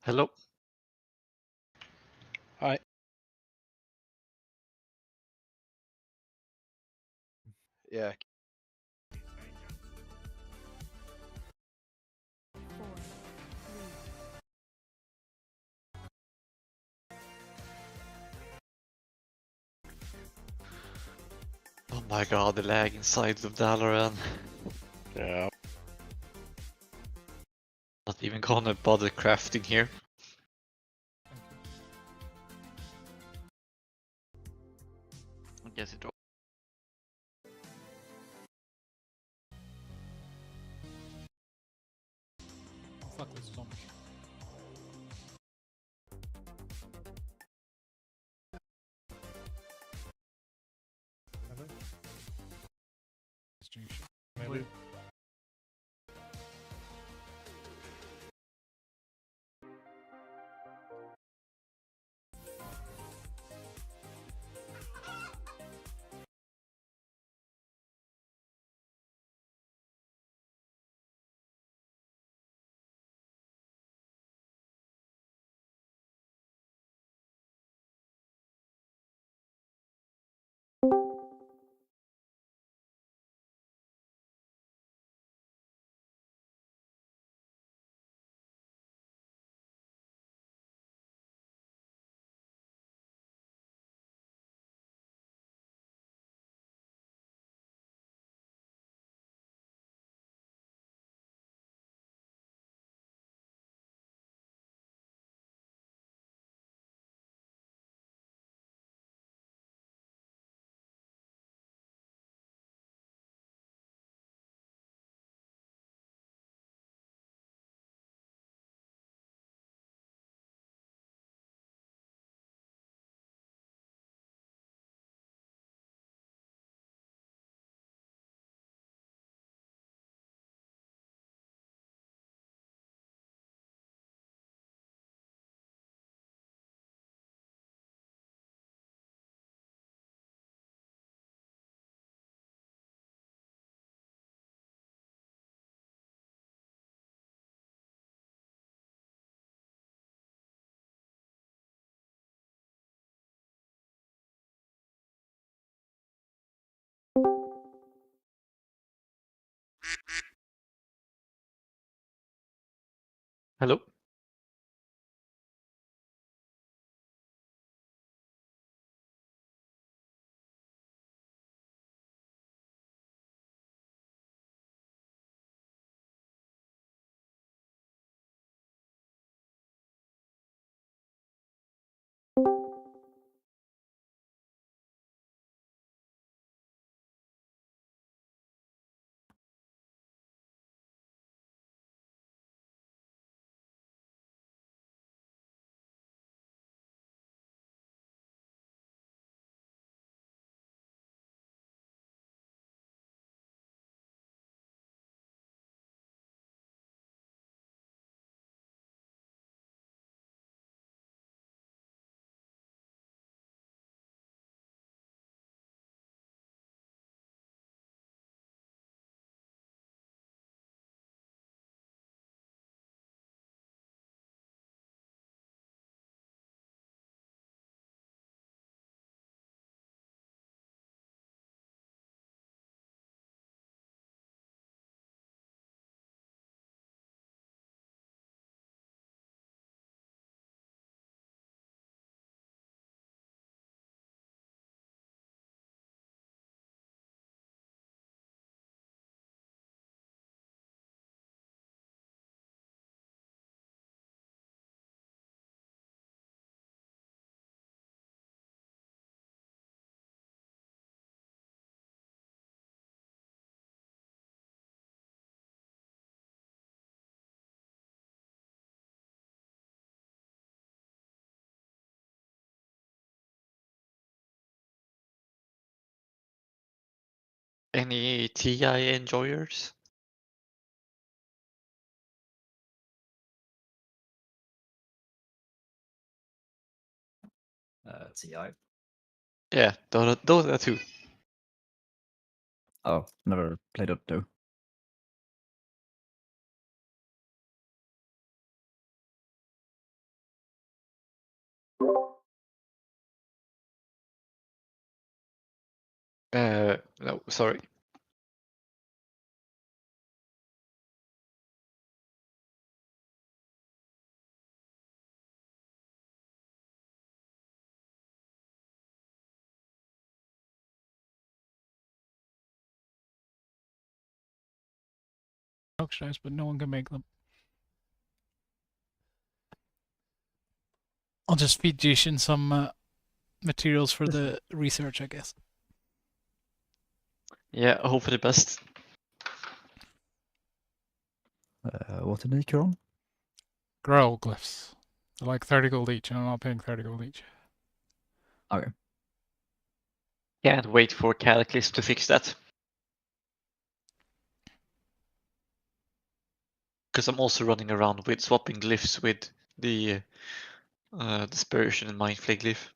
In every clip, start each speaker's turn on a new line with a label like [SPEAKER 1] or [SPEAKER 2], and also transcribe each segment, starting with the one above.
[SPEAKER 1] Hello.
[SPEAKER 2] Hi. Yeah.
[SPEAKER 1] Oh my god, the lag inside of Dalaran.
[SPEAKER 2] Yeah.
[SPEAKER 1] Not even gonna bother crafting here. I guess it.
[SPEAKER 3] Oh, fuck, this is on. Maybe.
[SPEAKER 1] Hello. Any TI enjoyers?
[SPEAKER 4] TI.
[SPEAKER 1] Yeah, Dota 2.
[SPEAKER 4] Oh, never played it though.
[SPEAKER 1] No, sorry.
[SPEAKER 3] Milkshakes, but no one can make them. I'll just feed Jishin some materials for the research, I guess.
[SPEAKER 1] Yeah, hope for the best.
[SPEAKER 4] What did you on?
[SPEAKER 3] Growl glyphs. They're like 30 gold each, and I'm not paying 30 gold each.
[SPEAKER 4] Okay.
[SPEAKER 1] Can't wait for Cataclysm to fix that. Because I'm also running around with swapping glyphs with the Dispersion and Mindflay glyph.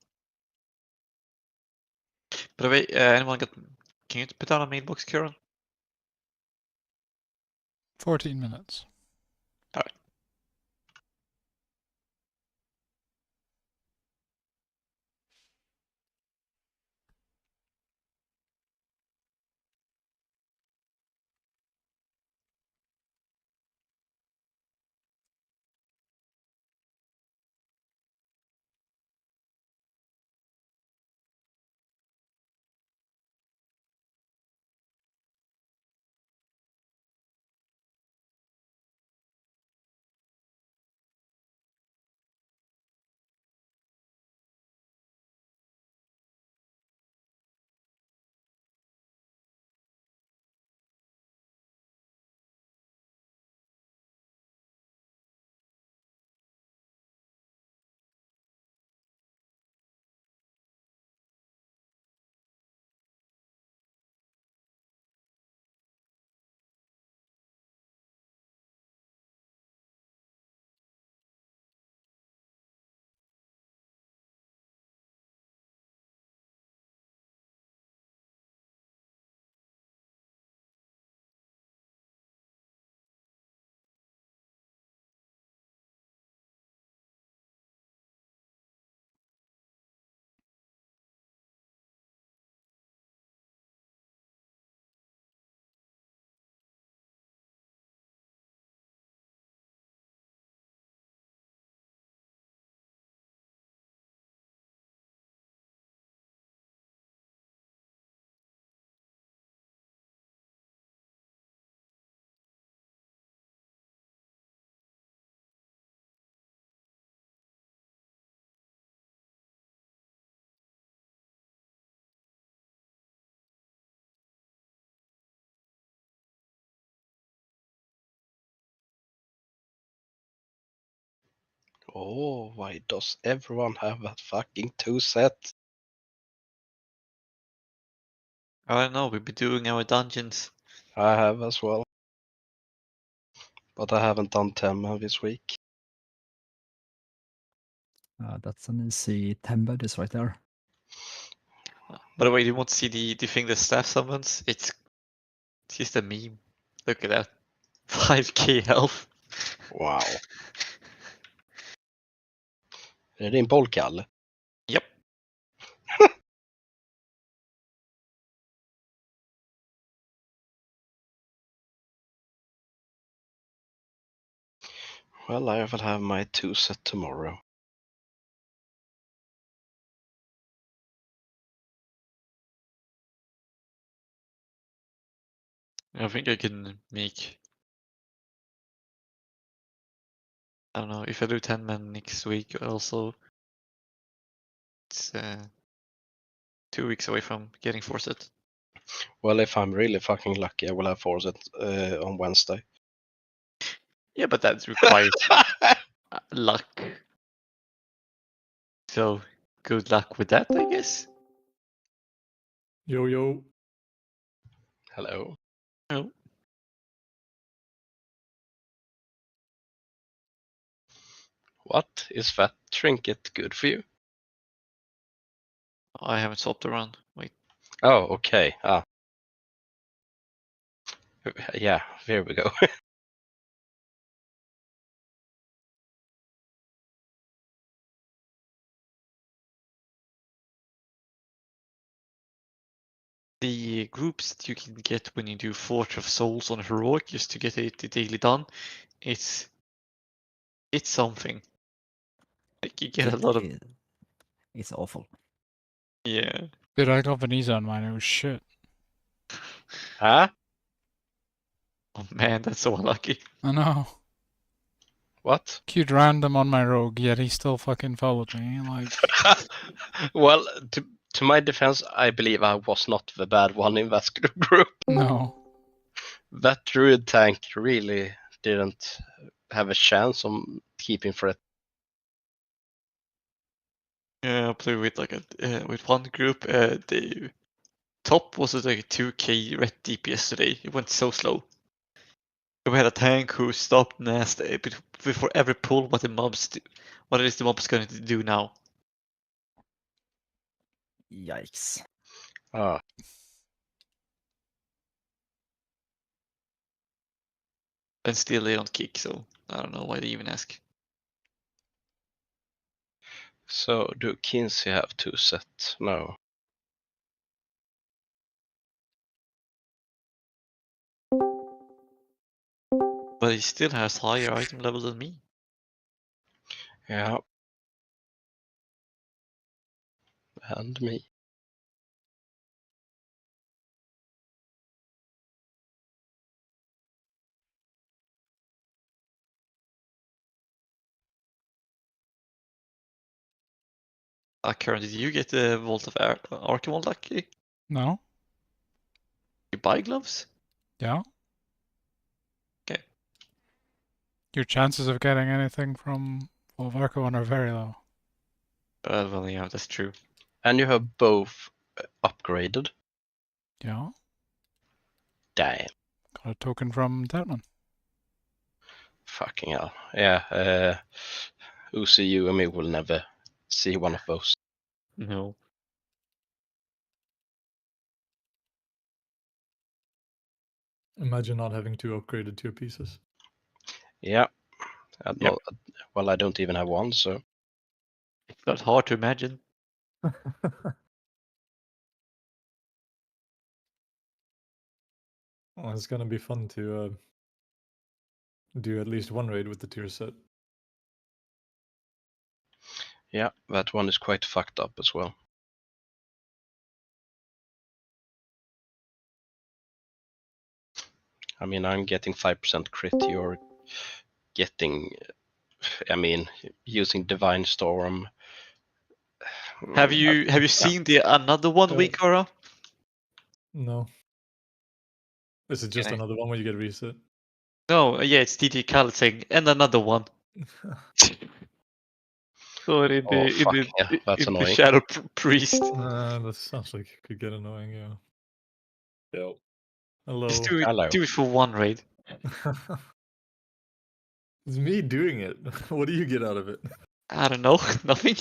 [SPEAKER 1] By the way, anyone got... Can you put down a mailbox, Kieran?
[SPEAKER 3] 14 minutes.
[SPEAKER 1] Alright.
[SPEAKER 2] Oh, why does everyone have that fucking 2 set?
[SPEAKER 1] I don't know, we'll be doing our dungeons.
[SPEAKER 2] I have as well. But I haven't done 10 man this week.
[SPEAKER 4] That's an easy 10 buddies right there.
[SPEAKER 1] By the way, you want to see the thing that staff summons? It's just a meme. Look at that. 5k health.
[SPEAKER 2] Wow. Är det din bollkalle?
[SPEAKER 1] Yep.
[SPEAKER 2] Well, I will have my 2 set tomorrow.
[SPEAKER 1] I think I can make... I don't know, if I do 10 men next week also, it's 2 weeks away from getting 4 set.
[SPEAKER 2] Well, if I'm really fucking lucky, I will have 4 set on Wednesday.
[SPEAKER 1] Yeah, but that requires luck. So, good luck with that, I guess.
[SPEAKER 3] Yo, yo.
[SPEAKER 2] Hello.
[SPEAKER 1] No.
[SPEAKER 2] What? Is that trinket good for you?
[SPEAKER 1] I haven't swapped around. Wait.
[SPEAKER 2] Oh, okay. Yeah, there we go.
[SPEAKER 1] the groups that you can get when you do Forge of Souls on Heroic just to get it daily done, it's something. Like you get a lot of
[SPEAKER 4] It's awful.
[SPEAKER 1] yeah.
[SPEAKER 3] Dude, I got Veneza on mine. It was shit.
[SPEAKER 2] Huh?
[SPEAKER 1] Oh man, that's so unlucky.
[SPEAKER 3] I know.
[SPEAKER 2] What?
[SPEAKER 3] Queued random on my rogue, yet he still fucking followed me. Like,
[SPEAKER 2] Well, to my defense, I believe I was not the bad one in that group.
[SPEAKER 3] no.
[SPEAKER 2] That druid tank really didn't have a chance on keeping threat.
[SPEAKER 1] Yeah, I played with like with one group. The top was like a 2k red deep yesterday. It went so slow. We had a tank who stopped and asked before every pull what what is the mobs going to do now.
[SPEAKER 4] Yikes.
[SPEAKER 2] Ah,
[SPEAKER 1] And still they don't kick, so I don't know why they even ask.
[SPEAKER 2] so do Kinsey have 2 set? No.
[SPEAKER 1] But he still has higher item level than me.
[SPEAKER 2] Yeah. And me.
[SPEAKER 1] Karen, did you get the Vault of Archimon lucky?
[SPEAKER 3] No?
[SPEAKER 1] You buy gloves?
[SPEAKER 3] Yeah?
[SPEAKER 1] Okay.
[SPEAKER 3] Your chances of getting anything from Volvarkon are very low.
[SPEAKER 1] Well, yeah, that's true.
[SPEAKER 2] And you have both upgraded.
[SPEAKER 3] Yeah?
[SPEAKER 2] Damn.
[SPEAKER 3] Got a token from Detman.
[SPEAKER 2] Fucking hell. Yeah. Uzi, you and me will never see one of those.
[SPEAKER 1] No.
[SPEAKER 5] Imagine not having 2 upgraded tier pieces.
[SPEAKER 2] Yeah.
[SPEAKER 1] Yep.
[SPEAKER 2] Well, I don't even have one, so.
[SPEAKER 1] It's not hard to imagine.
[SPEAKER 5] Well, it's gonna be fun to do at least one raid with the tier set.
[SPEAKER 2] Yeah, that one is quite fucked up as well. I mean, I'm getting 5% crit. You're getting, I mean, using Divine Storm.
[SPEAKER 1] Have you seen the another one, Wikara?
[SPEAKER 5] No. Is it just
[SPEAKER 1] Okay.
[SPEAKER 5] another one where you get reset?
[SPEAKER 1] No, yeah, it's DJ Khaled saying, and another one. So in
[SPEAKER 2] Oh, fuck, yeah, that's
[SPEAKER 1] in the
[SPEAKER 2] annoying.
[SPEAKER 1] Shadow Priest.
[SPEAKER 5] That sounds like it could get annoying, yeah. Yo. Hello.
[SPEAKER 1] Just do
[SPEAKER 2] Hello.
[SPEAKER 1] it for one raid.
[SPEAKER 5] It's me doing it. What do you get out of it?
[SPEAKER 1] I don't know, nothing.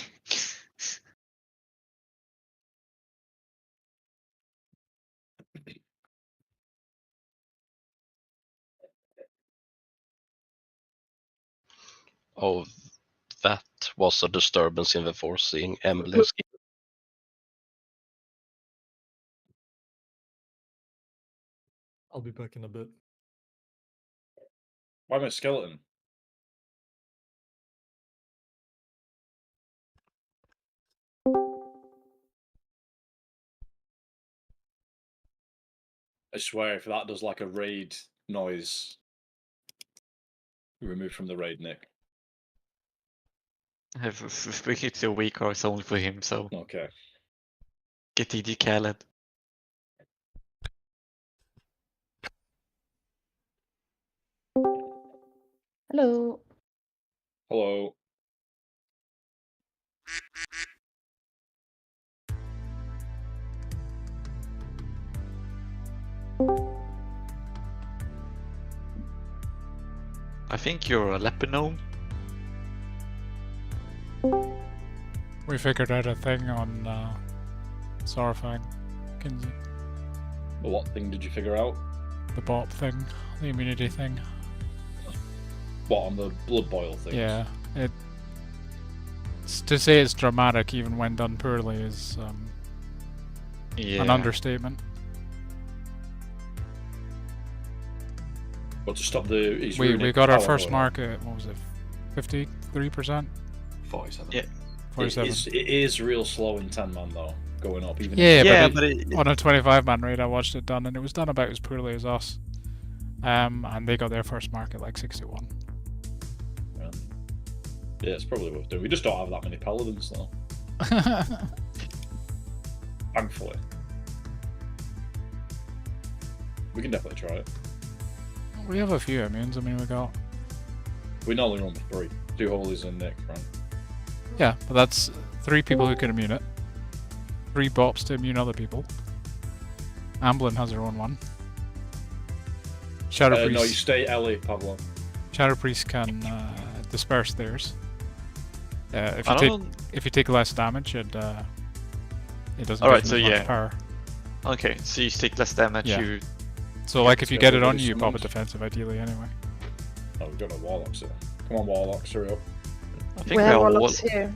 [SPEAKER 2] Oh, that was a disturbance in the force seeing emblems.
[SPEAKER 5] I'll be back in a bit.
[SPEAKER 6] Why am I a skeleton? I swear, if that does like a raid noise, you're removed from the raid, Nick.
[SPEAKER 1] If we get to a week or it's only for him, so
[SPEAKER 6] Okay.
[SPEAKER 1] get DJ Khaled.
[SPEAKER 7] Hello.
[SPEAKER 6] Hello.
[SPEAKER 1] I think you're a leopard gnome.
[SPEAKER 3] We figured out a thing on Sarfang, Kinsey.
[SPEAKER 6] What thing did you figure out?
[SPEAKER 3] The bot thing, the immunity thing.
[SPEAKER 6] What, on the blood boil thing?
[SPEAKER 3] Yeah, to say it's dramatic even when done poorly is
[SPEAKER 1] Yeah.
[SPEAKER 3] an understatement.
[SPEAKER 6] But to stop the... he's
[SPEAKER 3] We
[SPEAKER 6] ruining
[SPEAKER 3] got our
[SPEAKER 6] power
[SPEAKER 3] first
[SPEAKER 6] going on.
[SPEAKER 3] market, what was it, 53%?
[SPEAKER 7] 47.
[SPEAKER 1] Yeah.
[SPEAKER 3] 47.
[SPEAKER 6] It is real slow in 10-man though, going up. Even
[SPEAKER 3] Yeah,
[SPEAKER 1] Yeah,
[SPEAKER 3] but
[SPEAKER 1] but
[SPEAKER 3] on a 25-man raid, I watched it done, and it was done about as poorly as us. And they got their first market like 61.
[SPEAKER 6] Yeah, it's probably worth doing. We just don't have that many paladins though. Thankfully. We can definitely try it.
[SPEAKER 3] We have a few immunes. I mean,
[SPEAKER 6] We normally run with 3. 2 holies and Nick, right?
[SPEAKER 3] yeah, but that's 3 people who can immune it. 3 bops to immune other people. Amblin has her own one. Shadow Priest.
[SPEAKER 6] No, you stay Ellie, Pablo.
[SPEAKER 3] Shadow Priest can disperse theirs. If
[SPEAKER 1] I
[SPEAKER 3] you take
[SPEAKER 1] don't...
[SPEAKER 3] if you take less damage, it doesn't.
[SPEAKER 1] Alright,
[SPEAKER 3] give
[SPEAKER 1] so
[SPEAKER 3] as much
[SPEAKER 1] yeah.
[SPEAKER 3] Power.
[SPEAKER 1] Okay, so you take less damage,
[SPEAKER 3] Yeah.
[SPEAKER 1] you...
[SPEAKER 3] So like if you get it on
[SPEAKER 6] everybody
[SPEAKER 3] you, you pop it
[SPEAKER 6] summons.
[SPEAKER 3] defensive ideally anyway.
[SPEAKER 6] Oh, we don't have Warlocks here. Come on, Warlocks, hurry up.
[SPEAKER 1] I think
[SPEAKER 8] We
[SPEAKER 1] we
[SPEAKER 8] have
[SPEAKER 1] have
[SPEAKER 8] warlocks here,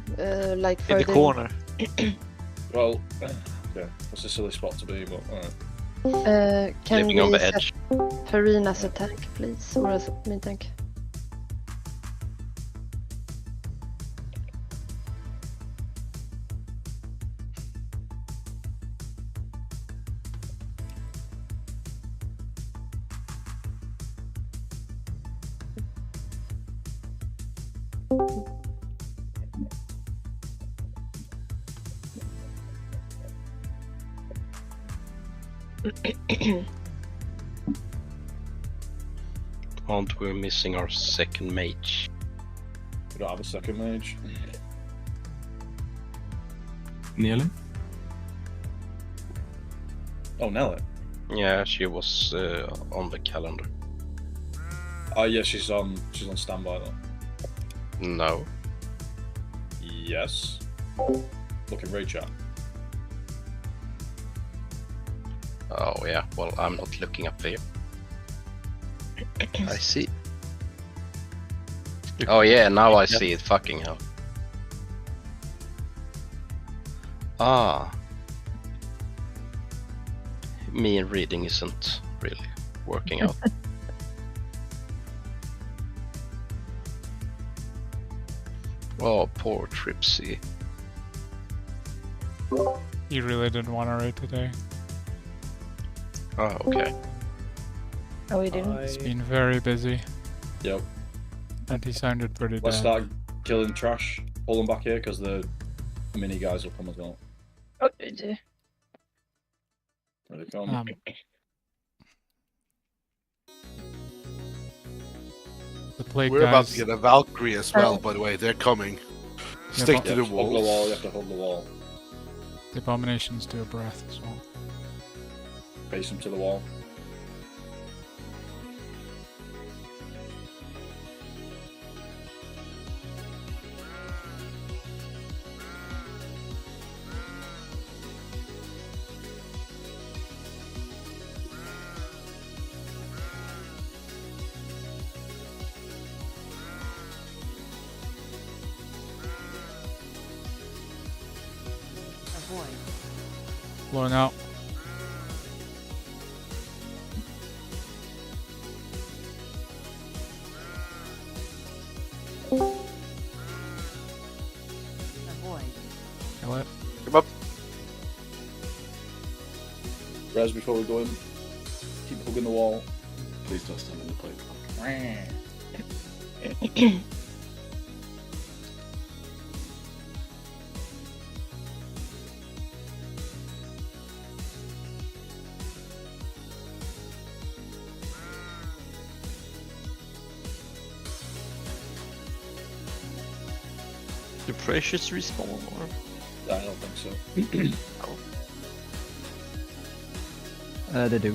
[SPEAKER 8] like
[SPEAKER 1] in the
[SPEAKER 8] further
[SPEAKER 1] corner.
[SPEAKER 6] Well, yeah, that's a silly spot to be, but alright.
[SPEAKER 8] Can
[SPEAKER 2] Living on
[SPEAKER 8] we
[SPEAKER 2] the edge.
[SPEAKER 8] set Farine as a tank, please, or as a main tank?
[SPEAKER 2] And we're missing our second mage.
[SPEAKER 6] We don't have a second mage.
[SPEAKER 7] Nearly.
[SPEAKER 6] Oh, Nelly.
[SPEAKER 2] Yeah, she was on the calendar.
[SPEAKER 6] Oh yeah, she's on standby though.
[SPEAKER 2] No.
[SPEAKER 6] Yes. Look in raid chat.
[SPEAKER 2] Oh yeah, well I'm not looking up there. I see. Oh yeah, now I see it, fucking hell. Ah. Me reading isn't really working out. Oh, poor Tripsy.
[SPEAKER 3] He really didn't want to raid today.
[SPEAKER 2] Oh, okay.
[SPEAKER 8] Oh, we didn't.
[SPEAKER 3] He's been very busy,
[SPEAKER 6] Yep.
[SPEAKER 3] and he sounded pretty
[SPEAKER 6] Let's
[SPEAKER 3] dead.
[SPEAKER 6] start killing trash. Pull them back here because the mini guys will come as well.
[SPEAKER 8] Oh, dear.
[SPEAKER 6] There they come.
[SPEAKER 3] The plague
[SPEAKER 9] We're about
[SPEAKER 3] guys,
[SPEAKER 9] to get a Valkyrie as well, by the way. They're coming. Stick to the
[SPEAKER 6] Hug the wall.
[SPEAKER 9] walls.
[SPEAKER 6] You have to hug the wall.
[SPEAKER 3] the abominations do a breath as well.
[SPEAKER 6] Face them to the wall.
[SPEAKER 3] Blowing out. Kill it.
[SPEAKER 9] Come up.
[SPEAKER 6] Res before we go in. Keep hugging the wall.
[SPEAKER 7] Please don't stand in the plate.
[SPEAKER 1] The precious respawn or...
[SPEAKER 6] I don't think so.
[SPEAKER 4] They do.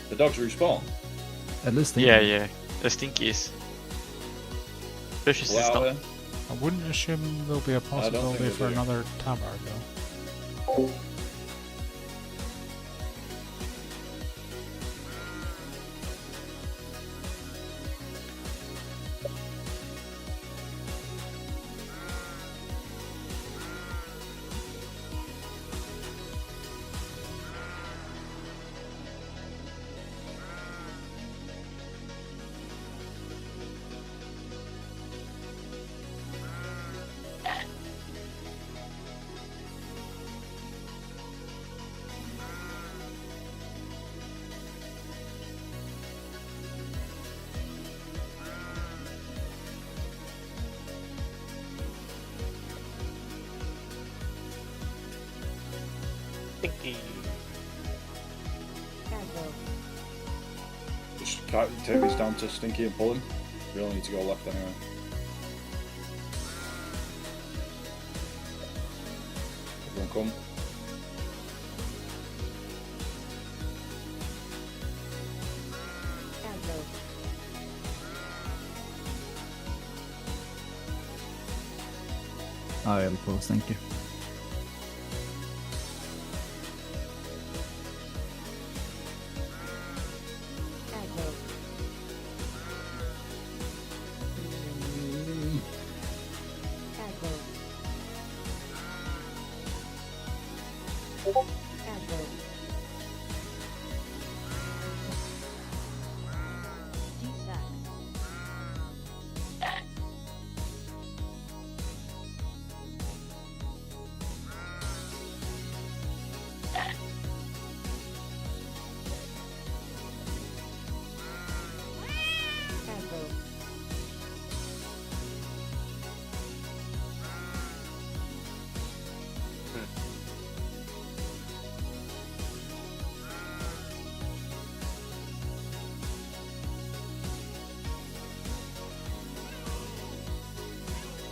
[SPEAKER 6] The dogs respawn.
[SPEAKER 4] At least
[SPEAKER 1] Yeah. The stinkies. Precious is
[SPEAKER 6] Well,
[SPEAKER 1] not...
[SPEAKER 3] I wouldn't assume there'll be a
[SPEAKER 6] think
[SPEAKER 3] possibility
[SPEAKER 6] they
[SPEAKER 3] for
[SPEAKER 6] do.
[SPEAKER 3] another tabard though.
[SPEAKER 2] Stinky.
[SPEAKER 6] Just take these down to Stinky and pull him. We only need to go left anyway. Everyone come.
[SPEAKER 4] I'll pause, thank you.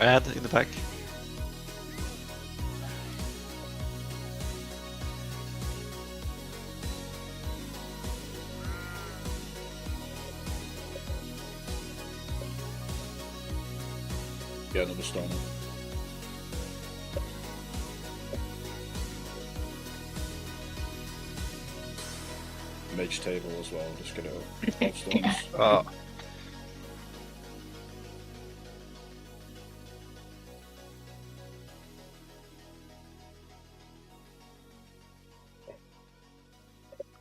[SPEAKER 1] Add in the back.
[SPEAKER 6] Yeah, another stone. Mage table as well, just gonna 12 stones.
[SPEAKER 2] Oh.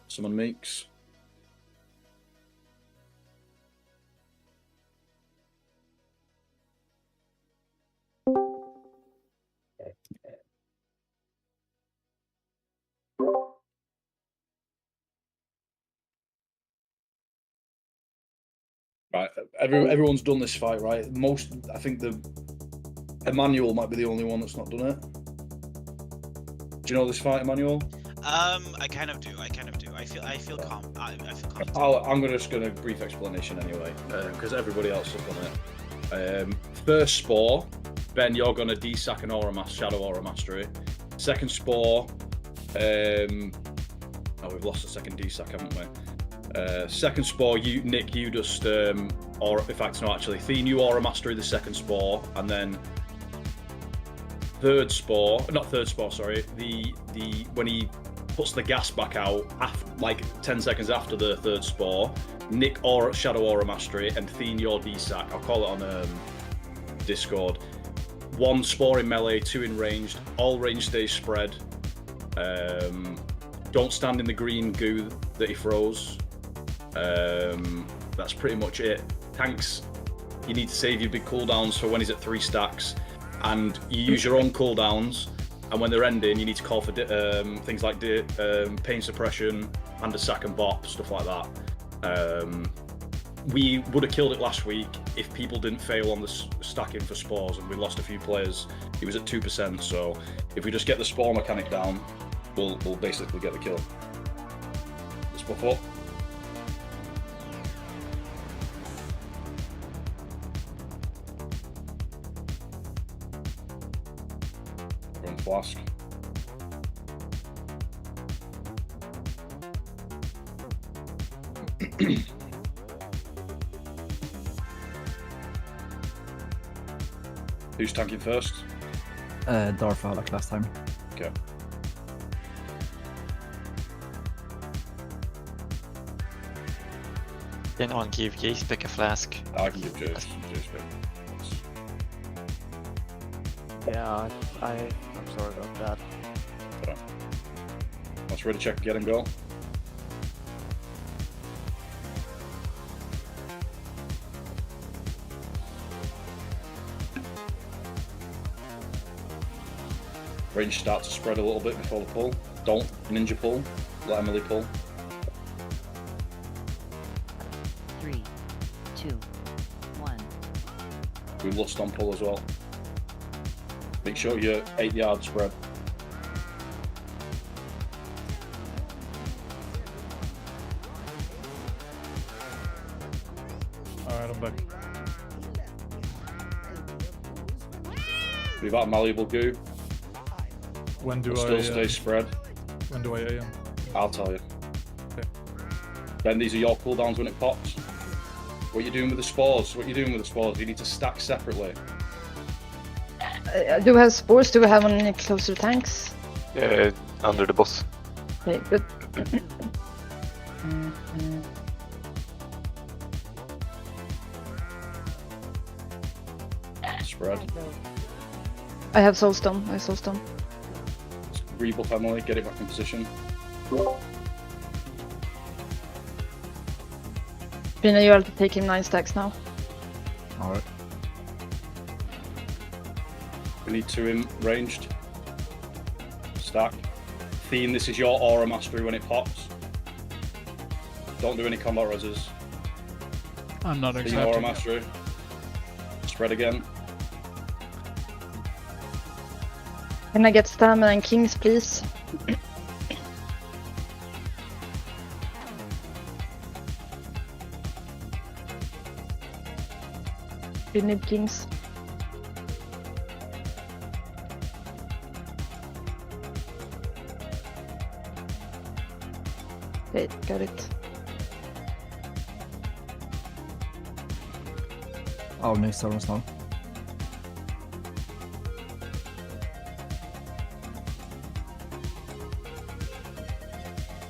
[SPEAKER 6] Someone makes. Right, everyone's done this fight, right? I think Emmanuel might be the only one that's not done it. Do you know this fight, Emmanuel?
[SPEAKER 10] I kind of do. I feel confident.
[SPEAKER 6] I'm just gonna brief explanation anyway, because everybody else has done it. First spore, Ben, you're gonna D-sack an Shadow Aura Mastery. Second spore, we've lost the second D-sack, haven't we? Second spore, Nick, you just or in fact no, actually, Thien, you Aura Mastery the second spore, and then the when he puts the gas back out like 10 seconds after the third spore, Nick or Shadow Aura Mastery, and Thien your D-sack. I'll call it on Discord. 1 spore in melee, 2 in ranged. All range stays spread. Don't stand in the green goo that he throws. That's pretty much it. Tanks, you need to save your big cooldowns for when he's at 3 stacks, and you use your own cooldowns, and when they're ending you need to call for things like pain suppression, and a sack and bop, stuff like that. We would have killed it last week if people didn't fail on the stacking for spores, and we lost a few players. He was at 2%, so if we just get the spore mechanic down, we'll basically get the kill. Let's buff up. Run flask. Who's tanking first?
[SPEAKER 4] Darfa, like last time.
[SPEAKER 6] Okay.
[SPEAKER 1] Can on give Jace a flask.
[SPEAKER 6] I can give Jace back.
[SPEAKER 11] Yeah, I'm sorry about that.
[SPEAKER 6] Okay. Let's ready to check, get and go. Range starts to spread a little bit before the pull. Don't ninja pull, let Emily pull.
[SPEAKER 12] 3, 2, 1.
[SPEAKER 6] We lust on pull as well. Make sure you're 8 yard spread.
[SPEAKER 5] Alright, I'm back.
[SPEAKER 6] We've got malleable goo.
[SPEAKER 5] When do
[SPEAKER 6] It'll still stay spread.
[SPEAKER 5] When do I AM?
[SPEAKER 6] I'll tell you.
[SPEAKER 5] Okay.
[SPEAKER 6] Then these are your cooldowns when it pops. What are you doing with the spores? You need to stack separately.
[SPEAKER 8] Do we have spores? Do we have any closer tanks?
[SPEAKER 13] Under the boss.
[SPEAKER 8] Okay, good.
[SPEAKER 6] Spread.
[SPEAKER 8] I have soulstone.
[SPEAKER 6] Rebuff Emily, get it back in position.
[SPEAKER 8] Brina, you have to take him 9 stacks now.
[SPEAKER 4] Alright.
[SPEAKER 6] We need 2 in ranged. Stack. Theme, this is your aura mastery when it pops. Don't do any combat reses.
[SPEAKER 3] I'm not
[SPEAKER 6] Theme
[SPEAKER 3] accepting
[SPEAKER 6] aura
[SPEAKER 3] it.
[SPEAKER 6] mastery. Spread again.
[SPEAKER 8] Can I get stamina and kings, please? You need kings. Okay, got it.
[SPEAKER 4] Oh, ny servers now.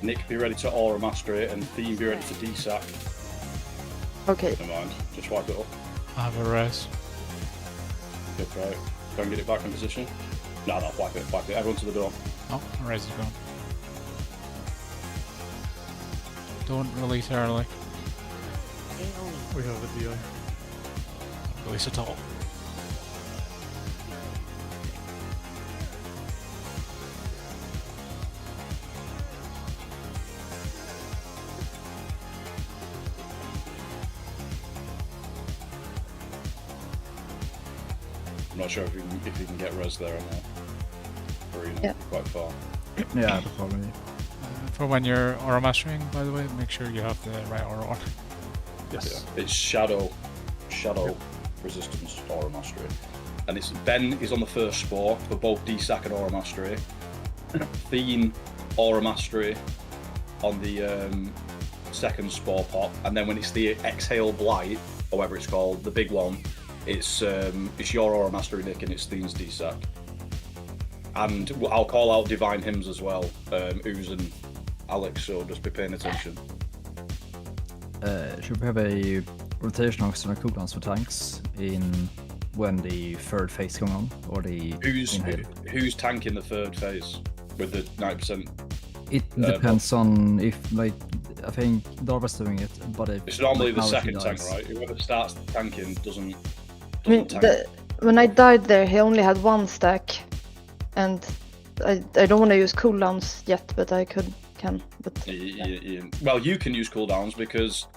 [SPEAKER 6] Nick, be ready to aura mastery, and Theme, be ready to D-sack.
[SPEAKER 8] Okay.
[SPEAKER 6] Never mind, just wipe it up.
[SPEAKER 3] I have a res.
[SPEAKER 6] Good, right. Go and get it back in position. No, wipe it. Everyone to the door.
[SPEAKER 3] Oh, the res is gone. Don't release early.
[SPEAKER 5] We have a DI.
[SPEAKER 3] Don't release at all.
[SPEAKER 6] I'm not sure if you can get res there or not. Or,
[SPEAKER 8] Yeah.
[SPEAKER 6] quite far.
[SPEAKER 4] Yeah, the problem.
[SPEAKER 3] For when you're aura mastering, by the way, make sure you have the right aura on.
[SPEAKER 6] Yes. Yeah. It's shadow resistance aura mastery. And it's Ben is on the first spore for both D-sack and aura mastery. Theme aura mastery on the second spore pop, and then when it's the exhale blight, or whatever it's called, the big one, it's your aura mastery, Nick, and it's Theme's D-sack. And I'll call out divine hymns as well, Ooze and Alex, so just be paying attention.
[SPEAKER 4] Should we have a rotation of external cooldowns for tanks in when the third phase going on, or the
[SPEAKER 6] Who's tanking the third phase with the 90%?
[SPEAKER 4] It depends on if, like, I think Darva's doing it, but
[SPEAKER 6] it's normally the
[SPEAKER 4] how
[SPEAKER 6] second
[SPEAKER 4] she
[SPEAKER 6] tank,
[SPEAKER 4] dies.
[SPEAKER 6] right? Whoever starts tanking doesn't
[SPEAKER 8] I mean,
[SPEAKER 6] tank.
[SPEAKER 8] when I died there, he only had 1 stack, and I don't want to use cooldowns yet, but I can. But
[SPEAKER 6] Well, you can use cooldowns because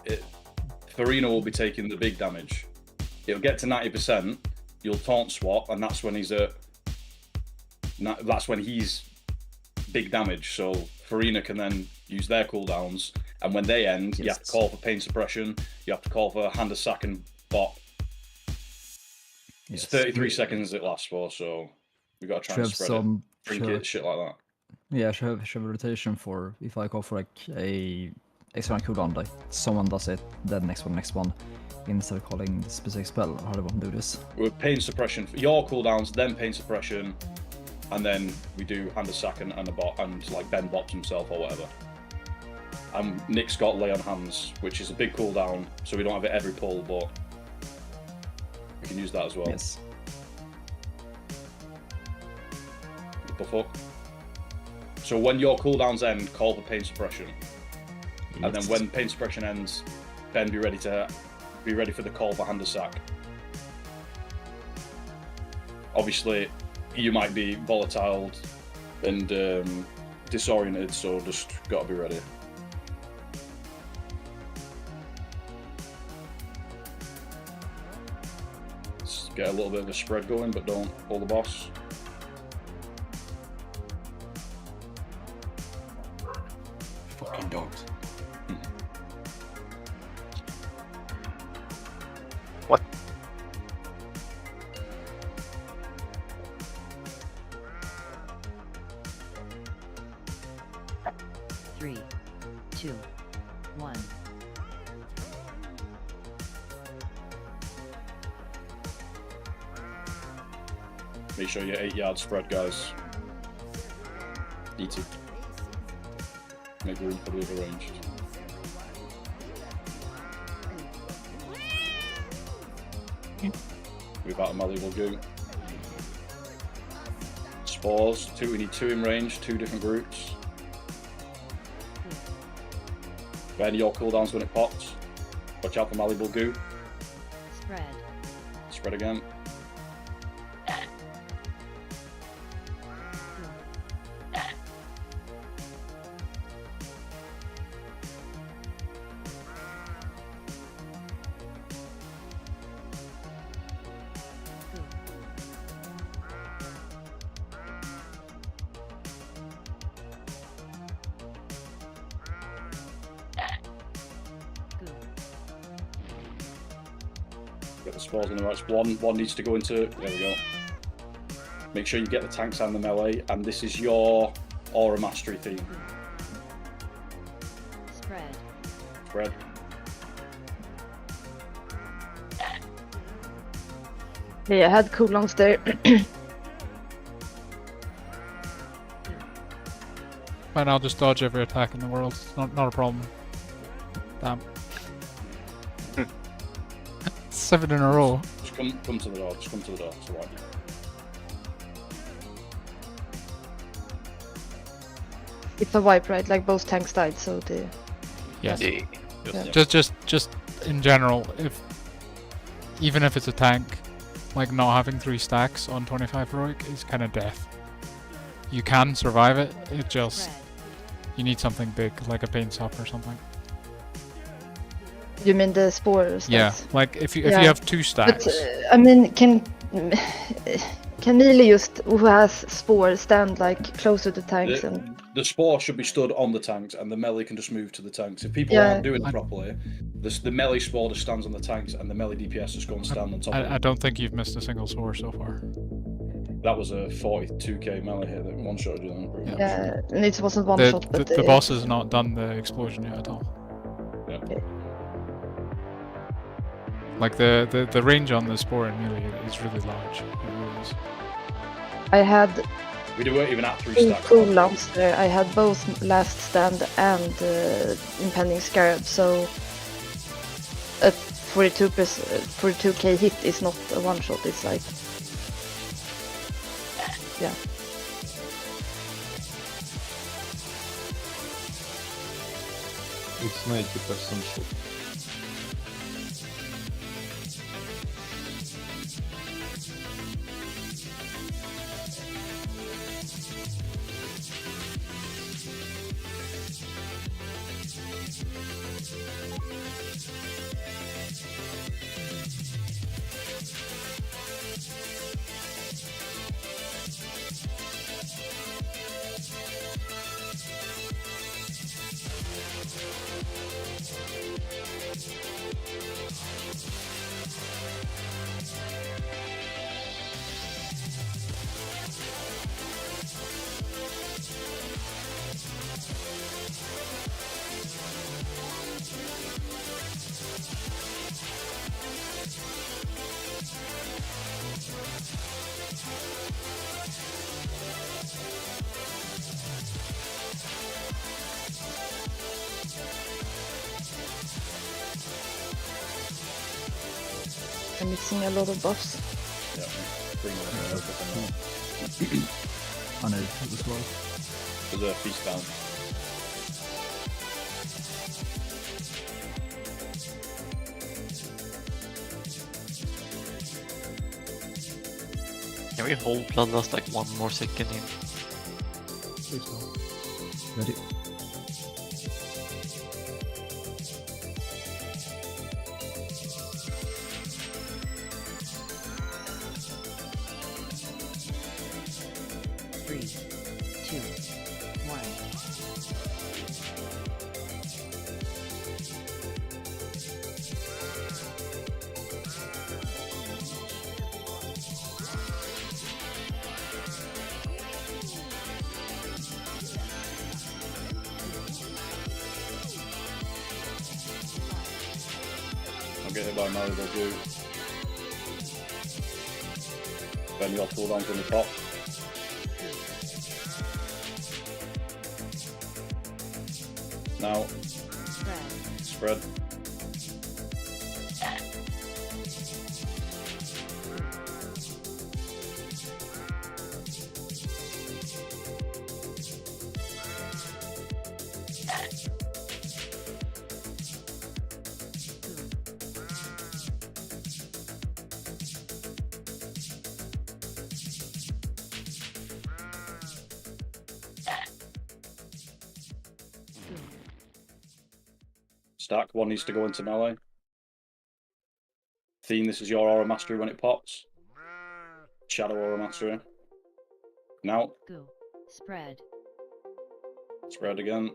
[SPEAKER 6] Farina will be taking the big damage. It'll get to 90%. You'll taunt swap, and that's when he's big damage. So Farina can then use their cooldowns, and when they end, you have to call for pain suppression. You have to call for hand of sack and bot. It's 33 seconds it lasts for, so we got to try and spread it. Trinket, shit like that.
[SPEAKER 4] Yeah, should have a rotation for if I call for like a extra cooldown, like someone does it, then next one, instead of calling the specific spell. How do I want to do this?
[SPEAKER 6] With pain suppression for your cooldowns, then pain suppression, and then we do hand of sack and a bot, and like Ben bops himself or whatever. And Nick's got lay on hands, which is a big cooldown, so we don't have it every pull, but we can use that as well.
[SPEAKER 4] Yes.
[SPEAKER 6] What the fuck? So when your cooldowns end, call for pain suppression. Yes. And then when pain suppression ends, Ben be ready for the call for hand of sack. Obviously, you might be volatile and disoriented, so just gotta be ready. Let's get a little bit of a spread going, but don't pull the boss.
[SPEAKER 7] Fucking dogs.
[SPEAKER 13] What?
[SPEAKER 12] Three, two, one.
[SPEAKER 6] Make sure you're 8-yard spread, guys. Need to make room for the other range. Move out of malleable goo. Spores. We need 2 in range, 2 different groups. Burn your cooldowns when it pops. Watch out for malleable goo.
[SPEAKER 12] Spread.
[SPEAKER 6] Spread again. Get the spores in the right spot. One needs to go into. There we go. Make sure you get the tanks and the melee, and this is your aura mastery theme.
[SPEAKER 12] Spread.
[SPEAKER 6] Spread.
[SPEAKER 8] Yeah, I had cooldowns there.
[SPEAKER 3] Fine, I'll just dodge every attack in the world. It's not a problem. Damn. 7 in a row.
[SPEAKER 6] Just come to the door. Just come to the door. It's alright.
[SPEAKER 8] It's a wipe, right? Like both tanks died, so the
[SPEAKER 3] Yes.
[SPEAKER 8] Yeah.
[SPEAKER 3] Just in general, even if it's a tank, like not having 3 stacks on 25 heroic is kind of death. You can survive it. It just you need something big, like a paint stop or something.
[SPEAKER 8] You mean the spores?
[SPEAKER 3] Yeah, like if you
[SPEAKER 8] Yeah.
[SPEAKER 3] have 2 stacks.
[SPEAKER 8] But I mean, can melee just who has spore stand like closer to tanks and?
[SPEAKER 6] The spore should be stood on the tanks, and the melee can just move to the tanks. If people
[SPEAKER 8] Yeah.
[SPEAKER 6] aren't doing it properly, the melee spore just stands on the tanks, and the melee DPS just go and stand on top of
[SPEAKER 3] I
[SPEAKER 6] it.
[SPEAKER 3] don't think you've missed a single spore so far.
[SPEAKER 6] That was a 42k melee hit that one shot you.
[SPEAKER 8] Yeah, and it wasn't one
[SPEAKER 3] The,
[SPEAKER 8] shot, but
[SPEAKER 3] the boss has not done the explosion yet at all.
[SPEAKER 6] Yeah.
[SPEAKER 3] Like the range on the spore and melee is really large. It really is.
[SPEAKER 8] I had
[SPEAKER 6] We weren't even at 3
[SPEAKER 8] 2
[SPEAKER 6] stacks.
[SPEAKER 8] cooldowns there. I had both last stand and impending scarab, so a 42k hit is not a one shot. It's like, yeah.
[SPEAKER 7] It's 90% shot.
[SPEAKER 8] I'm missing a lot of buffs.
[SPEAKER 6] Yeah, bring it
[SPEAKER 4] I know as well.
[SPEAKER 6] There's a feast down.
[SPEAKER 1] Can we hold Bloodlust like 1 more second in?
[SPEAKER 4] Ready?
[SPEAKER 12] Three, two, one.
[SPEAKER 6] get hit by melee, they'll do. Then you'll cooldown from the top. Now, spread. Stack, one needs to go into melee. Theme, this is your aura mastery when it pops. Shadow aura mastery. Now.
[SPEAKER 12] Go. Spread.
[SPEAKER 6] Spread again.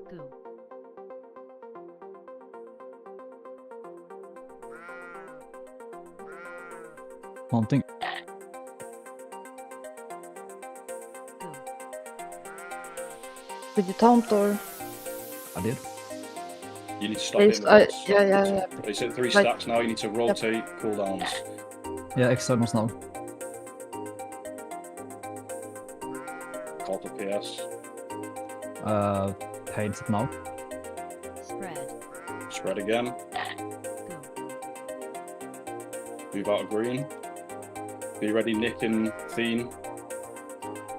[SPEAKER 12] Go.
[SPEAKER 4] Haunting.
[SPEAKER 8] Did you taunt or?
[SPEAKER 4] I did.
[SPEAKER 6] You need to stop hitting the bots.
[SPEAKER 8] Yeah.
[SPEAKER 6] It's at 3 stacks now, you need to rotate cooldowns.
[SPEAKER 4] Yeah, externals now.
[SPEAKER 6] Call to PS.
[SPEAKER 4] Paints it now.
[SPEAKER 12] Spread.
[SPEAKER 6] Spread again. Move out of green. Be ready, Nick and Theme.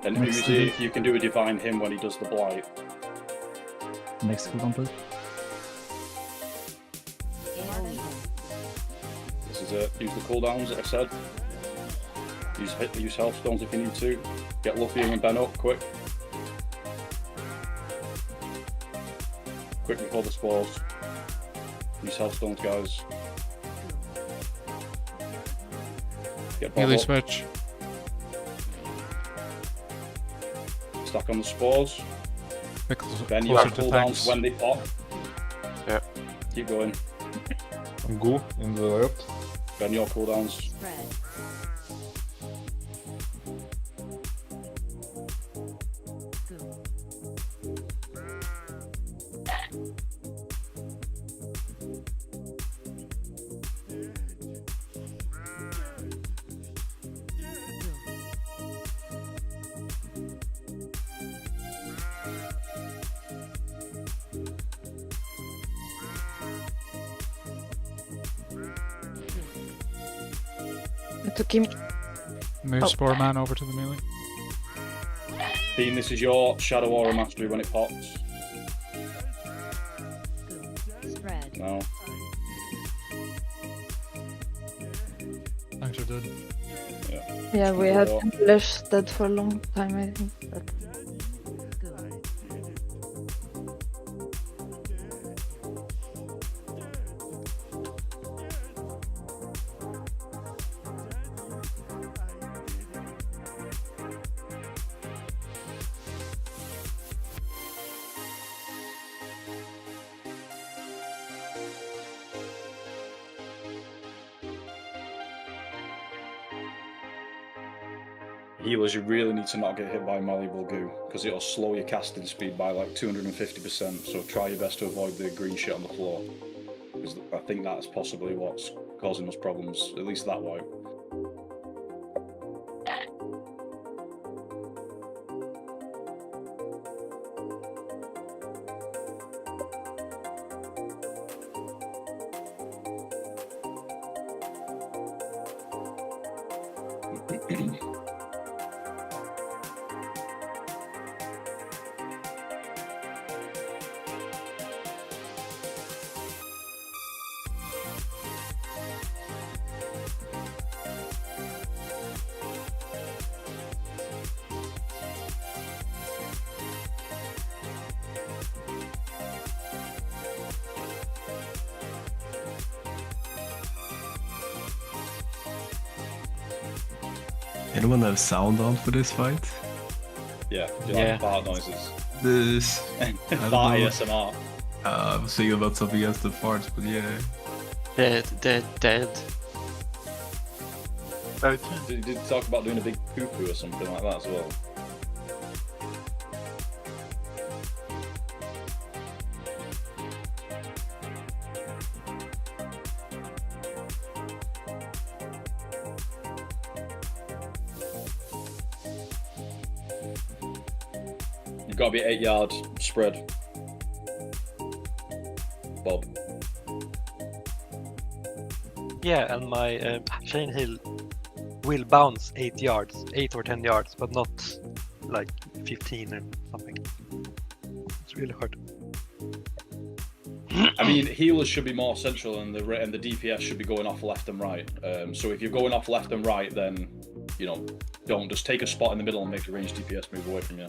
[SPEAKER 6] And Uzi, if you can do a divine him when he does the blight.
[SPEAKER 4] Next cooldown, please.
[SPEAKER 6] This is it. Use the cooldowns that I said. Use health stones if you need to. Get lucky and Ben up, quick. Quick before the spores. Use health stones, guys. Get Bob
[SPEAKER 3] Melee
[SPEAKER 6] up.
[SPEAKER 3] switch.
[SPEAKER 6] Stack on the spores. Ben, you
[SPEAKER 3] Closer
[SPEAKER 6] have
[SPEAKER 3] to
[SPEAKER 6] cooldowns
[SPEAKER 3] tanks.
[SPEAKER 6] when they pop.
[SPEAKER 13] Yeah.
[SPEAKER 6] Keep going.
[SPEAKER 5] I'm good in the left.
[SPEAKER 6] Ben, your cooldowns.
[SPEAKER 12] Spread.
[SPEAKER 8] I took him.
[SPEAKER 3] Move Spore Man over to the melee.
[SPEAKER 6] Theme, this is your Shadow Aura Mastery when it pops.
[SPEAKER 12] Spread.
[SPEAKER 6] No.
[SPEAKER 3] Thanks, you're dead.
[SPEAKER 8] Yeah, we had English dead for a long time, I think. But...
[SPEAKER 6] Healers, you really need to not get hit by Malleable Goo, because it'll slow your casting speed by like 250%, so try your best to avoid the green shit on the floor. Because I think that's possibly what's causing us problems, at least that wipe.
[SPEAKER 7] Anyone have sound on for this fight?
[SPEAKER 6] Yeah, do you like fart noises?
[SPEAKER 7] This.
[SPEAKER 6] Fart ASMR.
[SPEAKER 7] I was thinking about something else than farts, but yeah.
[SPEAKER 1] Dead.
[SPEAKER 6] You did talk about doing a big poo-poo or something like that as well. You've got to be 8 yard spread. Bob.
[SPEAKER 13] Yeah, and my chain heal will bounce 8 yards, 8 or 10 yards, but not like 15 or something. It's really hard.
[SPEAKER 6] I mean, healers should be more central, and the DPS should be going off left and right. So if you're going off left and right, then don't just take a spot in the middle and make the ranged DPS move away from you.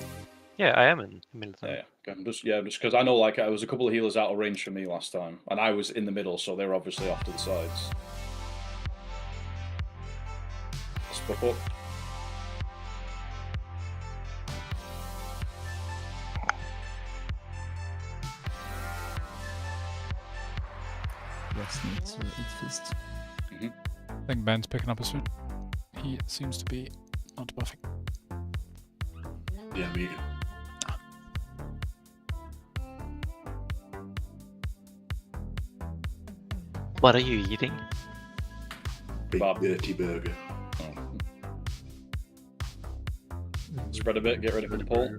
[SPEAKER 13] Yeah, I am in the middle.
[SPEAKER 6] Yeah, just because I know like there was a couple of healers out of range for me last time, and I was in the middle, so they were obviously off to the sides. Split up.
[SPEAKER 4] Yes, need to eat feast.
[SPEAKER 3] I think Ben's picking up his food. He seems to be not buffing.
[SPEAKER 9] Yeah, me.
[SPEAKER 1] What are you eating?
[SPEAKER 9] Big dirty burger.
[SPEAKER 6] Spread a bit, get ready for the pull.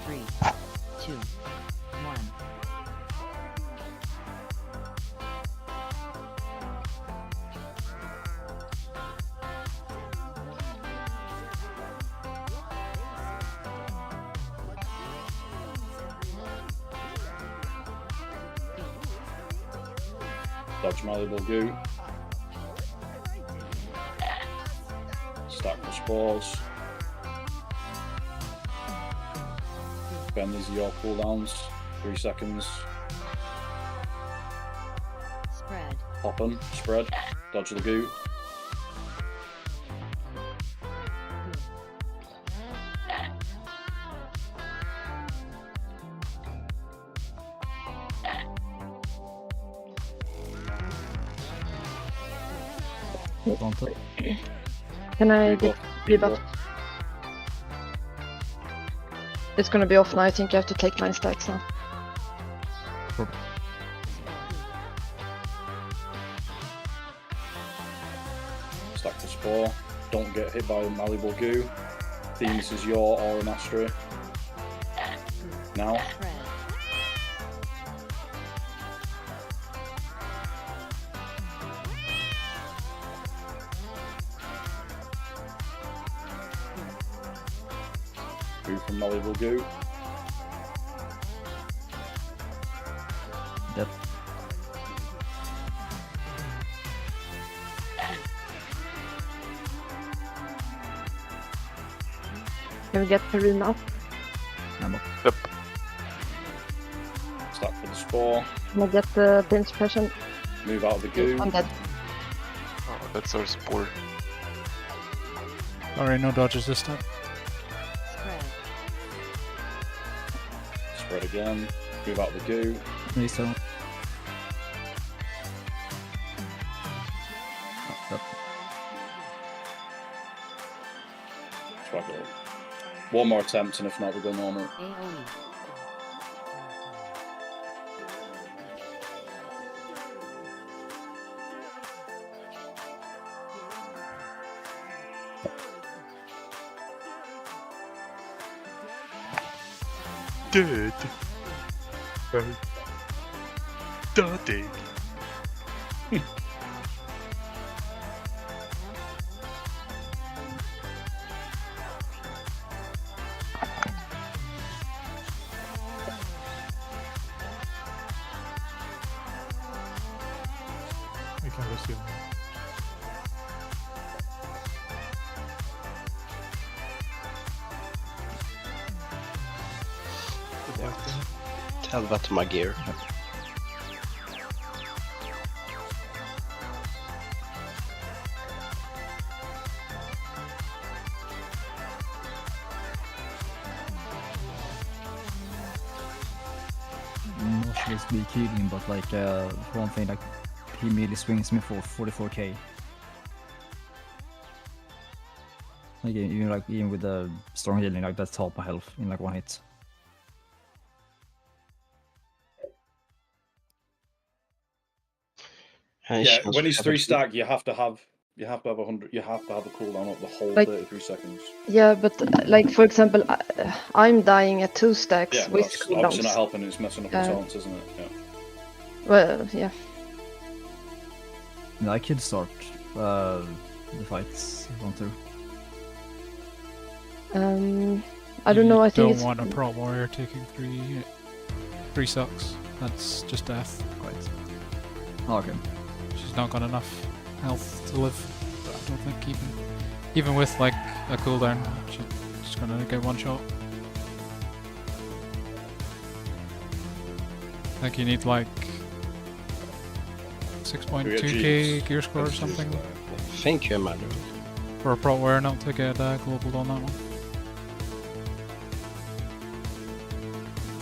[SPEAKER 12] Three, two, one.
[SPEAKER 6] Dodge malleable goo. Stack the spores. Ben, these are your cooldowns. 3 seconds.
[SPEAKER 12] Spread.
[SPEAKER 6] Hop on, spread. Dodge the goo.
[SPEAKER 8] Can I get rebuff? It's gonna be off now. I think you have to take 9 stacks now.
[SPEAKER 6] Stack the spore. Don't get hit by the malleable goo. This is your or an Astray. Now. Goo from malleable goo.
[SPEAKER 4] Yep.
[SPEAKER 8] Can we get Karina up?
[SPEAKER 4] I'm up.
[SPEAKER 13] Yep.
[SPEAKER 6] Stack for the spore.
[SPEAKER 8] Can I get the pain suppression?
[SPEAKER 6] Move out of the goo.
[SPEAKER 8] I'm dead.
[SPEAKER 13] Oh, that's our spore.
[SPEAKER 3] Alright, no dodges this time.
[SPEAKER 6] Spread again. Move out of the goo.
[SPEAKER 4] Restone.
[SPEAKER 6] Struggle. One more attempt, and if not, we go normal.
[SPEAKER 1] Dead. Dirty.
[SPEAKER 5] We can resume.
[SPEAKER 2] Tell that to my gear.
[SPEAKER 4] Not sure it's be killing, but like one thing, like he immediately swings me for 44k. Like even with the strong healing, like that's half my health in like one hit.
[SPEAKER 6] Yeah, when he's 3 stack, you have to have You have to have 100. You have to have a cooldown of the whole
[SPEAKER 8] Like-
[SPEAKER 6] 33 seconds.
[SPEAKER 8] Yeah, but like for example, I'm dying at 2 stacks
[SPEAKER 6] Yeah,
[SPEAKER 8] with
[SPEAKER 6] that's
[SPEAKER 8] cooldowns.
[SPEAKER 6] obviously not helping. It's messing up your
[SPEAKER 8] Uh,
[SPEAKER 6] taunts, isn't it? Yeah.
[SPEAKER 8] Well, yeah.
[SPEAKER 4] I could start the fights if you want to.
[SPEAKER 8] I don't know. I think
[SPEAKER 3] don't
[SPEAKER 8] it's
[SPEAKER 3] want a pro warrior taking three sucks. That's just death.
[SPEAKER 4] Right. Okay.
[SPEAKER 3] She's not got enough health to live. I don't think even with like a cooldown, she's just gonna get one shot. I think you need like 6.2k gear score or something
[SPEAKER 2] Thank you, Emmanuel.
[SPEAKER 3] for a pro warrior not to get global on that one.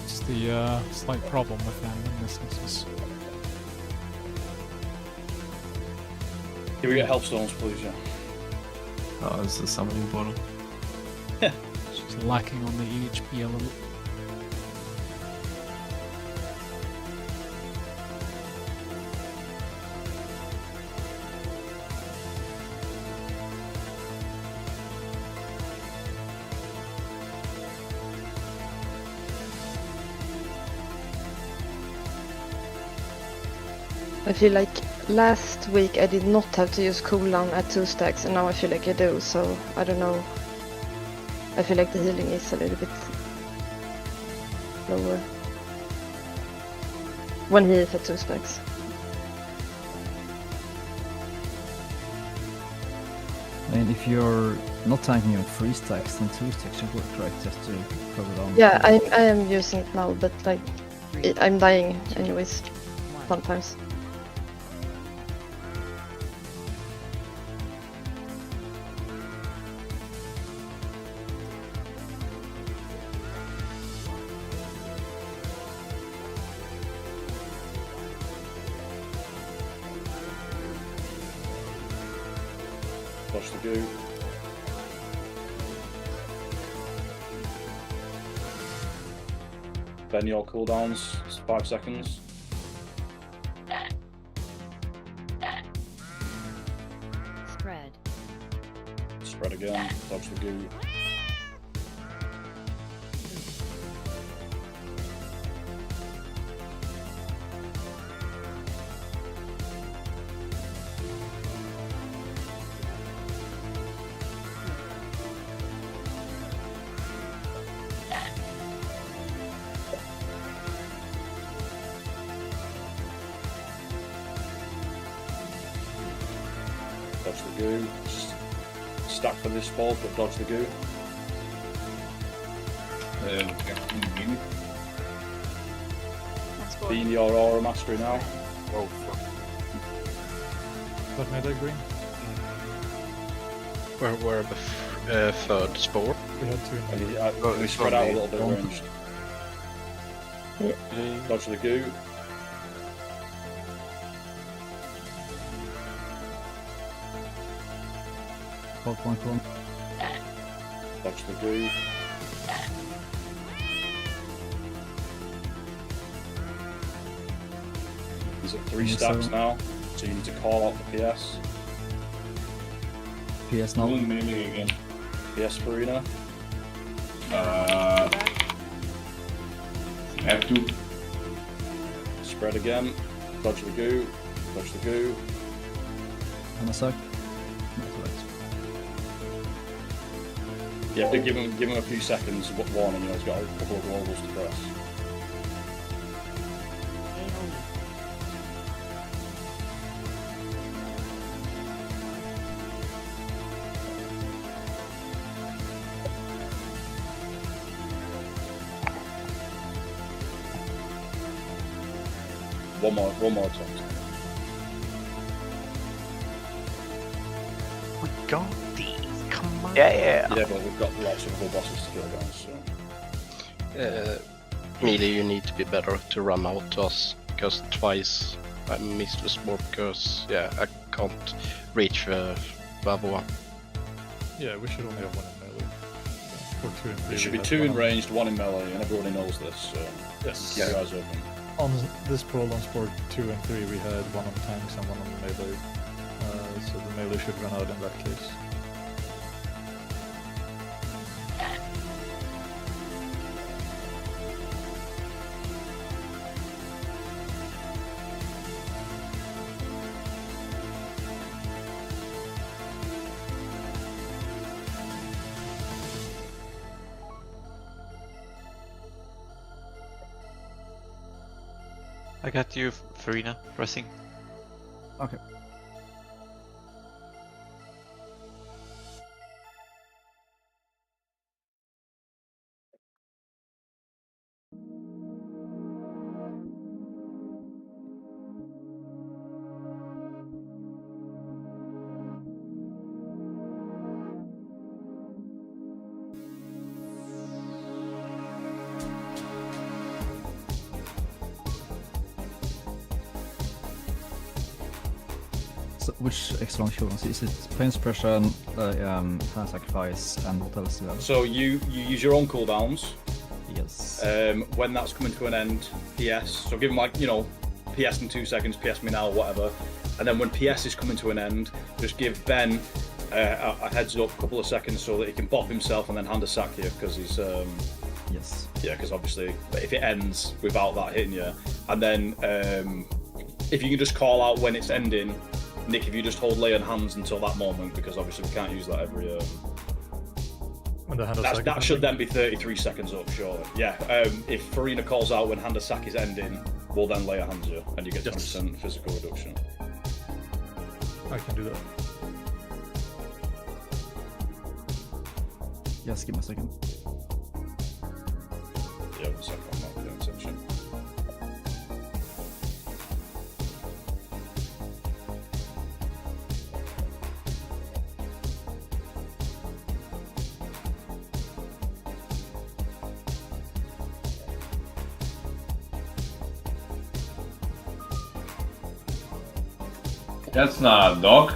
[SPEAKER 3] It's the slight problem with them in this instance.
[SPEAKER 6] Can we get health stones, please? Yeah.
[SPEAKER 7] Oh, it's the summoning bottle.
[SPEAKER 3] She's lacking on the HP a little.
[SPEAKER 8] I feel like last week I did not have to use cooldown at 2 stacks, and now I feel like I do, so I don't know. I feel like the healing is a little bit lower when he is at 2 stacks.
[SPEAKER 4] I mean, if you're not tanking on 3 stacks, then 2 stacks should work, right? Just to cover down.
[SPEAKER 8] Yeah, I am using it now, but like I'm dying anyways sometimes.
[SPEAKER 6] Dodge the goo. Then your cooldowns, 5 seconds.
[SPEAKER 12] Spread.
[SPEAKER 6] Spread again, dodge the goo. Dodge the goo. Stack for this ball, but dodge the goo. Being your aura mastery now.
[SPEAKER 11] Oh fuck.
[SPEAKER 5] What made I green?
[SPEAKER 2] We're the third spore.
[SPEAKER 5] We had 2
[SPEAKER 6] And
[SPEAKER 5] in
[SPEAKER 6] he spread out a little bit ranged. Dodge the goo.
[SPEAKER 4] .1.
[SPEAKER 6] Dodge the goo. He's at 3
[SPEAKER 4] Yes,
[SPEAKER 6] stacks
[SPEAKER 4] sir.
[SPEAKER 6] now, so you need to call out the PS.
[SPEAKER 4] PS now.
[SPEAKER 9] Melee again.
[SPEAKER 6] PS Farina.
[SPEAKER 9] Have to.
[SPEAKER 6] Spread again. Dodge the goo. Dodge the goo.
[SPEAKER 4] On a sec. That's right.
[SPEAKER 6] Yeah, but give him a few seconds of warning. You know, he's got a couple of globals to press. One more attempt.
[SPEAKER 13] We got these. Come on.
[SPEAKER 11] Yeah.
[SPEAKER 6] Yeah, but we've got lots of other bosses to kill, guys. So.
[SPEAKER 2] Melee, you need to be better to run out to us, because twice I missed the spore because I can't reach the other one.
[SPEAKER 5] Yeah, we should only have 1 in melee. Or 2 in 3.
[SPEAKER 6] There should
[SPEAKER 5] we
[SPEAKER 6] be
[SPEAKER 5] had
[SPEAKER 6] 2 in
[SPEAKER 5] 1.
[SPEAKER 6] ranged, 1 in melee, and everybody knows this. So
[SPEAKER 5] Yes.
[SPEAKER 6] keep your eyes open.
[SPEAKER 5] On this poll on sport 2 and 3, we had 1 on tanks and 1 on melee. So the melee should run out in that case.
[SPEAKER 1] I got you, Farina, pressing.
[SPEAKER 4] Okay. So which extra cooldowns? Is it pain suppression, hand sacrifice, and what else do you have?
[SPEAKER 6] So you use your own cooldowns.
[SPEAKER 4] Yes.
[SPEAKER 6] When that's coming to an end, PS. So give him like, you know, PS in 2 seconds, PS me now, whatever. And then when PS is coming to an end, just give Ben a heads up, a couple of seconds, so that he can bop himself and then hand a sack you, because he's
[SPEAKER 4] Yes.
[SPEAKER 6] yeah, because obviously if it ends without that hitting you, and then if you can just call out when it's ending, Nick, if you just hold lay on hands until that moment, because obviously we can't use that every. That should then be 33 seconds up, sure. Yeah, if Farina calls out when hand a sack is ending, we'll then lay a hands you, and you get 20% physical reduction.
[SPEAKER 5] I can do that.
[SPEAKER 4] Yes, give me a second.
[SPEAKER 6] Yeah, 1 second on that doing section.
[SPEAKER 14] That's not a dog.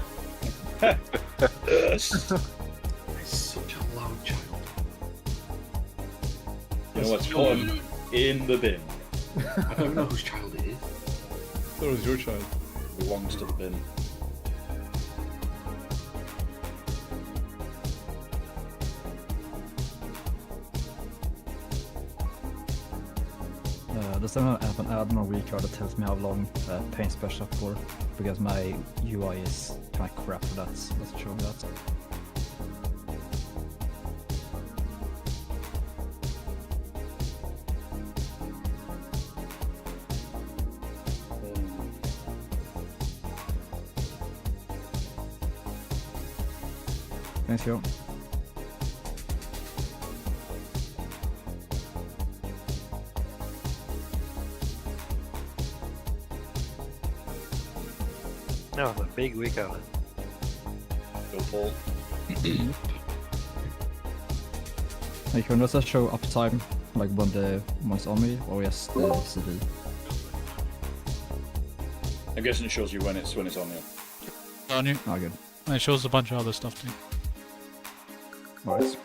[SPEAKER 9] Such a loud child.
[SPEAKER 6] You know what's going in the bin.
[SPEAKER 9] I don't know whose child it is.
[SPEAKER 5] That was your child.
[SPEAKER 6] Belongs to the bin.
[SPEAKER 4] Does anyone have an add-on or recard that tells me how long pain special for? Because my UI is kind of crap for that. Let's show me that. Thanks, yo.
[SPEAKER 13] No, it's a big week out.
[SPEAKER 6] Go Paul.
[SPEAKER 4] You can just show uptime, like when it's on me, or just the CD.
[SPEAKER 6] I'm guessing it shows you when it's on you.
[SPEAKER 3] On you.
[SPEAKER 4] Oh, good.
[SPEAKER 3] And it shows a bunch of other stuff too.
[SPEAKER 4] Alright.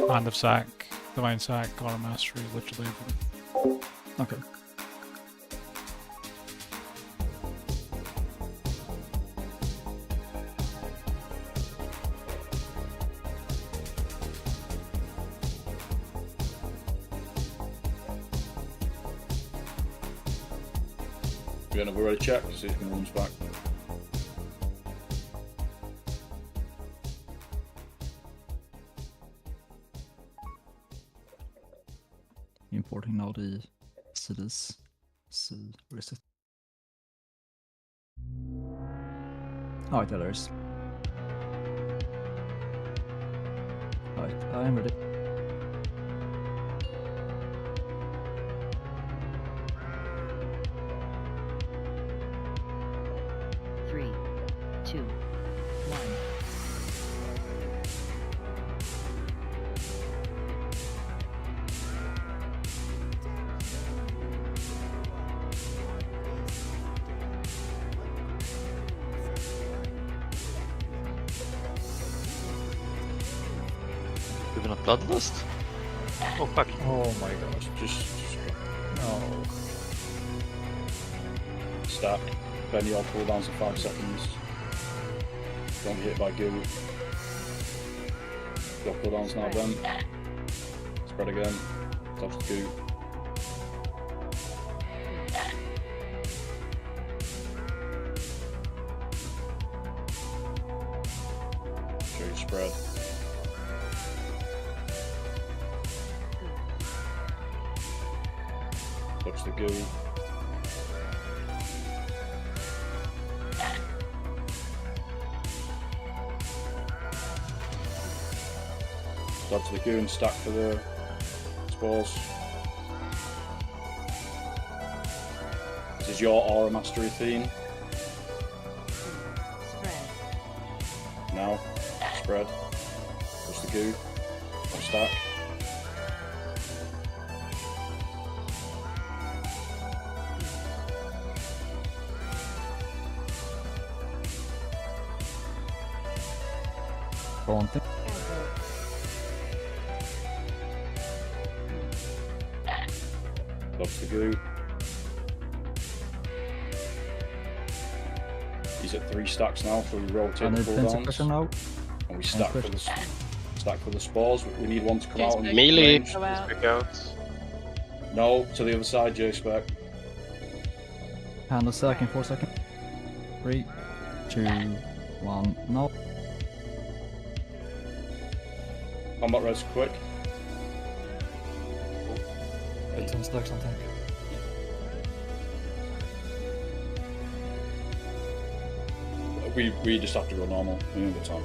[SPEAKER 3] Hand of Sack, Divine Sack, Color Mastery, literally everything.
[SPEAKER 4] Okay.
[SPEAKER 6] We're gonna already check, see if he comes back.
[SPEAKER 4] Importing now the CDs. See, where is it? Oh, there is. Alright, I am ready.
[SPEAKER 12] Three, two, one.
[SPEAKER 1] Even a bloodlust?
[SPEAKER 13] Oh fuck.
[SPEAKER 5] Oh my gosh.
[SPEAKER 6] Just
[SPEAKER 5] No.
[SPEAKER 6] stack. Then your cooldowns for 5 seconds. Don't get hit by goo. Your cooldowns now, Ben. Spread again. Dodge the goo. Show you spread. Dodge the goo. Dodge the goo and stack for the spores. This is your aura mastery theme. Now, spread. Dodge the goo. And stack.
[SPEAKER 4] Pronto.
[SPEAKER 6] Dodge the goo. He's at 3 stacks now, so we rotate
[SPEAKER 4] I
[SPEAKER 6] the
[SPEAKER 4] need 10 suppression
[SPEAKER 6] cooldowns.
[SPEAKER 4] now.
[SPEAKER 6] And we stack for the spores. We need one to come out and
[SPEAKER 2] Melee.
[SPEAKER 6] range.
[SPEAKER 13] Back out.
[SPEAKER 6] No, to the other side, J-Spec.
[SPEAKER 4] Handle stack in 4 seconds. 3, 2, 1, no.
[SPEAKER 6] Combat res quick.
[SPEAKER 5] 10 stacks on tank.
[SPEAKER 6] We just have to go normal. We don't have time.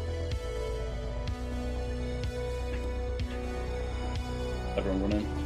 [SPEAKER 6] Everyone run in.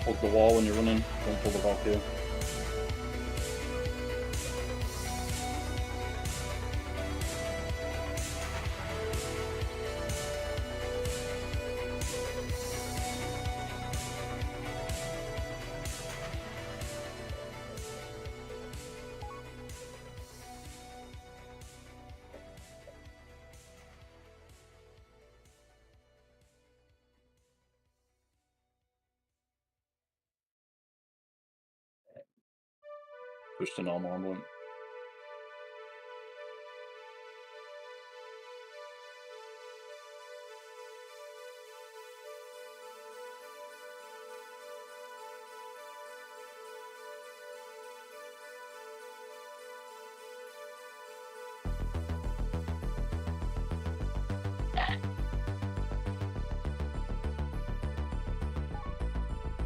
[SPEAKER 6] Hug the wall when you're running. Don't pull the Valkyrie. Switch to normal and one.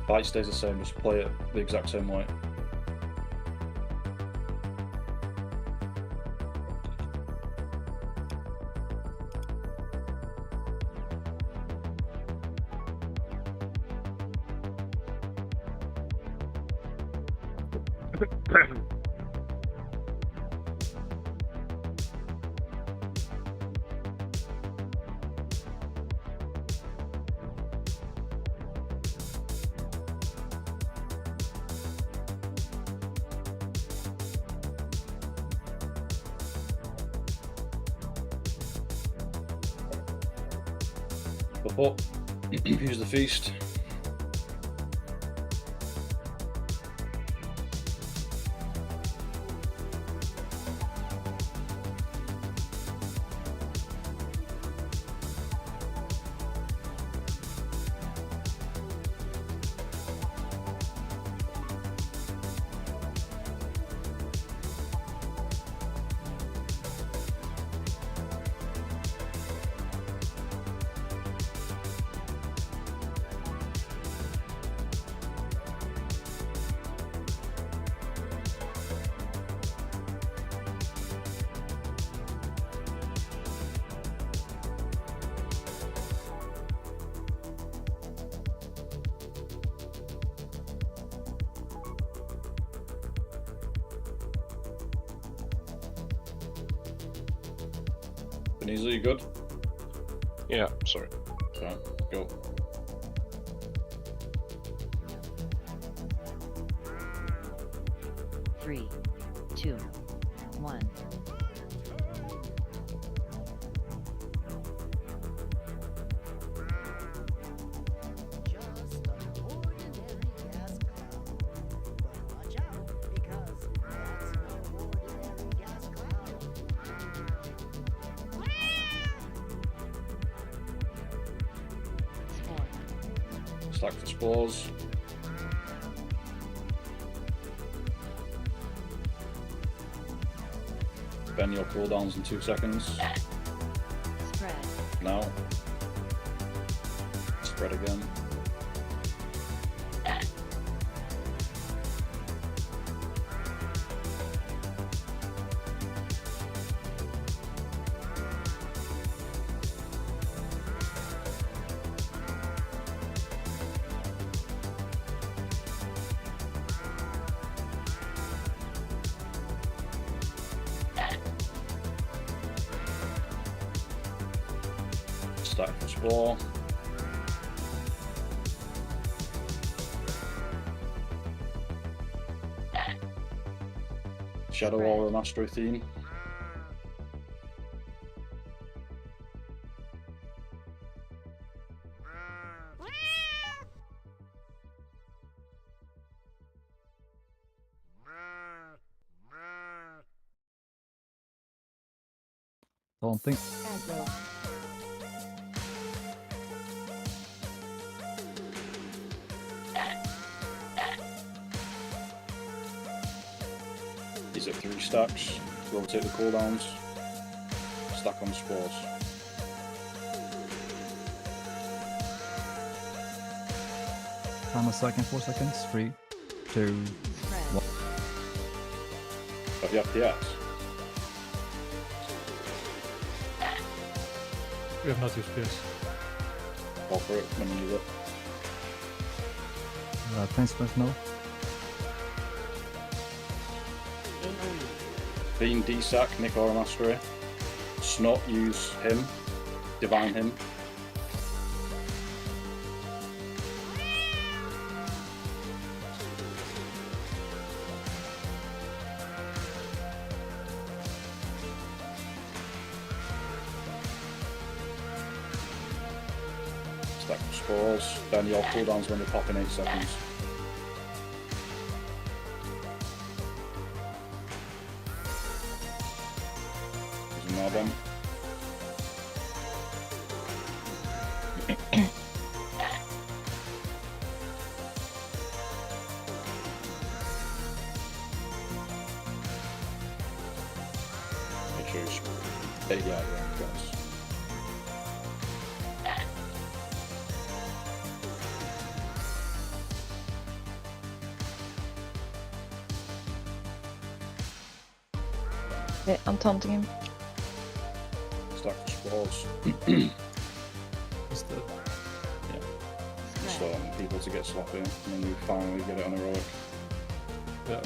[SPEAKER 6] Fight stays the same, just play it the exact same way. Up, use the feast. Benisa, you good?
[SPEAKER 2] Yeah, sorry.
[SPEAKER 6] Okay, go.
[SPEAKER 12] Three, two, one.
[SPEAKER 6] Stack for spores. Bend your cooldowns in 2 seconds.
[SPEAKER 12] Spread.
[SPEAKER 6] Now. Spread again. Stack for spore. Shadow Aura Mastery theme.
[SPEAKER 4] Daunting.
[SPEAKER 6] These are 3 stacks. Rotate the cooldowns. Stack on spores.
[SPEAKER 4] Time a second, 4 seconds. 3, 2, 1.
[SPEAKER 6] Have you FPS?
[SPEAKER 5] We have not used PS.
[SPEAKER 6] Call for it when you need it.
[SPEAKER 4] Principles, no.
[SPEAKER 6] Bean D-Sack, Nick Aura Mastery. Snot, use him. Divine him. Stack of spores. Then your cooldowns when they pop in 8 seconds. Using more then. Make sure you stay out range, guys.
[SPEAKER 8] Okay, I'm taunting him.
[SPEAKER 6] Stack of spores.
[SPEAKER 5] Just the
[SPEAKER 6] So people to get sloppy, and then you finally get it on heroic.
[SPEAKER 5] yeah.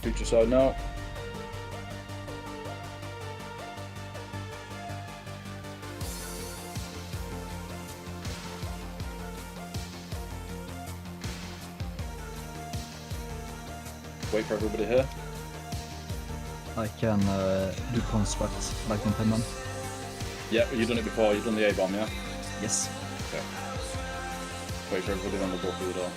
[SPEAKER 6] Future side now. Wait for everybody here.
[SPEAKER 4] I can do construct like in Penman.
[SPEAKER 6] Yeah, you've done it before. You've done the A-bomb, yeah?
[SPEAKER 4] Yes.
[SPEAKER 6] Okay. Wait for everybody on the door through the door.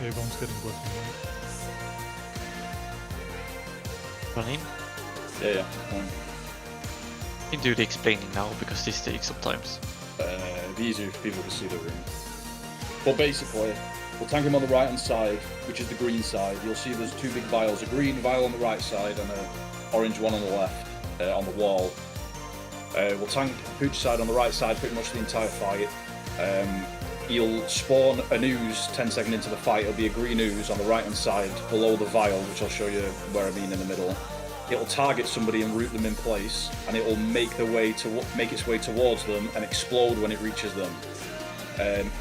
[SPEAKER 5] A-bomb's getting blessing, right?
[SPEAKER 1] Run in.
[SPEAKER 6] Yeah, fine.
[SPEAKER 1] You can do the explaining now because this takes some time.
[SPEAKER 6] It'd be easier if people could see the room. But basically, we'll tank him on the right hand side, which is the green side. You'll see there's 2 big vials, a green vial on the right side and an orange one on the left, on the wall. We'll tank Pooch side on the right side pretty much the entire fight. you'll spawn an ooze 10 seconds into the fight. It'll be a green ooze on the right hand side below the vial, which I'll show you where I mean in the middle. It'll target somebody and root them in place, and it will make its way towards them and explode when it reaches them.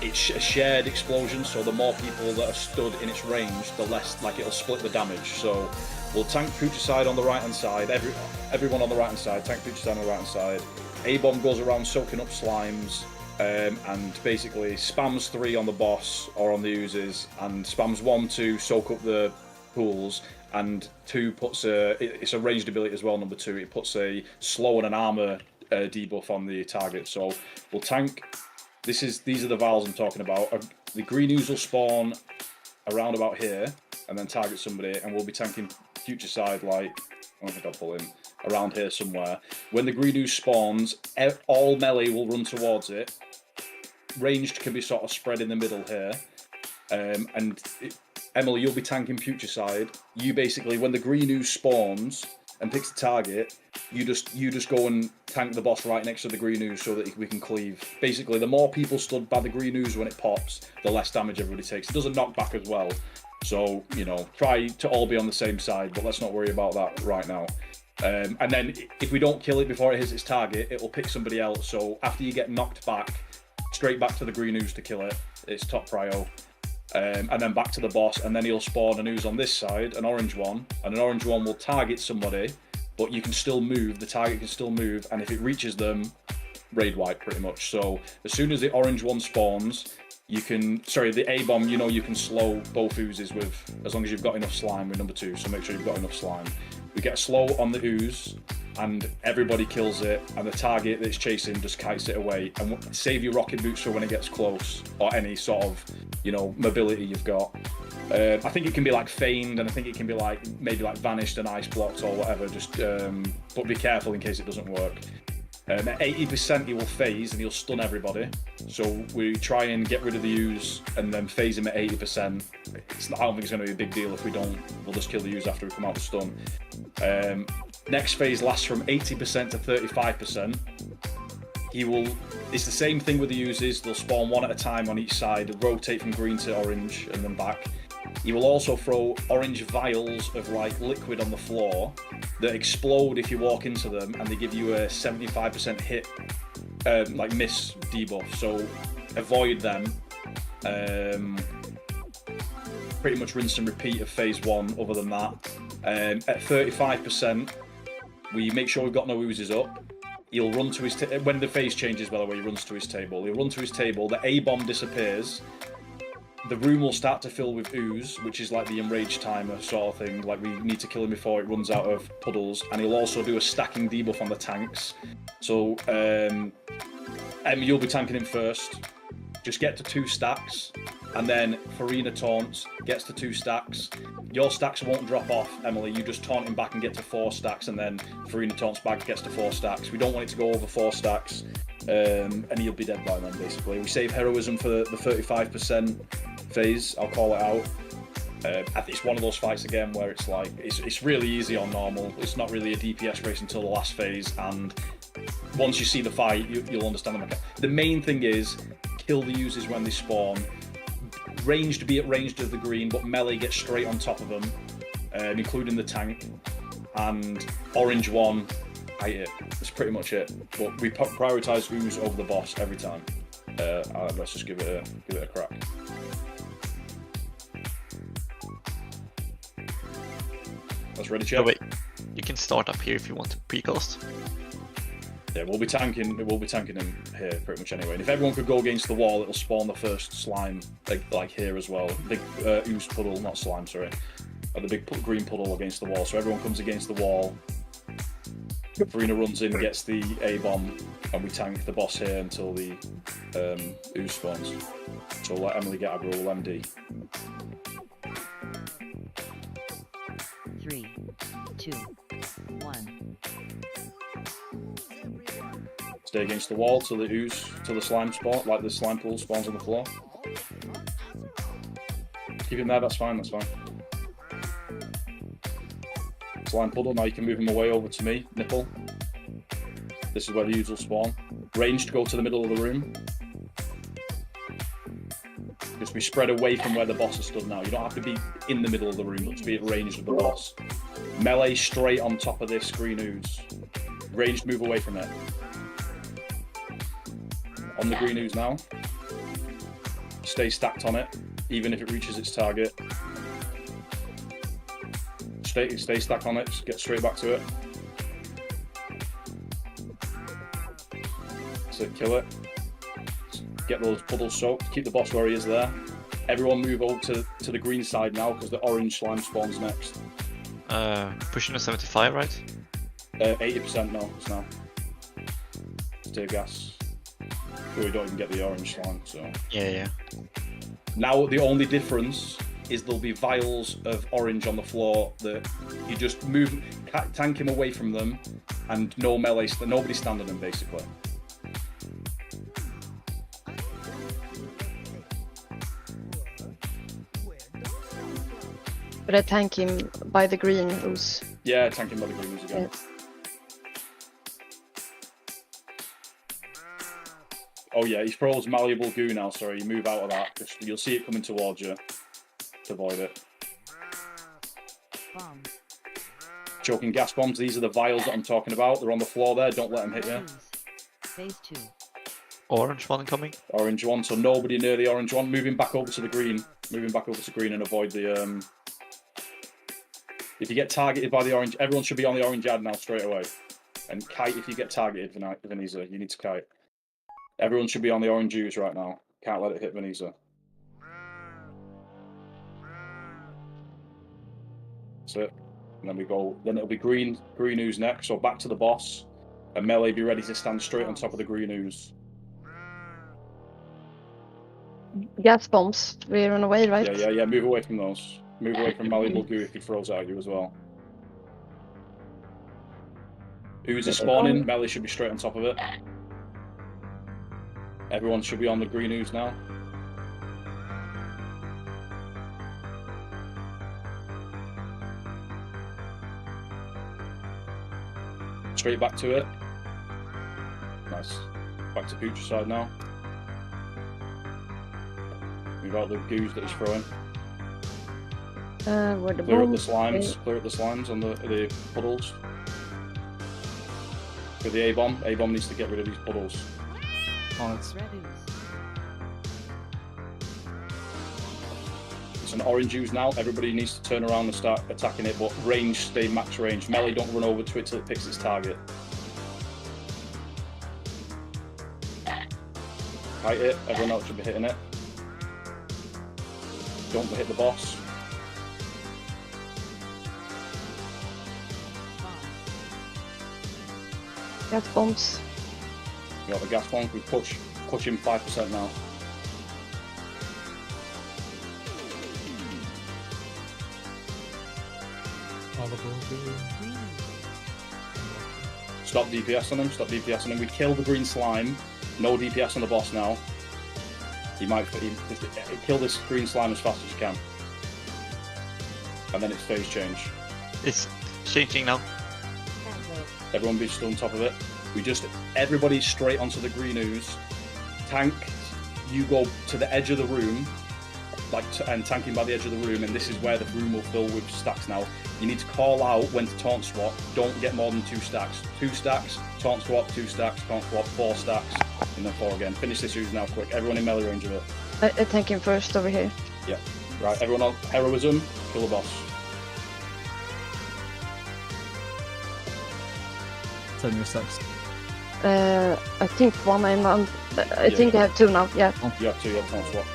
[SPEAKER 6] It's a shared explosion, so the more people that are stood in its range, the less, like, it'll split the damage. So we'll tank Putricide on the right hand side, everyone on the right hand side, tank Putricide on the right hand side. A-bomb goes around soaking up slimes, and basically spams 3 on the boss or on the oozes, and spams 1 to soak up the pools, and 2 puts it's a ranged ability as well, number 2, it puts a slow and an armor debuff on the target. So we'll tank, these are the vials I'm talking about. The green ooze will spawn around about here, and then target somebody, and we'll be tanking Putricide, like, I don't think I'll pull him, around here somewhere. When the green ooze spawns, all melee will run towards it. Ranged can be sort of spread in the middle here, Emily, you'll be tanking Putricide. You basically, when the green ooze spawns and picks a target, you just go and tank the boss right next to the green ooze so that we can cleave. Basically, the more people stood by the green ooze when it pops, the less damage everybody takes. It does a knockback as well, so, you know, try to all be on the same side, but let's not worry about that right now. And then if we don't kill it before it hits its target, it will pick somebody else. So after you get knocked back, straight back to the green ooze to kill it. It's top prio. And then back to the boss, and then he'll spawn an ooze on this side, an orange one, and an orange one will target somebody, but you can still move, the target can still move, and if it reaches them, raid wipe pretty much. So as soon as the orange one spawns, you can, the A-bomb, you know, you can slow both oozes with, as long as you've got enough slime with number 2, so make sure you've got enough slime. We get a slow on the ooze, and everybody kills it, and the target that's chasing just kites it away. And save your rocket boots for when it gets close, or any sort of, you know, mobility you've got. I think it can be like feigned, and I think it can be like maybe like vanished and ice blocked or whatever. Just but be careful in case it doesn't work. At 80% he will phase and he'll stun everybody. So we try and get rid of the ooze and then phase him at 80%. I don't think it's going to be a big deal if we don't. We'll just kill the ooze after we come out of stun. Next phase lasts from 80% to 35%. It's the same thing with the oozes. They'll spawn one at a time on each side, rotate from green to orange and then back. He will also throw orange vials of like liquid on the floor that explode if you walk into them, and they give you a 75% hit, like miss debuff. So avoid them. Pretty much rinse and repeat of phase 1. Other than that, at 35%, we make sure we've got no oozes up. He'll run to his when the phase changes. By the way, he runs to his table. He'll run to his table. The A-bomb disappears. The room will start to fill with ooze, which is like the enraged timer sort of thing. Like, we need to kill him before it runs out of puddles. And he'll also do a stacking debuff on the tanks. So, you'll be tanking him first. Just get to 2 stacks. And then Farina taunts, gets to 2 stacks. Your stacks won't drop off, Emily. You just taunt him back and get to 4 stacks. And then Farina taunts back, gets to 4 stacks. We don't want it to go over 4 stacks. And he'll be dead by then, basically. We save heroism for the 35% phase, I'll call it out. It's one of those fights again where it's like, it's really easy on normal. It's not really a DPS race until the last phase, and once you see the fight, you'll understand the mechanics. The main thing is, kill the users when they spawn. Ranged, be at ranged of the green, but melee gets straight on top of them, including the tank. And orange one, hate it. That's pretty much it. But we prioritise ooze over the boss every time. Let's just give it a crack. That's ready, Chad.
[SPEAKER 1] Oh, wait, you can start up here if you want to pre-cast.
[SPEAKER 6] Yeah, we'll be tanking him here pretty much anyway. And if everyone could go against the wall, it'll spawn the first slime like here as well. Big ooze puddle, not slime, sorry. The big green puddle against the wall. So everyone comes against the wall. Farina runs in, gets the A-bomb, and we tank the boss here until the ooze spawns. So let Emily get aggro, we'll MD.
[SPEAKER 12] 3, 2, 1.
[SPEAKER 6] Stay against the wall till the slime spawn, like the slime pool spawns on the floor. Keep him there, that's fine. Slime puddle, now you can move him away over to me, nipple. This is where the ooze will spawn. Range to go to the middle of the room. to be spread away from where the boss is stood now. You don't have to be in the middle of the room, but to be at range of the boss. Melee straight on top of this green ooze. Ranged, move away from it. On the green ooze now. Stay stacked on it, even if it reaches its target. Stay stacked on it, just get straight back to it. So kill it. Get those puddles soaked, keep the boss where he is there. Everyone move over to the green side now, because the orange slime spawns next.
[SPEAKER 1] Pushing to 75, right?
[SPEAKER 6] 80% no, it's now. Tear gas. We don't even get the orange slime, so.
[SPEAKER 1] Yeah.
[SPEAKER 6] Now the only difference is there'll be vials of orange on the floor that you just move, tank him away from them, and no melee, nobody standing them basically.
[SPEAKER 8] But I tank him by the green ooze.
[SPEAKER 6] Yeah, tank him by the green ooze again.
[SPEAKER 8] Yes.
[SPEAKER 6] Oh yeah, he throws malleable goo now, sorry, you move out of that, because you'll see it coming towards you to avoid it.
[SPEAKER 12] Bombs.
[SPEAKER 6] Choking gas bombs, these are the vials that I'm talking about. They're on the floor there, don't let them hit you.
[SPEAKER 12] Phase 2.
[SPEAKER 1] Orange one coming.
[SPEAKER 6] Orange one, so nobody near the orange one. Moving back over to the green. Moving back over to green and avoid the... If you get targeted by the orange, everyone should be on the orange ad now straight away. And kite if you get targeted, Veneza, you need to kite. Everyone should be on the orange ooze right now. Can't let it hit Veneza. That's it. And then we go, then it'll be green ooze next, so back to the boss. And melee be ready to stand straight on top of the green ooze.
[SPEAKER 8] Gas bombs. We run away, right?
[SPEAKER 6] Yeah, move away from those. Move away from malleable goo if he throws at you as well. Ooze is spawning, melee should be straight on top of it. Everyone should be on the green ooze now. Straight back to it. Nice. Back to Pooch's side now. Move out the goos that he's throwing.
[SPEAKER 8] Where the
[SPEAKER 6] Clear up the
[SPEAKER 8] bombs?
[SPEAKER 6] slimes. Clear up the slimes on the puddles. For the A-bomb. A-bomb needs to get rid of these puddles.
[SPEAKER 4] On it.
[SPEAKER 12] Red ooze.
[SPEAKER 6] It's an orange ooze now. Everybody needs to turn around and start attacking it, but range, stay max range. Melee, don't run over to it till it picks its target. Kite it. Everyone else should be hitting it. Don't hit the boss.
[SPEAKER 8] Gas bombs.
[SPEAKER 6] We got the gas bomb. We push him 5% now. Stop DPS on him. Stop DPS on him. We kill the green slime. No DPS on the boss now. He might kill this green slime as fast as you can. And then it's phase change.
[SPEAKER 1] It's changing now.
[SPEAKER 6] Everyone be still on top of it. Everybody straight onto the green ooze. Tank, you go to the edge of the room, and tanking by the edge of the room, and this is where the room will fill with stacks now. You need to call out when to taunt swap. Don't get more than 2 stacks. 2 stacks, taunt swap, 2 stacks, taunt swap, 4 stacks, and then 4 again. Finish this ooze now quick. Everyone in melee range of it.
[SPEAKER 8] I tank him first over here.
[SPEAKER 6] Yeah. Right, everyone on heroism, kill the boss.
[SPEAKER 4] 10 your stacks.
[SPEAKER 8] I think 1 and I think I have 2 now, yeah.
[SPEAKER 6] You have 2, you have taunt swap.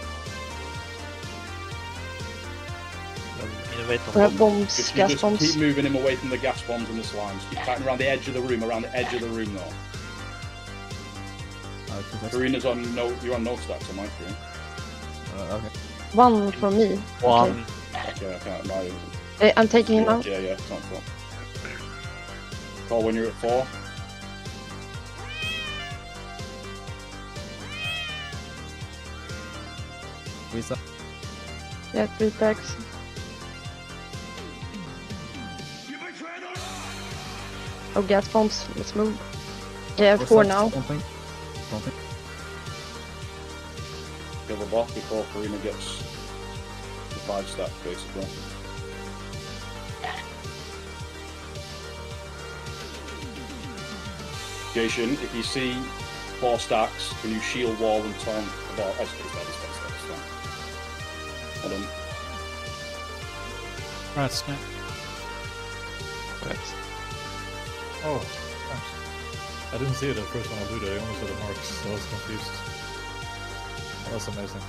[SPEAKER 8] We have bombs, gas
[SPEAKER 6] just
[SPEAKER 8] bombs.
[SPEAKER 6] keep moving him away from the gas bombs and the slimes. Keep fighting around the edge of the room, though. Karina's on no, you're on no stacks on my screen.
[SPEAKER 4] Okay.
[SPEAKER 8] 1 for me.
[SPEAKER 1] 1.
[SPEAKER 6] Okay, I can't lie.
[SPEAKER 8] I'm taking him now.
[SPEAKER 6] Yeah, taunt swap. Call when you're at 4.
[SPEAKER 4] Reset.
[SPEAKER 8] Yeah, 3 stacks. Oh, gas bombs. Let's move. Yeah, 4 now.
[SPEAKER 4] Something.
[SPEAKER 6] kill the bot before Karina gets the 5 stack, basically. Jason, if you see 4 stacks, can you shield wall and taunt the bot? It's fine. Hold on.
[SPEAKER 3] Right, snap.
[SPEAKER 1] Right.
[SPEAKER 5] Oh, thanks. I didn't see it at first when I blew it. I only saw the marks, so I was confused. Oh, that's amazing.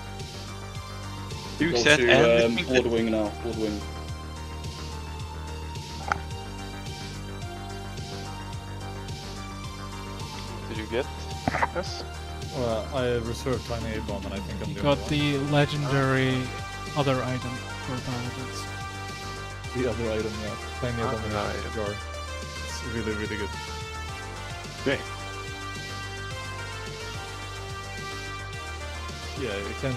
[SPEAKER 1] You
[SPEAKER 6] Go
[SPEAKER 1] said
[SPEAKER 6] to Bloodwing now. Bloodwing.
[SPEAKER 11] Did you get? Yes.
[SPEAKER 5] Well, I reserved Tiny A-Bomb and I think I'm
[SPEAKER 3] You
[SPEAKER 5] the
[SPEAKER 3] got
[SPEAKER 5] only
[SPEAKER 3] the legendary other item for paladins.
[SPEAKER 5] one. The other item, yeah. Tiny A-Bomb in the jar. It's really, really good.
[SPEAKER 11] Okay.
[SPEAKER 5] Yeah, it can...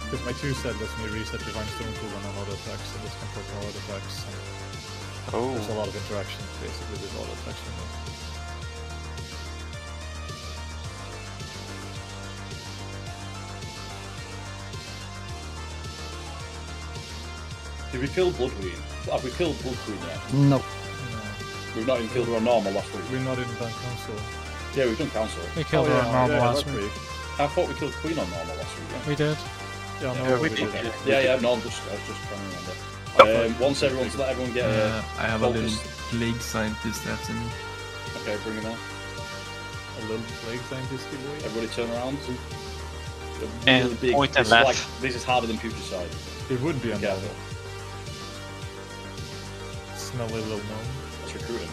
[SPEAKER 5] Because my 2 set lets me reset Divine Stone cooldown on auto attacks, and this can put more auto attacks.
[SPEAKER 11] Oh.
[SPEAKER 5] There's a lot of interaction basically with auto attacks.
[SPEAKER 6] Did we kill Bloodwing? Have we killed Bloodwing yet?
[SPEAKER 4] No.
[SPEAKER 6] We've not even killed her on normal last week.
[SPEAKER 5] We've not even done council.
[SPEAKER 6] Yeah, we've done council.
[SPEAKER 3] We killed her on normal last week.
[SPEAKER 6] I thought we killed Queen on normal last week. Yeah?
[SPEAKER 3] We did.
[SPEAKER 5] Yeah, no,
[SPEAKER 11] Yeah, we
[SPEAKER 5] did.
[SPEAKER 11] did.
[SPEAKER 6] Yeah, no, I was just trying to remember. Once everyone's let everyone get
[SPEAKER 7] I have a little
[SPEAKER 6] focused.
[SPEAKER 7] plague scientist after me.
[SPEAKER 6] Okay, bring him on.
[SPEAKER 5] A little plague scientist giveaway.
[SPEAKER 6] Everybody turn around.
[SPEAKER 1] And point and
[SPEAKER 6] this
[SPEAKER 1] left.
[SPEAKER 6] Is this is harder than Putricide.
[SPEAKER 5] It would be on
[SPEAKER 6] Yeah.
[SPEAKER 5] normal. Smelly little gnome.
[SPEAKER 6] Let's recruit him.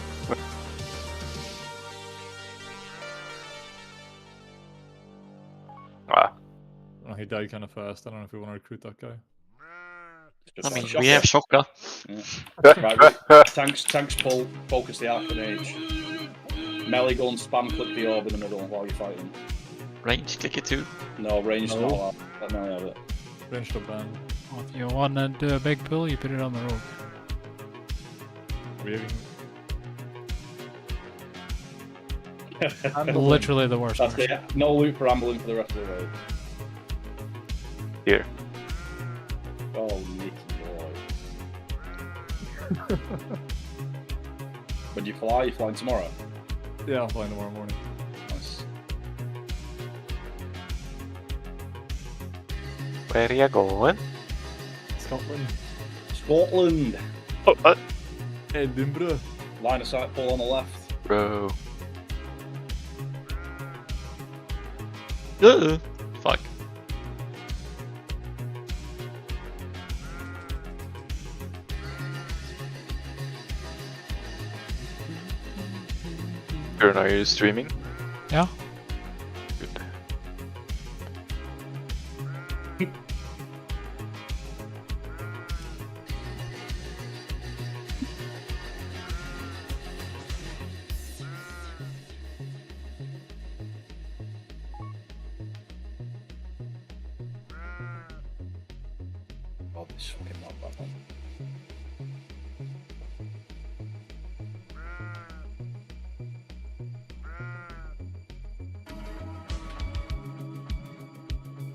[SPEAKER 11] Ah.
[SPEAKER 5] Oh, he died kind of fast. I don't know if we want to recruit that guy.
[SPEAKER 6] Just
[SPEAKER 1] I mean,
[SPEAKER 6] shock
[SPEAKER 1] we have
[SPEAKER 6] it.
[SPEAKER 1] Shocka.
[SPEAKER 6] Right, tanks pull, focus the Arcanage. Melee gun, spam click the orb in the middle while you're fighting.
[SPEAKER 1] Range, click it too.
[SPEAKER 6] No, range
[SPEAKER 5] No.
[SPEAKER 6] not allowed. Let melee have it.
[SPEAKER 5] Range to ban.
[SPEAKER 3] If you want to do a big pull, you put it on the rogue.
[SPEAKER 5] Really?
[SPEAKER 3] Literally the worst.
[SPEAKER 6] That's
[SPEAKER 3] version.
[SPEAKER 6] it. No loot for ambling for the rest of the raid.
[SPEAKER 11] Here.
[SPEAKER 6] Oh, Nicky boy. When you fly, you're flying tomorrow.
[SPEAKER 5] Yeah, I'm flying tomorrow morning.
[SPEAKER 6] Nice.
[SPEAKER 11] Where are you going?
[SPEAKER 5] Scotland.
[SPEAKER 6] Scotland.
[SPEAKER 11] Oh,
[SPEAKER 5] Edinburgh.
[SPEAKER 6] Line of sight pull on the left.
[SPEAKER 11] bro.
[SPEAKER 1] Fuck.
[SPEAKER 11] Björn, are you streaming?
[SPEAKER 3] Yeah.
[SPEAKER 11] Good.
[SPEAKER 6] Oh, this fucking not bad one.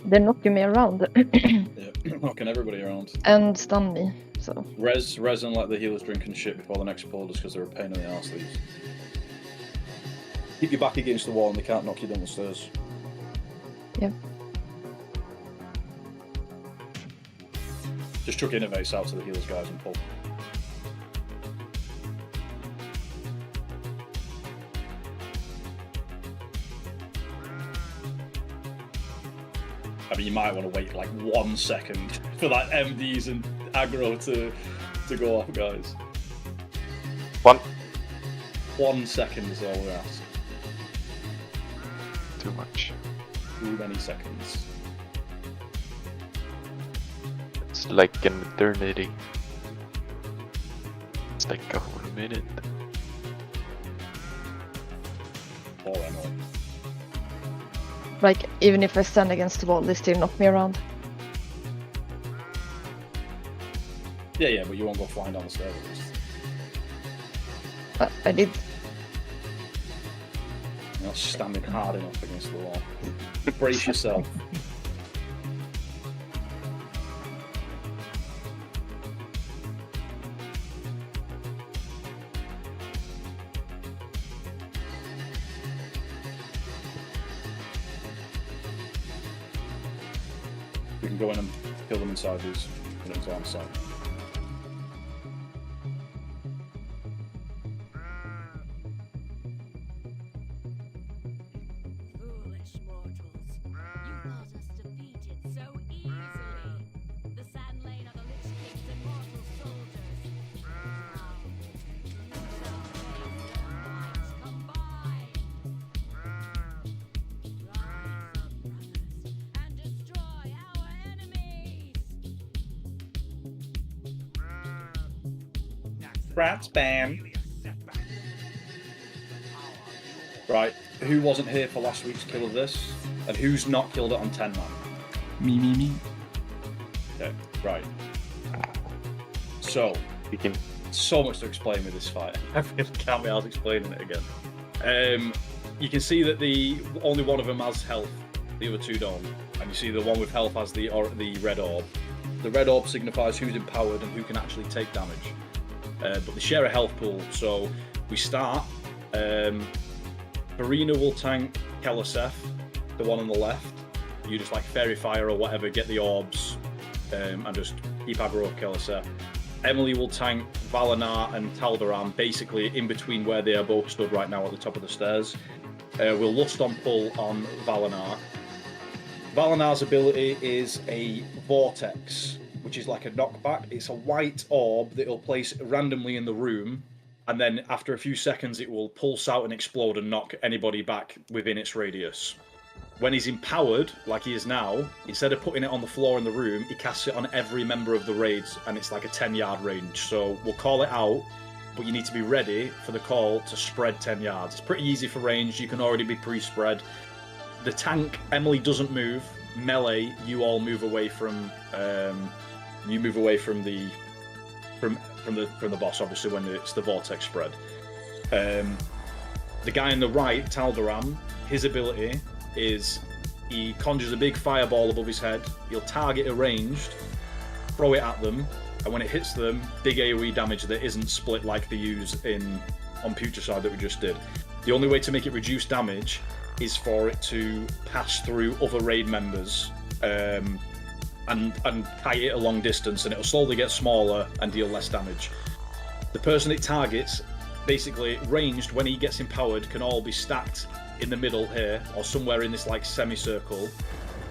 [SPEAKER 8] They're knocking me around
[SPEAKER 6] Yeah, knocking everybody around.
[SPEAKER 8] and stun me, so.
[SPEAKER 6] Res and let the healers drinking shit before the next pull just because they're a pain in the arse, these. Keep your back against the wall and they can't knock you down the stairs.
[SPEAKER 8] Yeah.
[SPEAKER 6] Just chuck innovates out to the healers guys and pull. I mean, you might want to wait like 1 second for that MDs and aggro to go off, guys. 1 second is all we're asking.
[SPEAKER 11] Too much.
[SPEAKER 6] Too many seconds.
[SPEAKER 11] It's like an eternity. It's like a whole minute.
[SPEAKER 6] Or I know.
[SPEAKER 8] Like, even if I stand against the wall, they still knock me around.
[SPEAKER 6] Yeah, but you won't go flying down the stairs.
[SPEAKER 8] I did.
[SPEAKER 6] You're not standing hard enough against the wall. Brace yourself. We can go in and kill them inside these on site.
[SPEAKER 12] Foolish mortals. You thought us defeated so easily. The sand lane of the Lich King's immortal soldiers. Now, you shall face their might combined. Rise up, brothers, and destroy our enemies.
[SPEAKER 6] Rats ban. Right, who wasn't here for last week's kill of this? And who's not killed it on 10 man?
[SPEAKER 7] Me.
[SPEAKER 6] Okay, right. So, so much to explain with this fight. I really can't be able to explaining it again. You can see that only one of them has health, the other two don't. And you see the one with health has the red orb. The red orb signifies who's empowered and who can actually take damage. But they share a health pool, so we start. Farina will tank Keliseth, the one on the left. You just like Fairy Fire or whatever, get the orbs, and just keep aggro of Keliseth. Emily will tank Valinar and Taldaram, basically in between where they are both stood right now at the top of the stairs. We'll Lust on Pull on Valinar. Valinar's ability is a Vortex, which is like a knockback. It's a white orb that he'll place randomly in the room, and then after a few seconds it will pulse out and explode and knock anybody back within its radius. When he's empowered, like he is now, instead of putting it on the floor in the room, he casts it on every member of the raids, and it's like a 10-yard range. So we'll call it out, but you need to be ready for the call to spread 10 yards. It's pretty easy for range, you can already be pre-spread. The tank, Emily doesn't move. Melee, you all move away from the boss, obviously, when it's the vortex spread. The guy on the right, Taldaram, his ability is he conjures a big fireball above his head. He'll target a ranged, throw it at them, and when it hits them, big AoE damage that isn't split like they use on Putricide that we just did. The only way to make it reduce damage is for it to pass through other raid members and kite it a long distance, and it'll slowly get smaller and deal less damage. The person it targets, basically ranged, when he gets empowered, can all be stacked in the middle here, or somewhere in this like semicircle.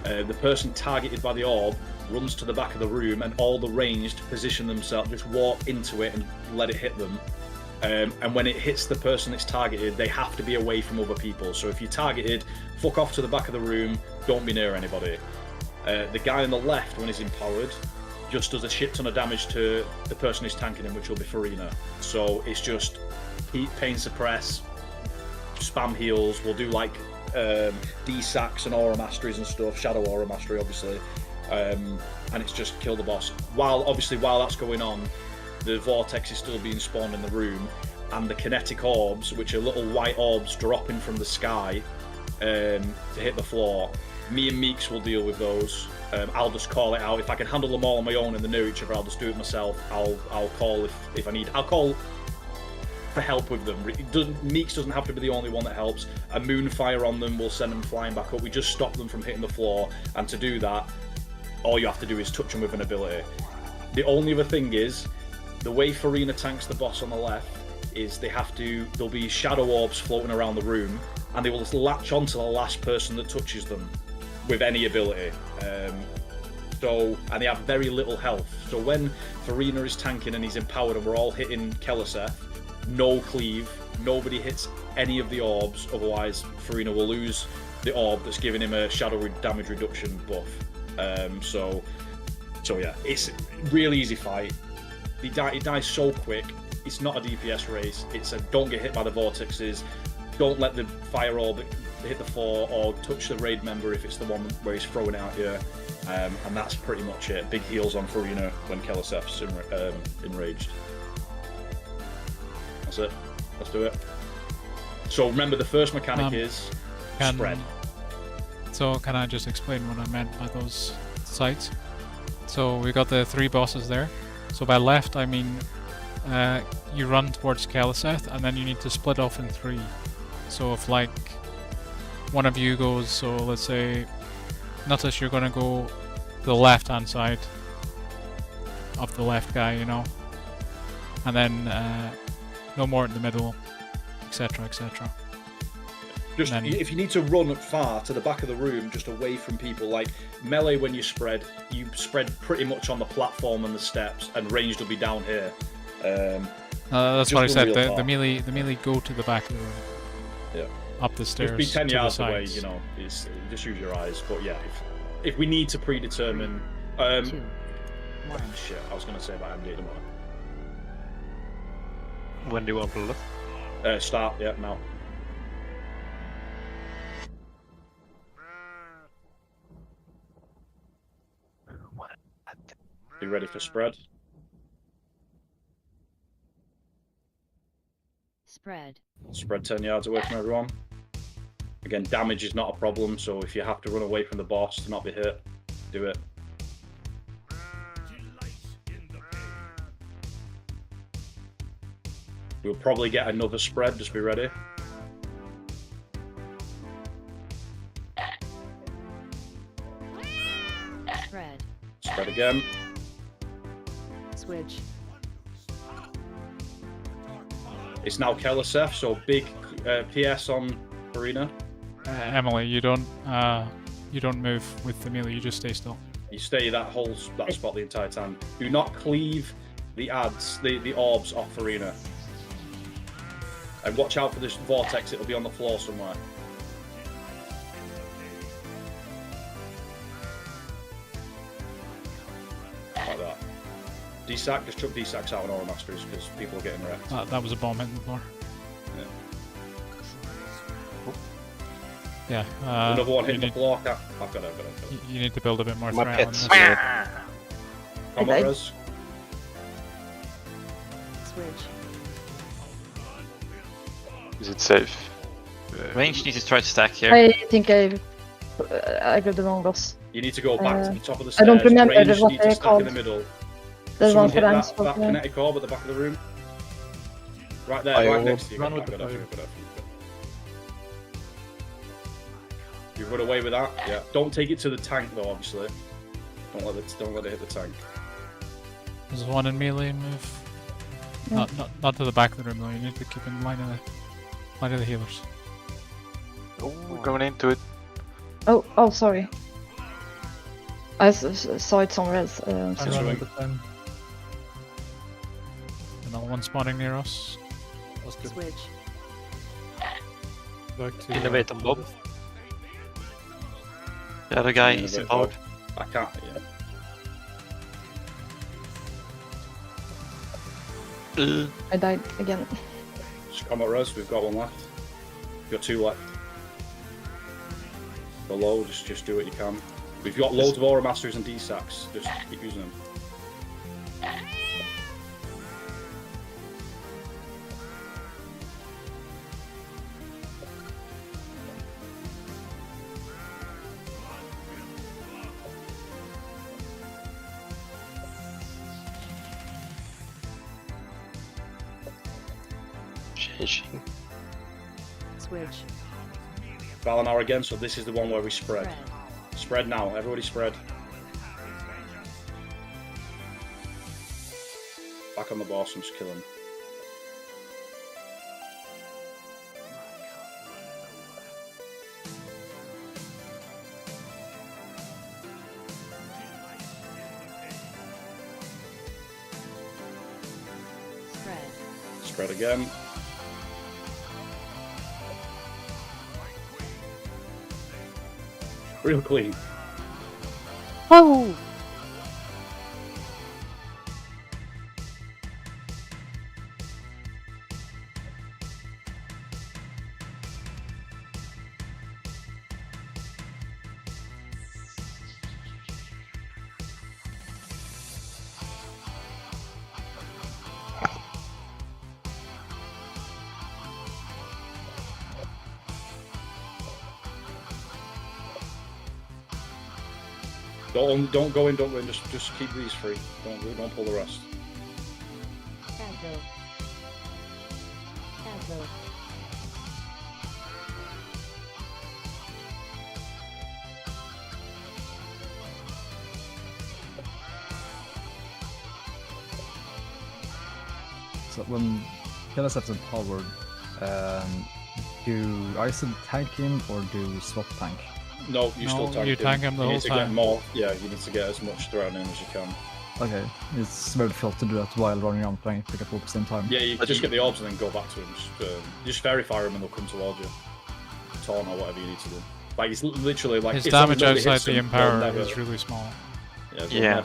[SPEAKER 6] The person targeted by the orb runs to the back of the room, and all the ranged position themselves, just walk into it and let it hit them. And when it hits the person it's targeted, they have to be away from other people. So if you're targeted, fuck off to the back of the room, don't be near anybody. The guy on the left, when he's empowered, just does a shit ton of damage to the person who's tanking him, which will be Farina. So it's just heat, pain, suppress, spam heals. We'll do like D-sacks and aura masteries and stuff, shadow aura mastery obviously, and it's just kill the boss. While that's going on, the vortex is still being spawned in the room, and the kinetic orbs, which are little white orbs dropping from the sky to hit the floor. Me and Meeks will deal with those. I'll just call it out. If I can handle them all on my own and they're near each other, I'll just do it myself. I'll call if I need. I'll call for help with them. Meeks doesn't have to be the only one that helps. A moonfire on them will send them flying back up. We just stop them from hitting the floor, and to do that, all you have to do is touch them with an ability. The only other thing is, the way Farina tanks the boss on the left is there'll be shadow orbs floating around the room, and they will just latch onto the last person that touches them with any ability. And they have very little health. So when Farina is tanking and he's empowered and we're all hitting Keliseth, no cleave, nobody hits any of the orbs, otherwise Farina will lose the orb that's giving him a shadow damage reduction buff. So yeah, it's a really easy fight. He dies so quick. It's not a DPS race. It's a don't get hit by the vortexes, don't let the fire orb hit the floor, or touch the raid member if it's the one where he's throwing it out here. And that's pretty much it. Big heals on Farina when Keliseth's enraged. That's it. Let's do it. So remember, the first mechanic is spread.
[SPEAKER 3] So can I just explain what I meant by those sites? So we got the 3 bosses there. So by left, I mean you run towards Keliseth, and then you need to split off in 3. So if like one of you goes, so let's say Nutus, you're gonna go the left-hand side of the left guy, you know, and then no more in the middle, etc., etc.
[SPEAKER 6] Just if you need to run far to the back of the room, just away from people, like melee when you spread pretty much on the platform and the steps, and ranged will be down here.
[SPEAKER 3] That's what I said. The melee go to the back of the room.
[SPEAKER 6] Yeah.
[SPEAKER 3] Up the stairs.
[SPEAKER 6] Just be 10
[SPEAKER 3] to
[SPEAKER 6] yards
[SPEAKER 3] the
[SPEAKER 6] away,
[SPEAKER 3] sides.
[SPEAKER 6] you know. Just use your eyes. But yeah, if we need to predetermine, shit, I was gonna say about MD tomorrow.
[SPEAKER 13] When do you want to look?
[SPEAKER 6] Start. Yeah, now. Be ready for spread.
[SPEAKER 12] Spread.
[SPEAKER 6] Spread 10 yards away from everyone. Again, damage is not a problem, so if you have to run away from the boss to not be hit, do it. We'll probably get another spread, just be ready.
[SPEAKER 12] Spread.
[SPEAKER 6] Spread again.
[SPEAKER 12] Switch.
[SPEAKER 6] It's now Keleseth, so big PS on Arena.
[SPEAKER 3] Emily, you don't move with the melee. You just stay still.
[SPEAKER 6] You stay that spot the entire time. Do not cleave the the orbs off Arena. And watch out for this vortex, it'll be on the floor somewhere. Like that. D-sack, just chuck D-sacks out on Aura Masters because people are getting wrecked.
[SPEAKER 3] That was a bomb hitting the floor.
[SPEAKER 6] Yeah.
[SPEAKER 3] Yeah.
[SPEAKER 6] Another one hitting the floor. I've got it.
[SPEAKER 3] You need to build a bit more
[SPEAKER 2] My
[SPEAKER 3] threat on
[SPEAKER 2] pets.
[SPEAKER 3] this.
[SPEAKER 6] Combat res.
[SPEAKER 12] Switch.
[SPEAKER 1] Is it safe? Range needs to try to stack here.
[SPEAKER 8] I think I got the wrong boss.
[SPEAKER 6] You need to go back to the top of the
[SPEAKER 8] I
[SPEAKER 6] stairs.
[SPEAKER 8] don't remember
[SPEAKER 6] Range
[SPEAKER 8] what
[SPEAKER 6] needs to
[SPEAKER 8] they're
[SPEAKER 6] stack
[SPEAKER 8] called.
[SPEAKER 6] in the middle.
[SPEAKER 8] The
[SPEAKER 6] Someone
[SPEAKER 8] ones
[SPEAKER 6] hit
[SPEAKER 8] that I'm
[SPEAKER 6] that
[SPEAKER 8] supposed to.
[SPEAKER 6] kinetic orb at the back of the room. Right there,
[SPEAKER 2] I
[SPEAKER 6] right
[SPEAKER 2] will
[SPEAKER 6] next to you.
[SPEAKER 5] run
[SPEAKER 6] Good,
[SPEAKER 5] with the
[SPEAKER 6] good,
[SPEAKER 5] fire.
[SPEAKER 6] good. You run away with that. Yeah. Don't take it to the tank though. Obviously. Don't let it hit the tank.
[SPEAKER 3] There's one in melee move.
[SPEAKER 8] Yeah.
[SPEAKER 3] Not to the back of the room though. You need to keep in line of the healers.
[SPEAKER 1] Oh, we're going into it.
[SPEAKER 8] Oh, sorry. I saw it somewhere else.
[SPEAKER 3] I
[SPEAKER 8] Sorry.
[SPEAKER 3] run with them. Another one spawning near us.
[SPEAKER 5] That's good.
[SPEAKER 12] Switch.
[SPEAKER 5] Back to
[SPEAKER 13] Innovate on Bob.
[SPEAKER 1] The other guy is empowered.
[SPEAKER 6] I can't. Yeah.
[SPEAKER 8] I died again.
[SPEAKER 6] Just combat res. We've got one left. We've got two left. Go low. Just do what you can. We've got loads of Aura Masters and D-sacks. Just keep using them.
[SPEAKER 2] Changing.
[SPEAKER 12] Switch.
[SPEAKER 6] Valinor again. So this is the one where we spread.
[SPEAKER 12] Spread.
[SPEAKER 6] Spread now. Everybody spread. Back on the boss and just kill him.
[SPEAKER 12] Spread.
[SPEAKER 6] Spread again. Real clean.
[SPEAKER 8] Oh!
[SPEAKER 6] Don't go in. Just keep these free. Don't pull the rest.
[SPEAKER 12] Cancel. Cancel.
[SPEAKER 4] So when KLSF is empowered, are you still tank him or do you swap tank?
[SPEAKER 6] No, you still tank
[SPEAKER 3] you
[SPEAKER 6] him.
[SPEAKER 3] tank him the
[SPEAKER 6] you
[SPEAKER 3] whole
[SPEAKER 6] need to
[SPEAKER 3] time.
[SPEAKER 6] Get more. Yeah, you need to get as much thrown in as you can.
[SPEAKER 4] Okay, it's very difficult to do that while running around trying to pick up orb at the same time.
[SPEAKER 6] Yeah, you just get the orbs and then go back to them. Just verify them and they'll come towards you. Taunt or whatever you need to do. Like it's literally like
[SPEAKER 3] His
[SPEAKER 6] if
[SPEAKER 3] damage
[SPEAKER 6] somebody
[SPEAKER 3] outside
[SPEAKER 6] hits
[SPEAKER 3] the
[SPEAKER 6] them,
[SPEAKER 3] Empower
[SPEAKER 6] they'll
[SPEAKER 3] is really small.
[SPEAKER 6] Yeah,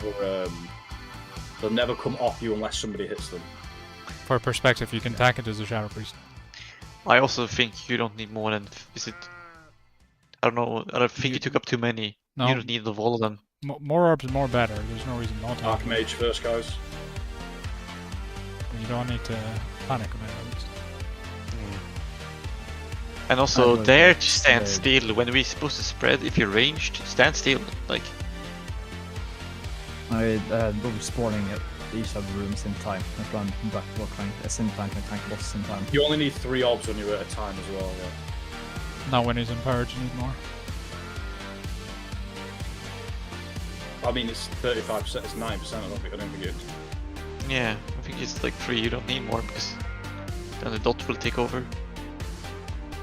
[SPEAKER 6] they'll never come off you unless somebody hits them.
[SPEAKER 3] For perspective, you can tank it as a Shadow Priest.
[SPEAKER 1] I also think you don't need more than. Is it? I don't know. I don't think you took up too many.
[SPEAKER 3] No.
[SPEAKER 1] You don't need all of them.
[SPEAKER 3] More orbs, more better. There's no reason not to.
[SPEAKER 6] Archmage first, guys.
[SPEAKER 3] You don't need to panic about it.
[SPEAKER 1] And also, dare to stand still when we're supposed to spread. If you're ranged, stand still. Like.
[SPEAKER 4] I will spawning at each of the rooms in time and run back while trying at the same time and tank boss in time.
[SPEAKER 6] You only need 3 orbs when you're at a time as well. Yeah.
[SPEAKER 3] Not when he's empowered, you need more.
[SPEAKER 6] I mean, it's 35%. It's 9%. I don't think it.
[SPEAKER 1] Yeah, I think it's like 3. You don't need more because then the dot will take over.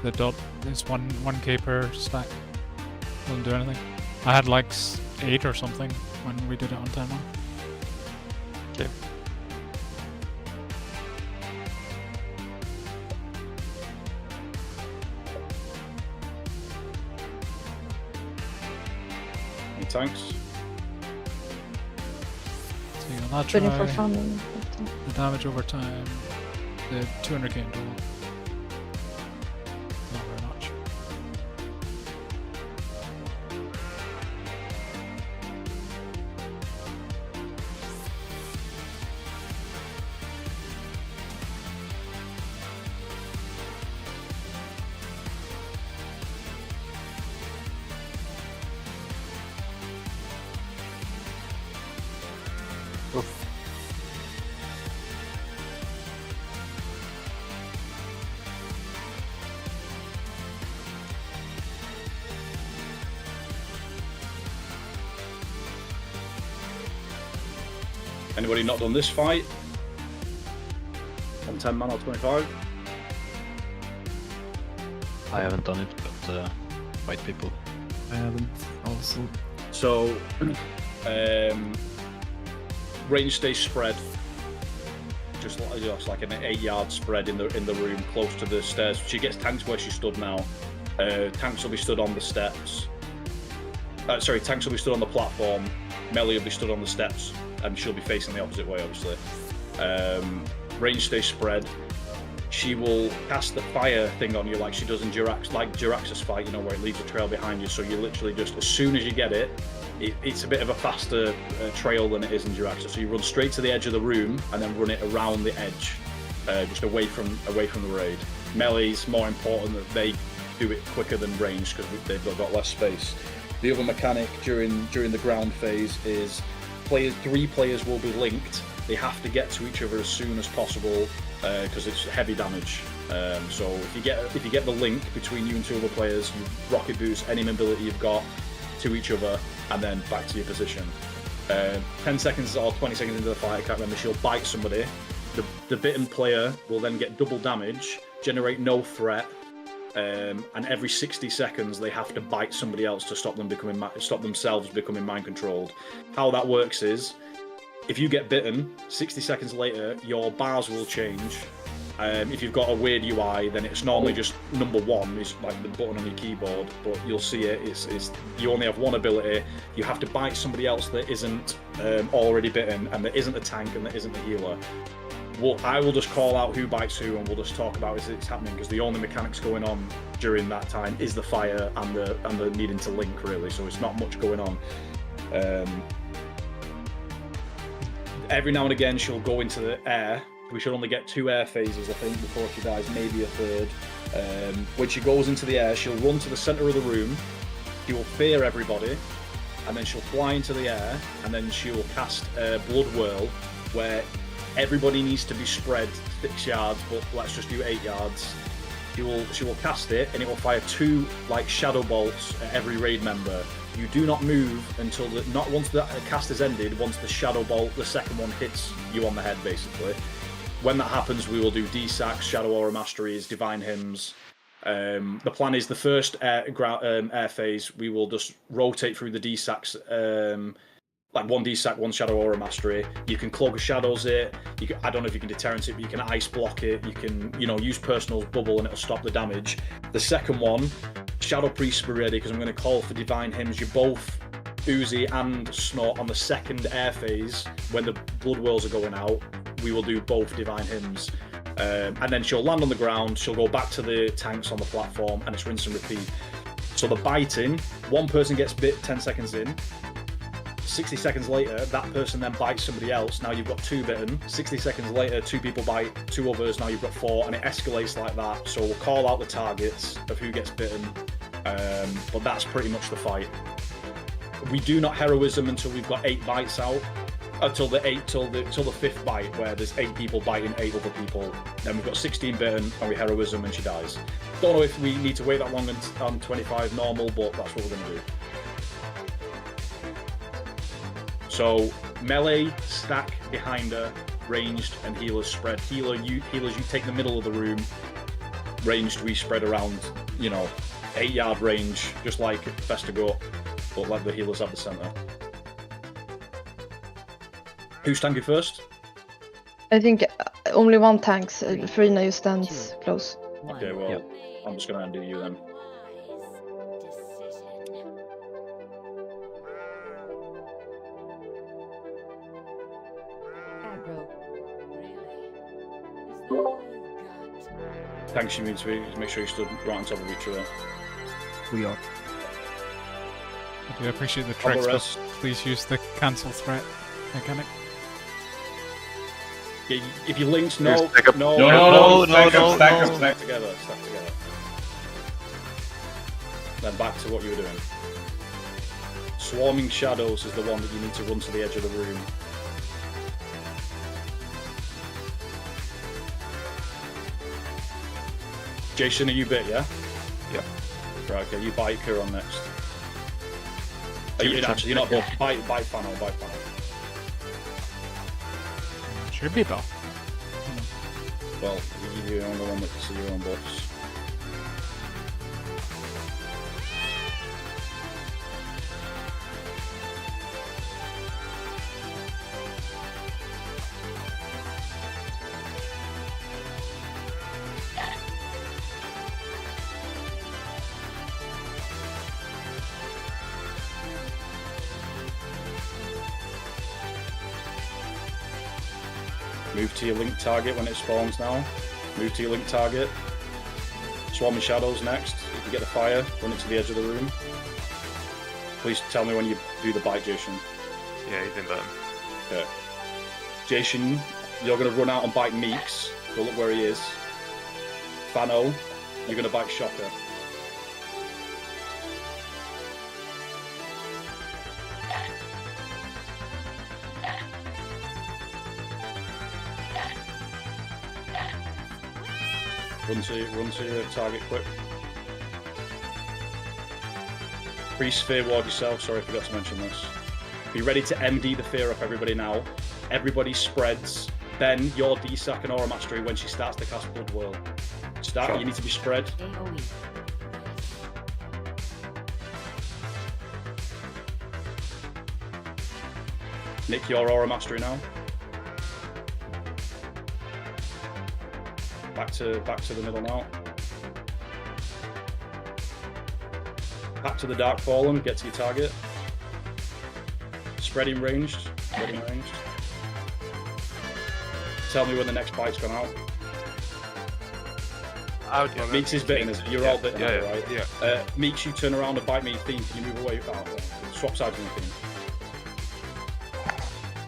[SPEAKER 3] The dot is 1k per stack. Doesn't do anything. I had like 8 or something when we did it on time on.
[SPEAKER 1] Okay.
[SPEAKER 6] Any tanks?
[SPEAKER 3] So you'll not
[SPEAKER 8] Waiting for
[SPEAKER 3] try
[SPEAKER 8] farming.
[SPEAKER 3] the damage over time, the 200k in total. Not very much.
[SPEAKER 6] Anybody not done this fight? On 10 man or 25?
[SPEAKER 2] I haven't done it, but white people.
[SPEAKER 7] I haven't also.
[SPEAKER 6] So, range stay spread. Just like an 8-yard spread in the room close to the stairs. She gets tanks where she stood now. Tanks will be stood on the steps. Tanks will be stood on the platform. Melee will be stood on the steps, and she'll be facing the opposite way, obviously. Range stay spread. She will cast the fire thing on you like she does in Jirax's fight, where it leaves a trail behind you. So you literally just, as soon as you get it, it's a bit of a faster trail than it is in Jirax. So you run straight to the edge of the room and then run it around the edge, just away from the raid. Melee's more important that they do it quicker than range because they've got less space. The other mechanic during the ground phase is 3 players will be linked. They have to get to each other as soon as possible because it's heavy damage. So if you get the link between you and 2 other players, you rocket boost any mobility you've got to each other and then back to your position. 10 seconds or 20 seconds into the fight, I can't remember, she'll bite somebody. The bitten player will then get double damage, generate no threat, and every 60 seconds they have to bite somebody else to stop themselves becoming mind controlled. How that works is, if you get bitten, 60 seconds later your bars will change. If you've got a weird UI, then it's normally just number 1 is like the button on your keyboard, but you'll see it's you only have 1 ability. You have to bite somebody else that isn't already bitten, and that isn't a tank, and that isn't a healer. I will just call out who bites who, and we'll just talk about as it's happening, because the only mechanics going on during that time is the fire and the needing to link, really. So it's not much going on. Every now and again she'll go into the air. We should only get 2 air phases, I think, before she dies, maybe a 3rd. When she goes into the air, she'll run to the centre of the room. She will fear everybody, and then she'll fly into the air, and then she will cast Blood Whirl, where everybody needs to be spread 6 yards, but let's just do 8 yards. She will cast it, and it will fire 2 like shadow bolts at every raid member. You do not move until once the cast is ended. Once the shadow bolt, the second one, hits you on the head, basically. when that happens, we will do D-Sacks, Shadow Aura Masteries, Divine Hymns. The plan is the first air phase, we will just rotate through the D-Sacks, like one D-Sack, one Shadow Aura Mastery. You can Cloak of Shadows it. I don't know if you can Deterrence it, but you can Ice Block it. You can, use Personal's Bubble and it'll stop the damage. The second one, Shadow Priest be ready, because I'm going to call for Divine Hymns. You both Uzi and Snort on the second air phase when the Blood Whirls are going out. We will do both Divine Hymns. And then she'll land on the ground, she'll go back to the tanks on the platform, and it's rinse and repeat. So the biting, one person gets bit 10 seconds in, 60 seconds later, that person then bites somebody else, now you've got 2 bitten, 60 seconds later, 2 people bite 2 others, now you've got 4, and it escalates like that. So we'll call out the targets of who gets bitten, but that's pretty much the fight. We do not heroism until we've got 8 bites out. Until the 5th bite, where there's 8 people biting 8 other people. Then we've got 16 bitten, and we heroism and she dies. Don't know if we need to wait that long on 25 normal, but that's what we're going to do. So melee, stack behind her, ranged, and healers spread. Healers, you take the middle of the room. Ranged, we spread around, 8-yard range, just like Festigo, but let the healers have the center. Who's tanking first?
[SPEAKER 8] I think only one tanks. Farina, you stands close.
[SPEAKER 6] Okay, well, I'm just going to undo you then. Tanks, you need to make sure you stood right on top of each other.
[SPEAKER 4] We are.
[SPEAKER 3] I do appreciate the tricks, but please use the cancel threat mechanic.
[SPEAKER 6] If you linked, no,
[SPEAKER 5] stack together.
[SPEAKER 6] Stack together. Then back to what you were doing. Swarming Shadows is the one that you need to run to the edge of the room. Jason, are you bit, yeah?
[SPEAKER 5] Yeah.
[SPEAKER 6] Right, okay, you bite Kuron next. You're not both. Bite Fano.
[SPEAKER 3] Should be both.
[SPEAKER 6] Well, you're on the one that can see your own box. Move to your link target when it spawns now. Move to your link target. Swarming Shadows next. If you get the fire, run it to the edge of the room. Please tell me when you do the bite, Jason.
[SPEAKER 5] Yeah, he's in burn.
[SPEAKER 6] Okay. Jason, you're going to run out and bite Meeks. Go look where he is. Fano, you're going to bite Shocker. Run to your target quick. Priest Fear Ward yourself, sorry I forgot to mention this. Be ready to MD the fear up everybody now. Everybody spreads. Then your D-Sack and Aura Mastery when she starts to cast Blood Whirl. Start, you need to be spread. Nick your Aura Mastery now. Back to the middle now. Back to the Dark Fallen, get to your target. Spreading ranged. Tell me when the next bite's gone out. Meeks is bitten, you're all bitten, right?
[SPEAKER 5] Yeah.
[SPEAKER 6] Meeks, you turn around and bite me, Fiend, can you move away? Swap sides with me, Fiend.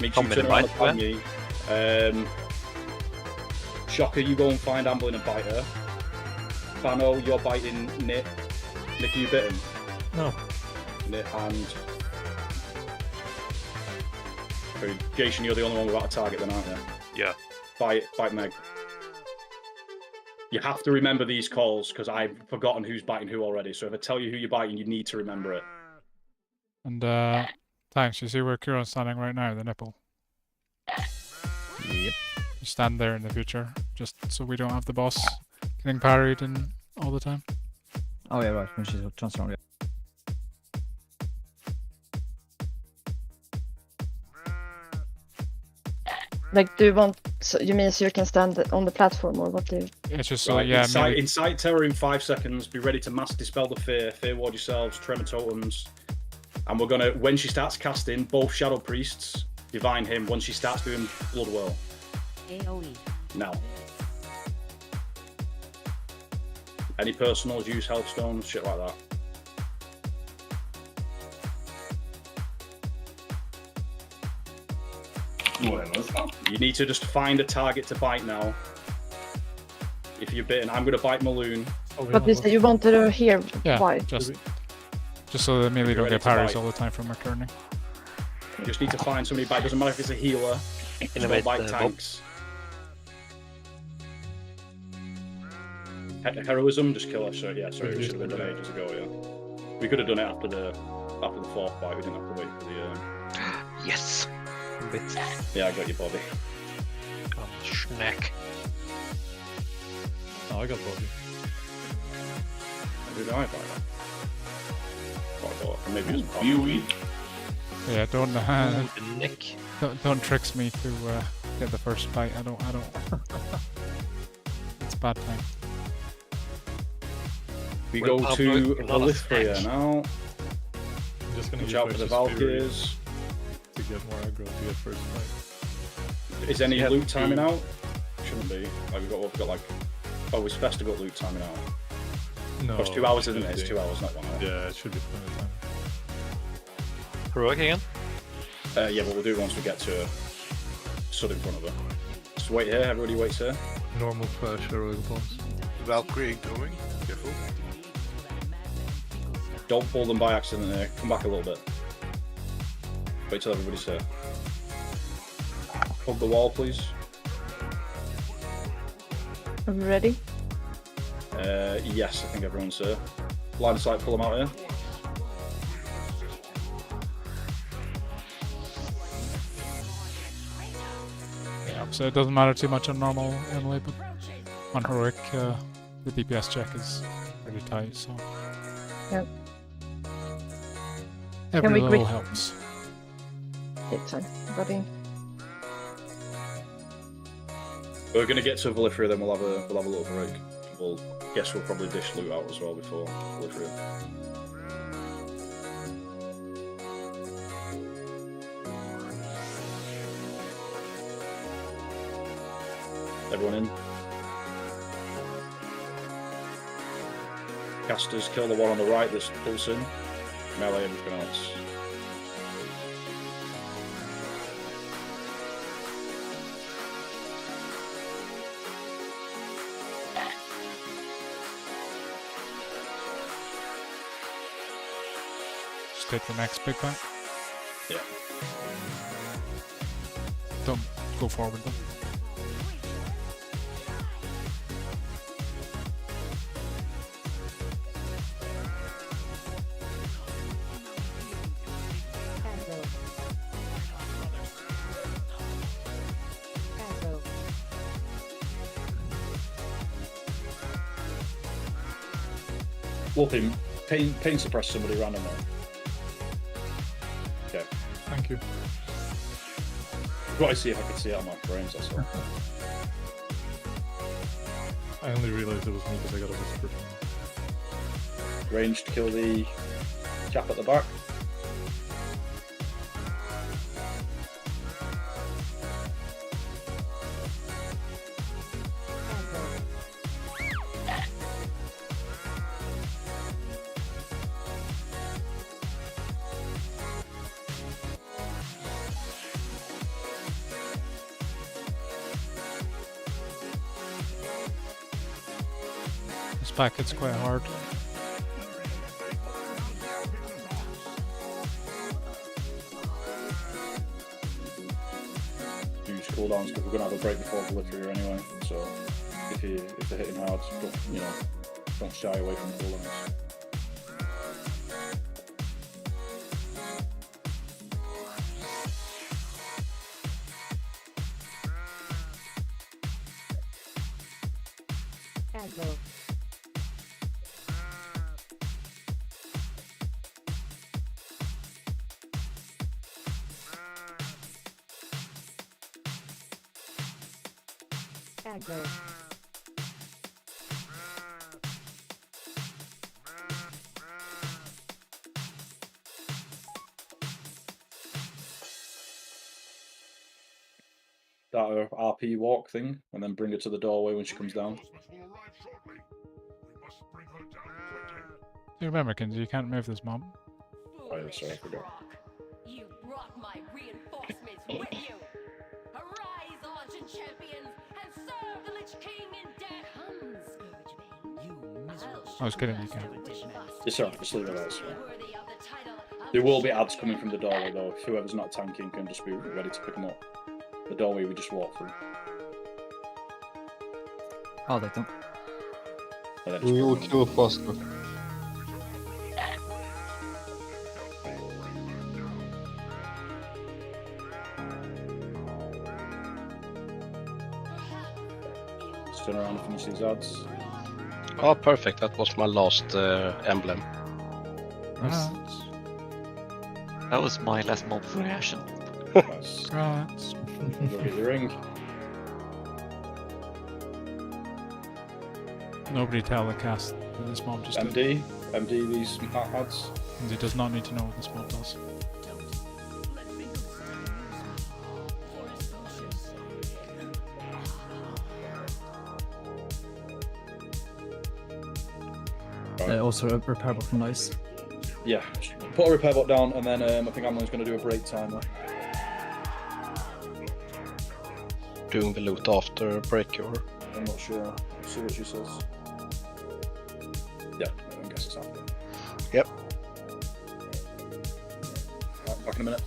[SPEAKER 6] Meeks, you turn around and bite me. Shocker, you go and find Amblin and bite her. Fano, you're biting Nick. Nick, are you bitten?
[SPEAKER 5] No.
[SPEAKER 6] Nick and... Okay, Jason, you're the only one without a target then, aren't you?
[SPEAKER 5] Yeah.
[SPEAKER 6] Bite Meg. You have to remember these calls, because I've forgotten who's biting who already, so if I tell you who you're biting, you need to remember it.
[SPEAKER 3] And, thanks, you see where Kuron's standing right now, the nipple?
[SPEAKER 4] Yep.
[SPEAKER 3] you stand there in the future, just so we don't have the boss getting parried and all the time.
[SPEAKER 4] Oh yeah, right. When she's transformed. Yeah.
[SPEAKER 8] Like, do you want? So you mean so you can stand on the platform, or what do you?
[SPEAKER 3] It's just so
[SPEAKER 6] Right,
[SPEAKER 3] yeah.
[SPEAKER 6] incite terror in 5 seconds. Be ready to mass dispel the fear. Fear ward yourselves. Tremor totems. And we're gonna, when she starts casting, both shadow priests divine him. When she starts doing blood whirl.
[SPEAKER 12] AOE.
[SPEAKER 6] Now. Any personals, use health stones, shit like that. You need to just find a target to bite now. If you're bitten, I'm gonna bite Maloon.
[SPEAKER 8] But you said you wanted to hear
[SPEAKER 3] Yeah,
[SPEAKER 8] why.
[SPEAKER 3] just so that melee
[SPEAKER 6] You're
[SPEAKER 3] don't
[SPEAKER 6] ready
[SPEAKER 3] get
[SPEAKER 6] to
[SPEAKER 3] parries
[SPEAKER 6] bite.
[SPEAKER 3] all the time from returning.
[SPEAKER 6] You just need to find somebody to bite. Doesn't matter if it's a healer. Just don't bite tanks. Heroism, just kill her. So yeah, sorry, we should have done it ages ago. Yeah, we could have done it after the 4th fight. We didn't have to wait for the.
[SPEAKER 13] Yes. Bit.
[SPEAKER 6] Yeah, I got your body.
[SPEAKER 13] Snack.
[SPEAKER 5] Oh, I got body.
[SPEAKER 6] Did I buy that? Oh, maybe it's you.
[SPEAKER 3] Yeah,
[SPEAKER 13] Nick.
[SPEAKER 3] don't tricks me to get the first bite. I don't. It's bad time.
[SPEAKER 6] We go to Proliferia now.
[SPEAKER 5] I'm just gonna
[SPEAKER 6] watch out for the Valkyries.
[SPEAKER 5] To get more aggro to get first fight.
[SPEAKER 6] Is any loot timing out? Shouldn't be. Like we've got like. Oh, it's best to got loot timing out.
[SPEAKER 5] No.
[SPEAKER 6] Oh, it's 2 hours, isn't it? It's 2 hours, not 1 hour.
[SPEAKER 5] Yeah, it should be plenty of time.
[SPEAKER 13] Heroic again?
[SPEAKER 6] Yeah, but we'll do it once we get to stood in front of her. Just wait here. Everybody waits here.
[SPEAKER 5] Normal flash heroic bombs.
[SPEAKER 9] Valkyrie incoming. Careful.
[SPEAKER 6] Don't pull them by accident here. Come back a little bit. Wait till everybody's here. Hug the wall, please.
[SPEAKER 8] Are we ready?
[SPEAKER 6] Yes, I think everyone's here. Line of sight, pull them out here.
[SPEAKER 3] Yeah, so it doesn't matter too much on normal anyway, but on heroic, the DPS check is pretty tight, so
[SPEAKER 8] Yep.
[SPEAKER 3] every little helps.
[SPEAKER 8] Take time, buddy.
[SPEAKER 6] We're gonna get to Voliferia, then we'll have a little break. We'll guess we'll probably dish loot out as well before Voliferia. Everyone in. Casters, kill the one on the right that's pulsing. Melee everything else.
[SPEAKER 3] Just take the next big bite.
[SPEAKER 6] Yeah.
[SPEAKER 3] Don't go forward though.
[SPEAKER 6] Whooping. Pain suppress somebody randomly. Okay.
[SPEAKER 5] Thank you.
[SPEAKER 6] I've got to see if I can see it on my frames, that's all.
[SPEAKER 5] I only realized it was me because I got a whisper.
[SPEAKER 6] Range to kill the chap at the back.
[SPEAKER 3] This packet's quite hard.
[SPEAKER 6] Huge cooldowns because we're gonna have a break before Voliferia anyway. So if they're hitting hard, don't shy away from cooldowns.
[SPEAKER 12] Aggro. Aggro.
[SPEAKER 6] That RP walk thing, and then bring her to the doorway when she comes down.
[SPEAKER 3] Do you remember, Kinsey, you can't move this mob.
[SPEAKER 6] Oh, yeah, sorry, I forgot.
[SPEAKER 12] You brought my reinforcements with you. Arise, Argent champions, and serve the Lich King in death. Come, Scourgebane. You miserable.
[SPEAKER 3] I was kidding, you can't.
[SPEAKER 6] Yes, sir. Just leave it as. There will be ads coming from the doorway, though. If whoever's not tanking can just be ready to pick them up. The doorway we just walked through.
[SPEAKER 4] I'll take them.
[SPEAKER 6] And then just bring them up.
[SPEAKER 2] faster.
[SPEAKER 6] Just turn around and finish these ads.
[SPEAKER 2] Oh, perfect. That was my last emblem.
[SPEAKER 3] Nice.
[SPEAKER 1] That was my last mob for reaction.
[SPEAKER 6] Nice.
[SPEAKER 3] Congrats.
[SPEAKER 6] Go get your ring.
[SPEAKER 3] Nobody tell the cast that this mob just did.
[SPEAKER 6] MD these ads.
[SPEAKER 3] Kinsey does not need to know what this mob does.
[SPEAKER 4] Also a repair bot from Nice.
[SPEAKER 6] Yeah, put a repair bot down, and then I think Amelie's going to do a break timer.
[SPEAKER 2] Doing the loot after break, or
[SPEAKER 6] I'm not sure. See what she says. Yeah, I guess it's happening.
[SPEAKER 2] Yep.
[SPEAKER 6] Right, back in a minute.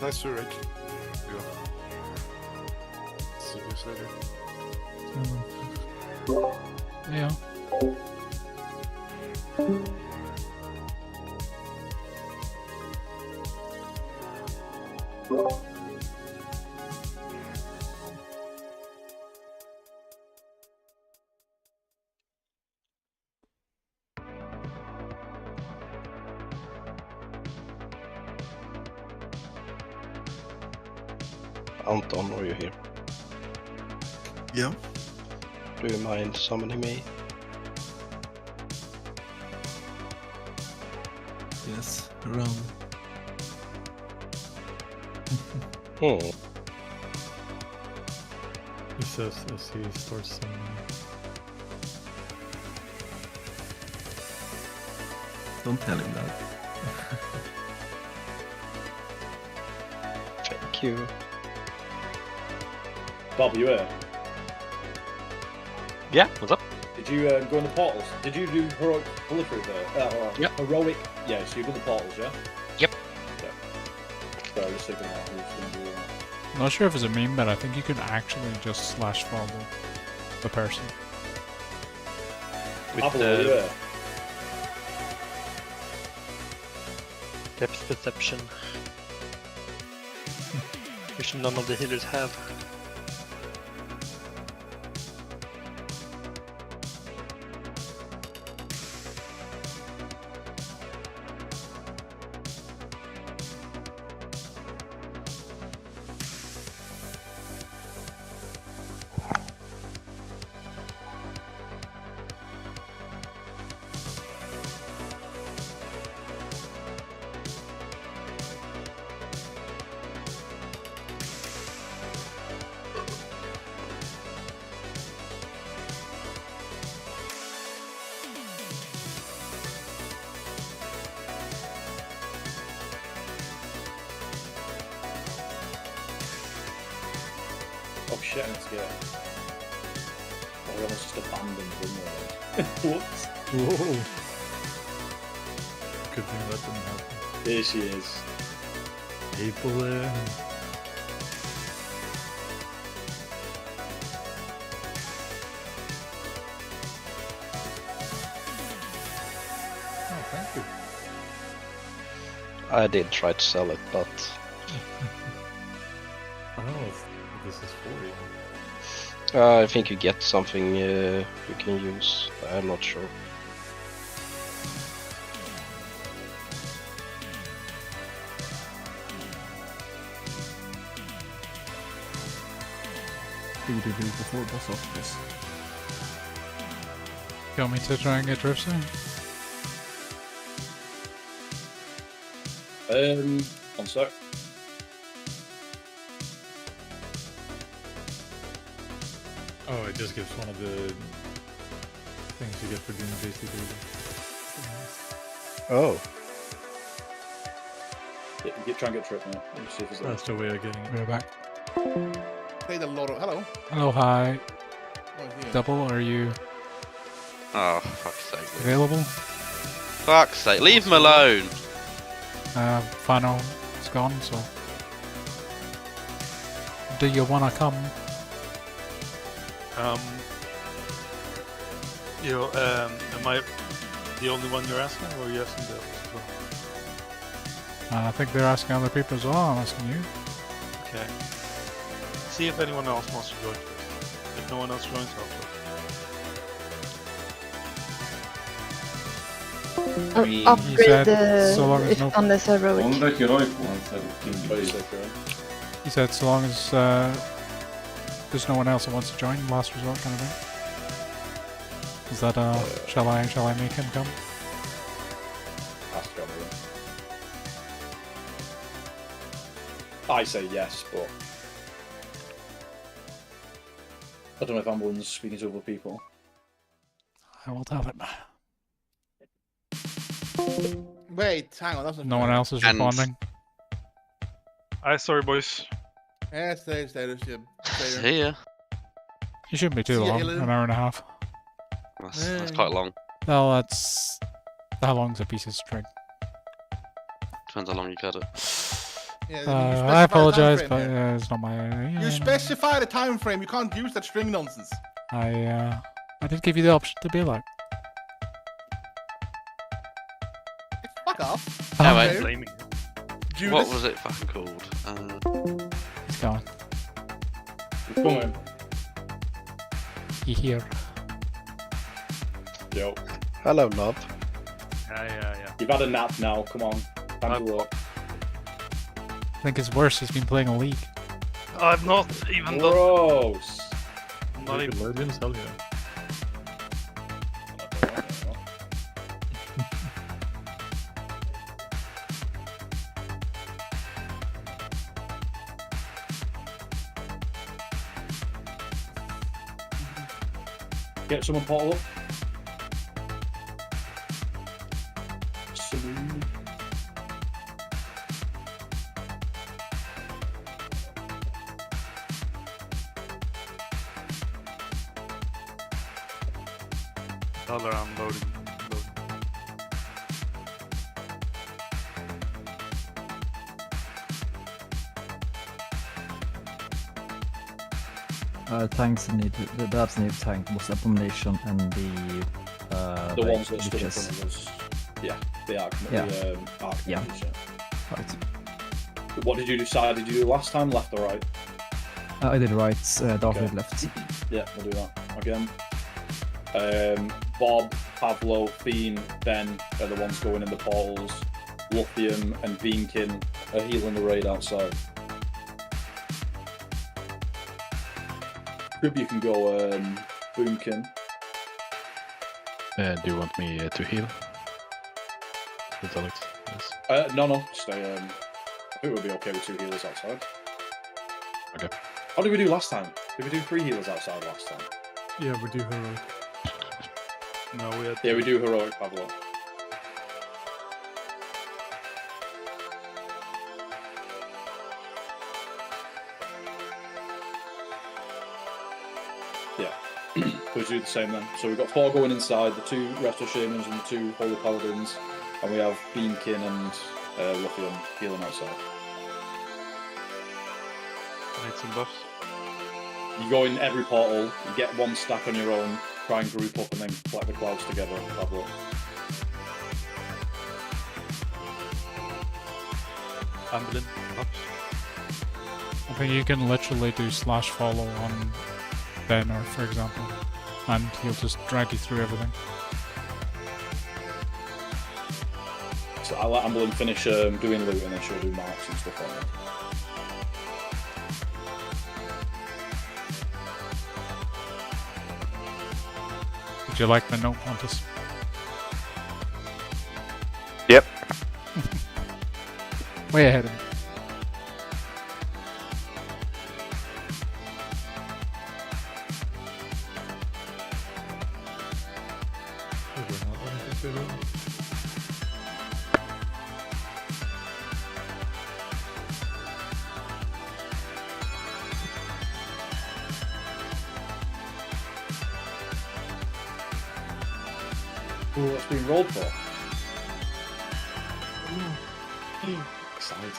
[SPEAKER 9] Nice to Rick. See you guys later.
[SPEAKER 3] Yeah.
[SPEAKER 2] Anton, are you here?
[SPEAKER 9] Yeah.
[SPEAKER 2] Do you mind summoning me?
[SPEAKER 9] Yes. Around.
[SPEAKER 2] Hmm.
[SPEAKER 5] He says as he starts singing.
[SPEAKER 9] Don't tell him that.
[SPEAKER 2] Thank you.
[SPEAKER 6] Bob, you here?
[SPEAKER 13] Yeah, what's up?
[SPEAKER 6] Did you go in the portals? Did you do heroic bulletproof there?
[SPEAKER 13] Yep.
[SPEAKER 6] Heroic. Yeah, so you did the portals, yeah?
[SPEAKER 13] Yep.
[SPEAKER 6] Yeah. So I was just thinking about who's going to do that.
[SPEAKER 3] I'm not sure if it's a meme, but I think you can actually just slash follow the person.
[SPEAKER 13] With
[SPEAKER 6] Apple, are you here?
[SPEAKER 13] depth perception. Which none of the healers have.
[SPEAKER 6] Oh shit, I'm scared. Oh, we almost just abandoned one more. What?
[SPEAKER 5] Whoa. Good thing that didn't happen.
[SPEAKER 6] There she is.
[SPEAKER 5] People there. Oh, thank you.
[SPEAKER 2] I did try to sell it, but
[SPEAKER 5] I don't know if this is for you.
[SPEAKER 2] I think you get something you can use. I'm not sure.
[SPEAKER 4] Who did you before boss office?
[SPEAKER 3] You want me to try and get Drift soon?
[SPEAKER 6] One sec.
[SPEAKER 5] Oh, it just gives one of the things you get for doing basically.
[SPEAKER 2] Oh.
[SPEAKER 6] Try and get Trip now. Let me see if it's
[SPEAKER 5] That's the way of getting it.
[SPEAKER 3] We're back.
[SPEAKER 14] Played a lot of. Hello.
[SPEAKER 3] Hello, hi.
[SPEAKER 14] Oh, here.
[SPEAKER 3] Double, are you
[SPEAKER 15] Oh, fuck's sake.
[SPEAKER 3] available?
[SPEAKER 15] Fuck's sake, leave him alone!
[SPEAKER 3] Final is gone, so. Do you wanna come?
[SPEAKER 13] Am I the only one you're asking, or are you asking the others as well?
[SPEAKER 3] I think they're asking other people as well, I'm asking you.
[SPEAKER 13] Okay. See if anyone else wants to join first. If no one else joins, I'll
[SPEAKER 3] He said, so long as
[SPEAKER 8] if
[SPEAKER 3] no...
[SPEAKER 8] unless heroic.
[SPEAKER 3] He said, so long as there's no one else that wants to join, last resort kind of thing. Is that, shall I make him come?
[SPEAKER 6] Ask him. I say yes, but I don't know if Ambulance speaking to other people.
[SPEAKER 3] I will tell him.
[SPEAKER 14] Wait, hang on. That's
[SPEAKER 3] No one else is responding.
[SPEAKER 13] Aye, sorry, boys.
[SPEAKER 14] Yeah, stay.
[SPEAKER 15] See ya.
[SPEAKER 3] It shouldn't be too
[SPEAKER 14] See ya,
[SPEAKER 3] long,
[SPEAKER 14] Ilan.
[SPEAKER 3] an hour and a half.
[SPEAKER 15] That's quite long.
[SPEAKER 3] No, that's... How long's a piece of string?
[SPEAKER 15] Depends how long you cut it.
[SPEAKER 14] Yeah, you
[SPEAKER 3] I
[SPEAKER 14] specify the
[SPEAKER 3] apologize,
[SPEAKER 14] time
[SPEAKER 3] but
[SPEAKER 14] frame, yeah.
[SPEAKER 3] it's not my...
[SPEAKER 14] You specify the time frame. You can't use that string nonsense.
[SPEAKER 3] I did give you the option to be like...
[SPEAKER 14] Fuck off.
[SPEAKER 15] Oh, wait.
[SPEAKER 13] Blaming
[SPEAKER 14] Judas.
[SPEAKER 15] What was it fucking called?
[SPEAKER 3] He's going.
[SPEAKER 6] Come on.
[SPEAKER 3] You hear?
[SPEAKER 6] Yo.
[SPEAKER 2] Hello, love.
[SPEAKER 13] Yeah.
[SPEAKER 6] You've had a nap now, come on. Time to work.
[SPEAKER 3] I think it's worse, he's been playing a league.
[SPEAKER 13] I'm not even the.
[SPEAKER 6] Gross.
[SPEAKER 13] Not
[SPEAKER 5] Liquid
[SPEAKER 13] even.
[SPEAKER 5] Legends, hell yeah.
[SPEAKER 6] Get someone portal up. Salute.
[SPEAKER 13] Dollar unloading.
[SPEAKER 4] Tanks need the devs need tank was Abomination and the
[SPEAKER 6] The
[SPEAKER 4] like,
[SPEAKER 6] ones that stood in
[SPEAKER 4] witches.
[SPEAKER 6] front of us. Yeah, the Arc.
[SPEAKER 4] Yeah.
[SPEAKER 6] The Arc.
[SPEAKER 4] Yeah.
[SPEAKER 6] Minions,
[SPEAKER 4] Right.
[SPEAKER 6] What did you decide? Did you do last time, left or right?
[SPEAKER 4] I did right, Darth
[SPEAKER 6] Okay.
[SPEAKER 4] did left.
[SPEAKER 6] Yeah, we'll do that again. Bob, Pavlo, Fiend, Ben are the ones going in the portals. Luthium and Beankin are healing the raid outside. Crib, you can go Boomkin.
[SPEAKER 5] Do you want me to heal? With Alex? Yes.
[SPEAKER 6] No, stay. I think we'll be okay with 2 healers outside.
[SPEAKER 5] Okay.
[SPEAKER 6] How did we do last time? Did we do 3 healers outside last time?
[SPEAKER 5] Yeah, we do heroic.
[SPEAKER 13] No, we had.
[SPEAKER 6] Yeah, we do heroic, Pablo. Yeah, we'll do the same then. So we've got 4 going inside, the 2 Resto Shamans and the 2 Holy Paladins, and we have Beankin and Luthium healing outside.
[SPEAKER 13] Need some buffs.
[SPEAKER 6] You go in every portal, you get 1 stack on your own, try and group up and then collect the clouds together, Pablo.
[SPEAKER 13] Amblin. Buffs.
[SPEAKER 3] I think you can literally do slash follow on Benner, for example, and he'll just drag you through everything.
[SPEAKER 6] So I'll let Amblin finish doing loot and then she'll do marks and stuff like that.
[SPEAKER 3] Would you like the note, Pontus?
[SPEAKER 11] Yep.
[SPEAKER 3] Way ahead of me.
[SPEAKER 6] Ooh, what's being rolled for? Exciting.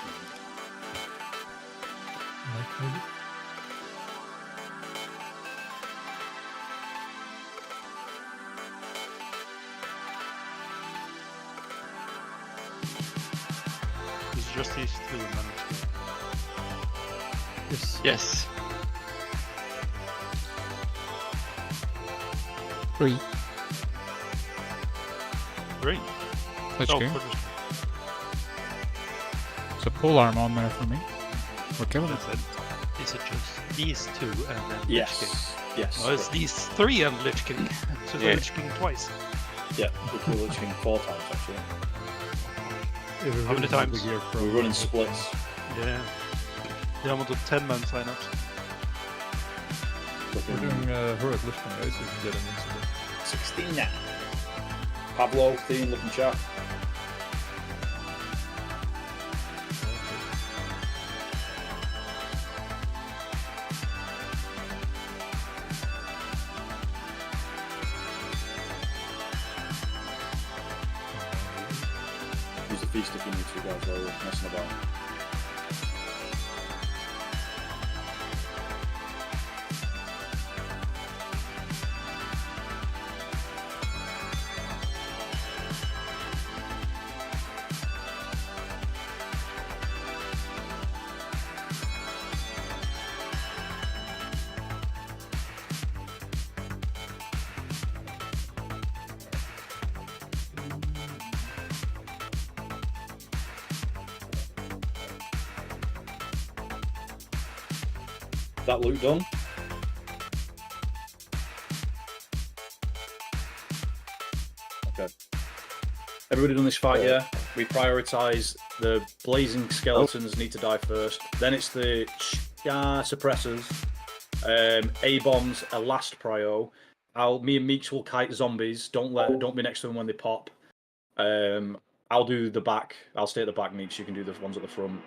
[SPEAKER 13] It's just these 2 managed.
[SPEAKER 5] Yes.
[SPEAKER 1] Yes.
[SPEAKER 3] 3.
[SPEAKER 13] 3.
[SPEAKER 3] Lich
[SPEAKER 13] Oh,
[SPEAKER 3] King.
[SPEAKER 13] for this-
[SPEAKER 3] There's a pole arm on there for me. We're killing it.
[SPEAKER 13] Is it just these 2 and then
[SPEAKER 6] Yes.
[SPEAKER 13] Lich King?
[SPEAKER 6] Yes.
[SPEAKER 13] Oh, it's these 3 and Lich King. So
[SPEAKER 1] Yeah.
[SPEAKER 13] Lich King twice.
[SPEAKER 6] Yeah, we kill Lich King 4 times actually.
[SPEAKER 13] How many times?
[SPEAKER 6] We're running splits.
[SPEAKER 13] Yeah. Yeah, I'm on the 10-man signups.
[SPEAKER 5] We're doing heroic Lich King, right? So you can get an incident.
[SPEAKER 6] 16 now. Pablo, Thien, looking chat. Use the feast if you need to, guys, while we're messing about. That loot done? Okay. Everybody done this fight, yeah? We prioritise the blazing skeletons need to die first. Then it's the suppressors. A-bombs are last prio. Me and Meeks will kite zombies. Don't be next to them when they pop. I'll do the back. I'll stay at the back, Meeks. You can do the ones at the front.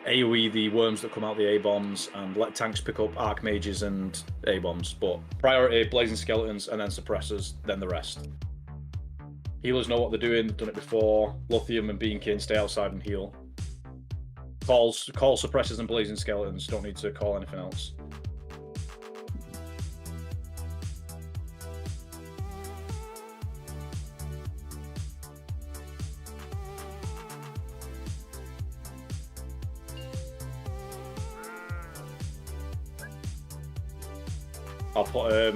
[SPEAKER 6] AoE the worms that come out the A-bombs, and let tanks pick up archmages and A-bombs. But priority blazing skeletons and then suppressors, then the rest. Healers know what they're doing, done it before. Lithium and Beankin stay outside and heal. Call suppressors and blazing skeletons, don't need to call anything else. I'll put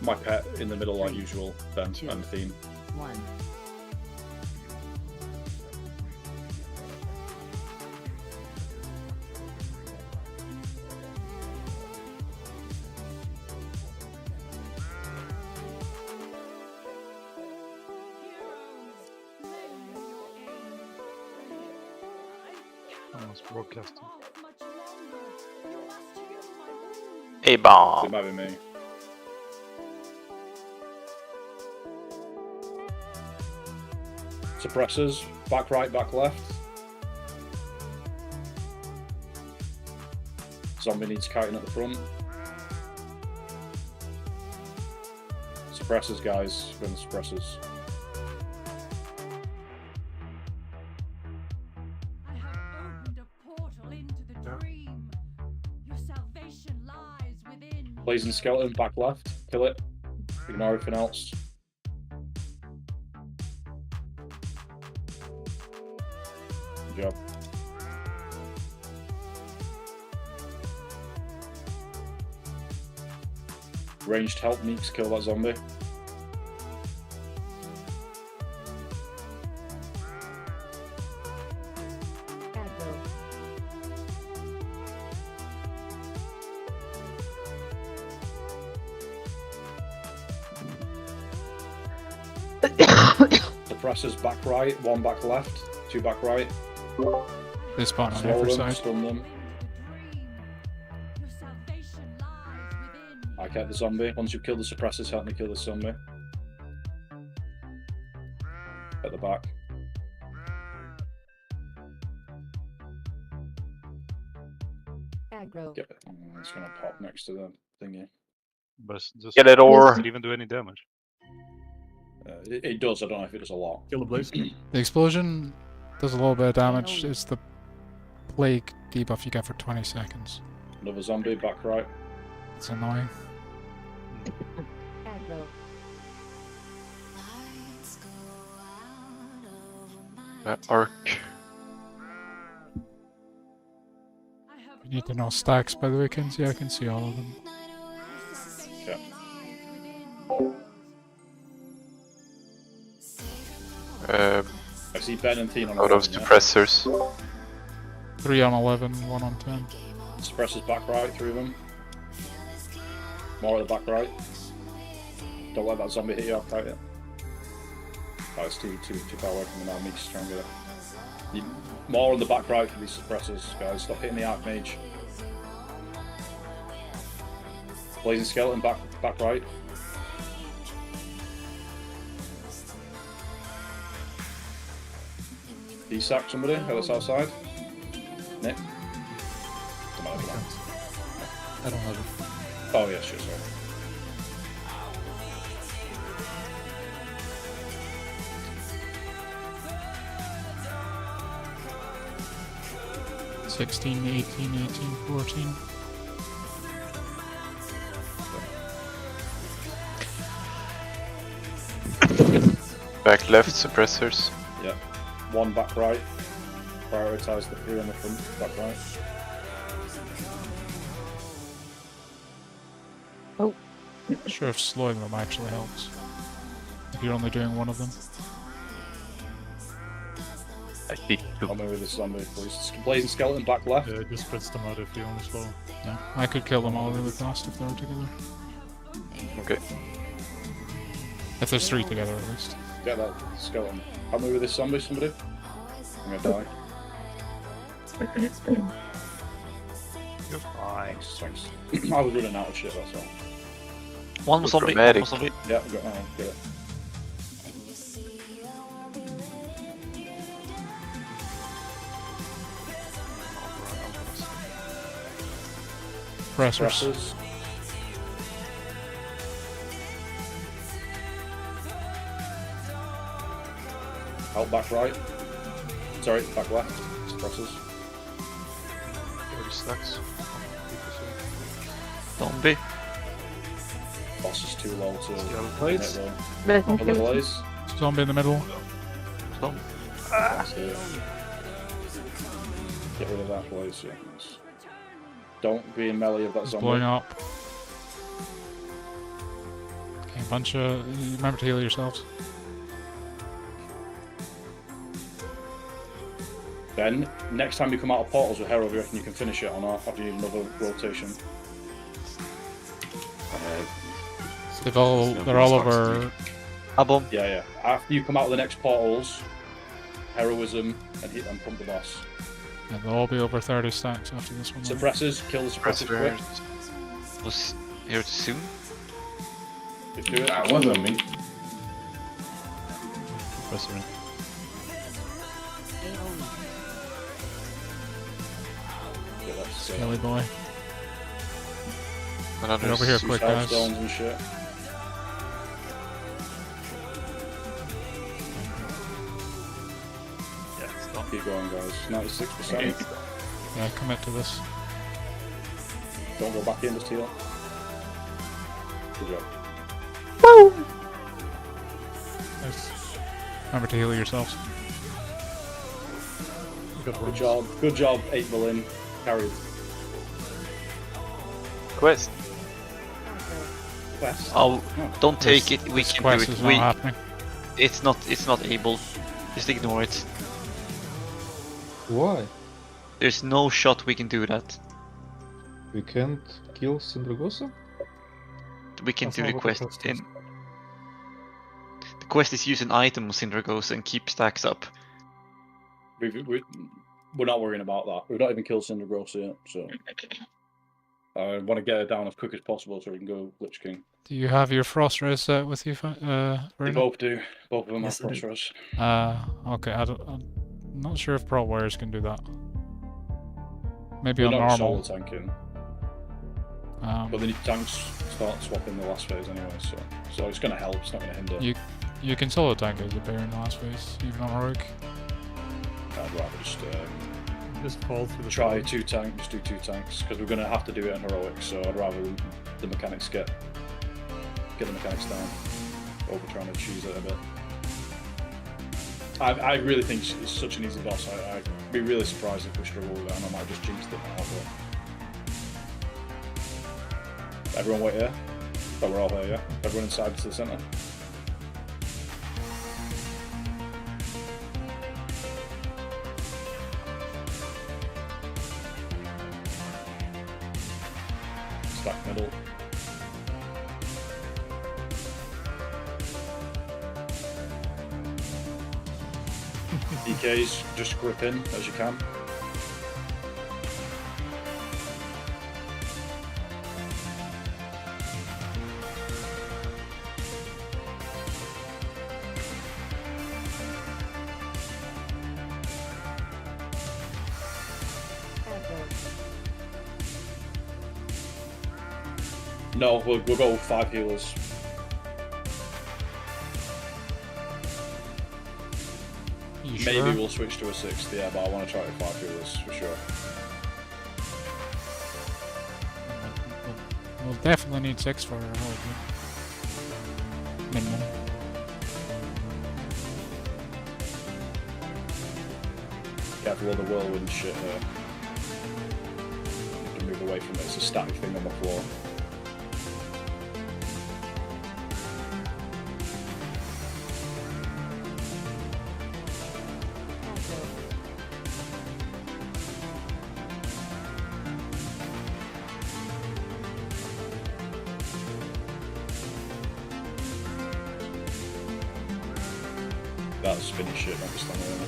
[SPEAKER 6] my pet in the middle like usual, then, and theme.
[SPEAKER 12] 1.
[SPEAKER 13] Almost broadcasting.
[SPEAKER 1] A-bomb.
[SPEAKER 6] It might be me. Suppressors, back right, back left. Zombie needs kiting at the front. Suppressors, guys, run the suppressors.
[SPEAKER 12] I have opened a portal into the dream. Your salvation lies within.
[SPEAKER 6] Blazing skeleton, back left, kill it. Ignore everything else. Good job. Ranged help Meeks kill that zombie. Suppressors back right, 1 back left, 2 back right.
[SPEAKER 3] They spawn on
[SPEAKER 6] Slow
[SPEAKER 3] every
[SPEAKER 6] them,
[SPEAKER 3] side.
[SPEAKER 6] stun them. I get the zombie. Once you've killed the suppressors, help me kill the zombie. At the back.
[SPEAKER 12] Aggro.
[SPEAKER 6] Get it. It's gonna pop next to the thingy.
[SPEAKER 13] But does
[SPEAKER 1] Get it, or-
[SPEAKER 13] does it even do any damage?
[SPEAKER 6] It does. I don't know if it does a lot.
[SPEAKER 5] Kill the blaze.
[SPEAKER 3] The explosion does a little bit of damage. It's the plague debuff you get for 20 seconds.
[SPEAKER 6] Another zombie back right.
[SPEAKER 3] It's annoying.
[SPEAKER 12] Aggro.
[SPEAKER 1] Arc.
[SPEAKER 3] You need to know stacks, by the way, Kinsey. I can see all of them.
[SPEAKER 6] Okay. I see Ben and Teen on
[SPEAKER 1] Out of
[SPEAKER 6] 11, yeah?
[SPEAKER 1] suppressors.
[SPEAKER 3] 3 on 11, 1 on 10.
[SPEAKER 6] Suppressors back right, 3 of them. More at the back right. Don't let that zombie hit you off right yet. Oh, it's too far away from the now. Meeks trying to get it. More on the back right for these suppressors, guys. Stop hitting the archmage. Blazing skeleton back right. D-sack somebody, other south side. Nick. Come on,
[SPEAKER 4] I don't have it.
[SPEAKER 6] oh yeah, sure, sorry.
[SPEAKER 3] $16, 18, 18, 14.
[SPEAKER 1] Back left, suppressors.
[SPEAKER 6] Yeah. 1 back right. Prioritise the 3 on the front, back right.
[SPEAKER 8] Oh.
[SPEAKER 3] Not sure if slowing them actually helps. If you're only doing one of them.
[SPEAKER 16] I see two.
[SPEAKER 6] I'll move with this zombie, please. Blazing skeleton back left.
[SPEAKER 5] Yeah, just spreads them out if you only slow.
[SPEAKER 3] Yeah, I could kill them all really fast if they were together.
[SPEAKER 16] Okay.
[SPEAKER 3] If there's 3 together at least.
[SPEAKER 6] Get that skeleton. I'll move with this zombie, somebody. I'm gonna die.
[SPEAKER 13] You're fine.
[SPEAKER 6] Thanks. I was running out of shit, that's all.
[SPEAKER 1] One more zombie.
[SPEAKER 16] Dramatic.
[SPEAKER 1] One more zombie.
[SPEAKER 6] Yeah, we got get it.
[SPEAKER 3] Pressers.
[SPEAKER 6] Presses. Out back right. Sorry, back left. Presses.
[SPEAKER 15] 30 stacks.
[SPEAKER 1] Zombie.
[SPEAKER 6] Boss is too low to
[SPEAKER 15] Blaze.
[SPEAKER 6] hit
[SPEAKER 8] Blazing
[SPEAKER 6] though. Other
[SPEAKER 8] skeleton.
[SPEAKER 6] blaze.
[SPEAKER 3] Zombie in the middle.
[SPEAKER 1] Zombie.
[SPEAKER 6] That's it. Get rid of that blaze, yeah. Nice. Don't be in melee of that
[SPEAKER 3] It's
[SPEAKER 6] zombie.
[SPEAKER 3] blowing up. Okay, bunch of. Remember to heal yourselves.
[SPEAKER 6] Then, next time you come out of portals with Herald, you reckon you can finish it or not? Or do you need another rotation?
[SPEAKER 3] They're all over.
[SPEAKER 1] Abom.
[SPEAKER 6] Yeah, yeah. After you come out of the next portals, heroism and pump the boss.
[SPEAKER 3] Yeah, they'll all be over 30 stacks after this one.
[SPEAKER 6] Suppressors, kill the suppressors quick.
[SPEAKER 1] Was here too soon.
[SPEAKER 6] Just do it.
[SPEAKER 5] That wasn't me.
[SPEAKER 16] Pressure.
[SPEAKER 6] Yeah, that's
[SPEAKER 3] Skelly boy.
[SPEAKER 1] Another
[SPEAKER 3] Get over here
[SPEAKER 6] Use
[SPEAKER 3] quick,
[SPEAKER 6] health
[SPEAKER 3] guys.
[SPEAKER 6] stones and shit.
[SPEAKER 15] Yeah, stop.
[SPEAKER 6] Keep going, guys. 96%.
[SPEAKER 3] Yeah, commit to this.
[SPEAKER 6] Don't go back in, just heal. Good job.
[SPEAKER 3] Nice. Remember to heal yourselves.
[SPEAKER 6] Good job. Good job, 8 Berlin. Carried.
[SPEAKER 16] Quest.
[SPEAKER 6] Quest.
[SPEAKER 1] Oh, don't take it. We
[SPEAKER 3] This
[SPEAKER 1] can
[SPEAKER 3] quest
[SPEAKER 1] do it.
[SPEAKER 3] is not happening.
[SPEAKER 1] It's not able. Just ignore it.
[SPEAKER 5] Why?
[SPEAKER 1] There's no shot we can do that.
[SPEAKER 5] We can't kill Syndragosa?
[SPEAKER 1] We can
[SPEAKER 5] That's
[SPEAKER 1] do
[SPEAKER 5] not
[SPEAKER 1] the
[SPEAKER 5] what the
[SPEAKER 1] quest
[SPEAKER 5] quest
[SPEAKER 1] in.
[SPEAKER 5] is.
[SPEAKER 1] The quest is use an item on Syndragosa and keep stacks up.
[SPEAKER 6] We're not worrying about that. We've not even killed Syndragosa yet, so I want to get her down as quick as possible so we can go Lich King.
[SPEAKER 3] Do you have your frost rays with you,
[SPEAKER 6] They
[SPEAKER 3] Runa?
[SPEAKER 6] both do. Both of them
[SPEAKER 4] Yes, I
[SPEAKER 6] have
[SPEAKER 4] do.
[SPEAKER 6] Crossroads.
[SPEAKER 3] Okay, I'm not sure if Pro Warriors can do that. Maybe
[SPEAKER 6] We're
[SPEAKER 3] on
[SPEAKER 6] not
[SPEAKER 3] normal.
[SPEAKER 6] solo tanking, but they need tanks start swapping the last phase anyway, so it's going to help. It's not going to hinder.
[SPEAKER 3] You can solo tank as a bear in the last phase, even on heroic.
[SPEAKER 6] I'd rather
[SPEAKER 5] Just fall through the
[SPEAKER 6] try 2 tanks, just do 2 tanks, because we're going to have to do it in heroic. So I'd rather the mechanics get the mechanics down over trying to cheese it a bit. I really think it's such an easy boss. I'd be really surprised if we struggle with it, and I might just jinx it now. But everyone wait here. Oh, we're all here, yeah. Everyone inside to the centre. Stack middle. DKs, just grip in as you can. No, we'll go 5 healers.
[SPEAKER 3] You
[SPEAKER 6] Maybe
[SPEAKER 3] sure?
[SPEAKER 6] we'll switch to a 6th, yeah, but I want to try it 5 healers for sure.
[SPEAKER 3] We'll definitely need 6 for heroic. Minimum.
[SPEAKER 6] Careful of the whirlwind shit here. You have to move away from it, it's a static thing on the floor. That's spinny shit, not the stamina.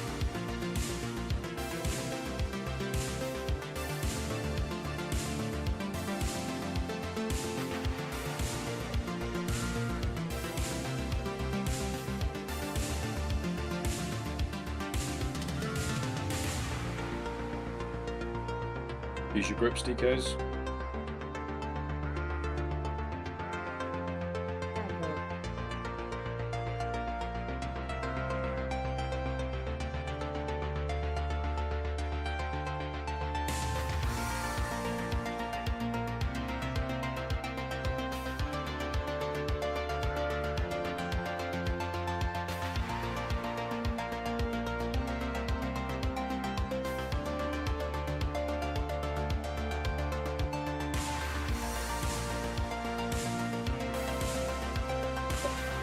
[SPEAKER 6] Use your grips, DKs.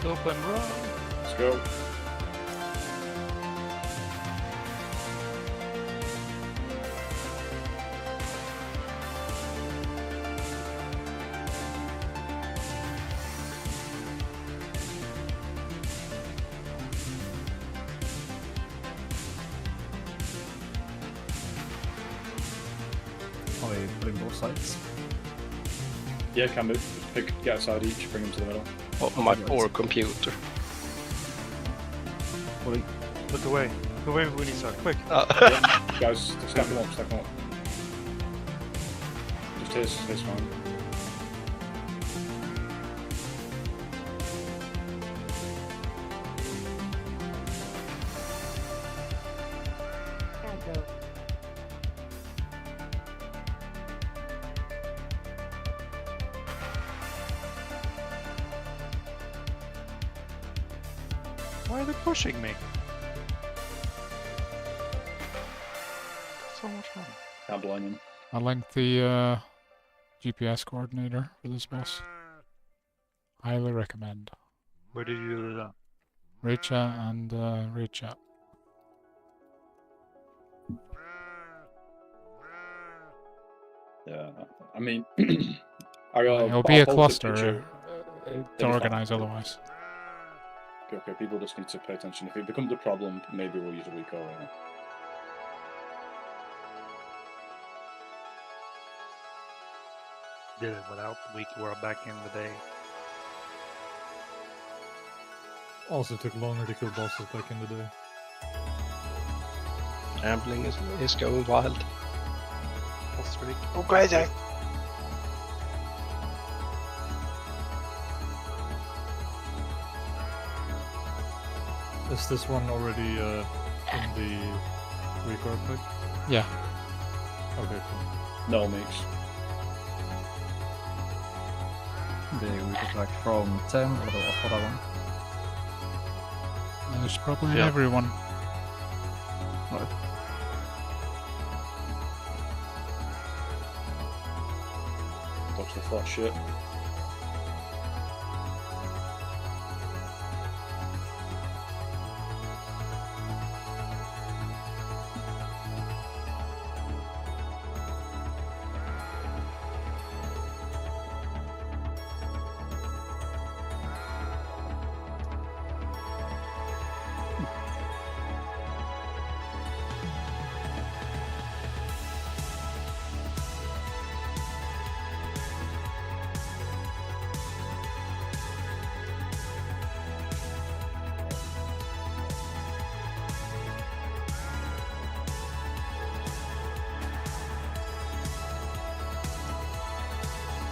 [SPEAKER 13] Open run.
[SPEAKER 6] Let's go.
[SPEAKER 4] Are we putting both sides?
[SPEAKER 6] Yeah, can do. Just get outside each, bring them to the middle.
[SPEAKER 2] Oh, my poor computer.
[SPEAKER 13] Put away. Put away when you start. Quick.
[SPEAKER 6] Yeah, guys, stack them up, stack them up. Just his fine.
[SPEAKER 13] Why are they pushing me? So much fun.
[SPEAKER 6] Can't blame him.
[SPEAKER 3] I linked the GPS coordinator for this boss. Highly recommend.
[SPEAKER 13] Where did you do that?
[SPEAKER 3] Raid chat and raid chat.
[SPEAKER 6] Yeah, I mean, I got.
[SPEAKER 3] It'll be a
[SPEAKER 6] I'll post
[SPEAKER 3] cluster
[SPEAKER 6] picture.
[SPEAKER 3] to organize otherwise.
[SPEAKER 6] Okay, people just need to pay attention. If it becomes a problem, maybe we'll use a week over.
[SPEAKER 13] Did it without the week we're back in the day.
[SPEAKER 5] Also took longer to kill bosses back in the day.
[SPEAKER 2] Gambling is going wild.
[SPEAKER 13] That's really
[SPEAKER 2] Oh, crazy!
[SPEAKER 5] Is this one already in the record pack?
[SPEAKER 3] Yeah.
[SPEAKER 5] Okay, cool.
[SPEAKER 6] No mix.
[SPEAKER 4] The record pack from 10 or for that one?
[SPEAKER 3] There's probably
[SPEAKER 15] Yeah.
[SPEAKER 3] everyone.
[SPEAKER 4] Right.
[SPEAKER 6] Dodge the flat shit.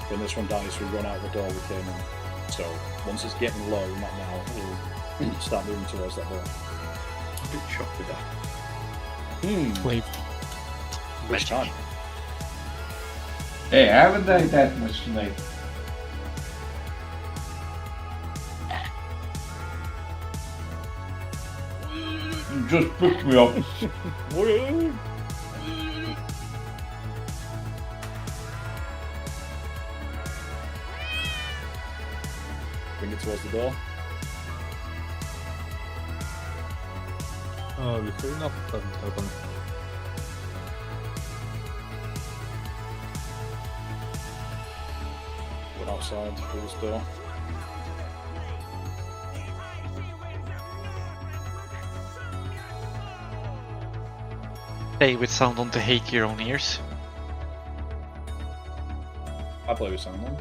[SPEAKER 6] When this one dies, we run out the door we came in. So once it's getting low, not now, we'll start moving towards that door. I'm a bit shocked with that.
[SPEAKER 3] Wave.
[SPEAKER 6] Which time?
[SPEAKER 17] Hey, I haven't done that much tonight. You just picked me up.
[SPEAKER 6] Bring it towards the door.
[SPEAKER 5] Vi får ju nappen ta den.
[SPEAKER 6] Went outside through this door.
[SPEAKER 1] Play with sound on to hate your own ears.
[SPEAKER 6] I play with sound on.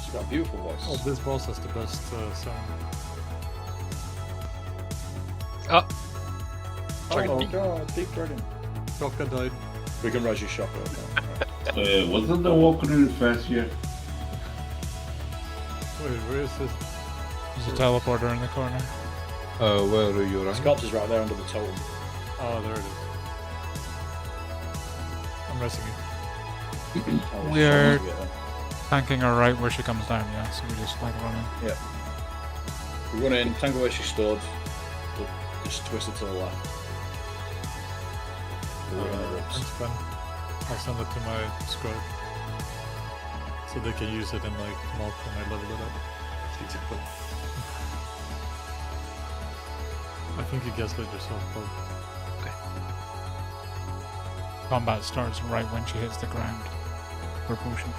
[SPEAKER 6] She's got a beautiful voice.
[SPEAKER 5] Oh, this boss has the best sound.
[SPEAKER 13] Oh!
[SPEAKER 6] Oh god, deep threading.
[SPEAKER 5] Shaka died.
[SPEAKER 6] We can rush your Shaka.
[SPEAKER 17] Wasn't the walker really fast here?
[SPEAKER 5] Wait, where is this?
[SPEAKER 3] There's a teleporter in the corner.
[SPEAKER 18] Where are you running?
[SPEAKER 6] Scops is right there under the totem.
[SPEAKER 5] Oh, there it is. I'm messing it.
[SPEAKER 3] We're tanking her right where she comes down, yeah, so we just like run in.
[SPEAKER 6] Yeah. We run in, tangle where she stood, we'll just twist it to the left.
[SPEAKER 5] Thanks, Ben. I'll send it to my squad. So they can use it in like mob when I level it up. I think you gaslit yourself, Bob.
[SPEAKER 3] Combat starts right when she hits the ground for potions.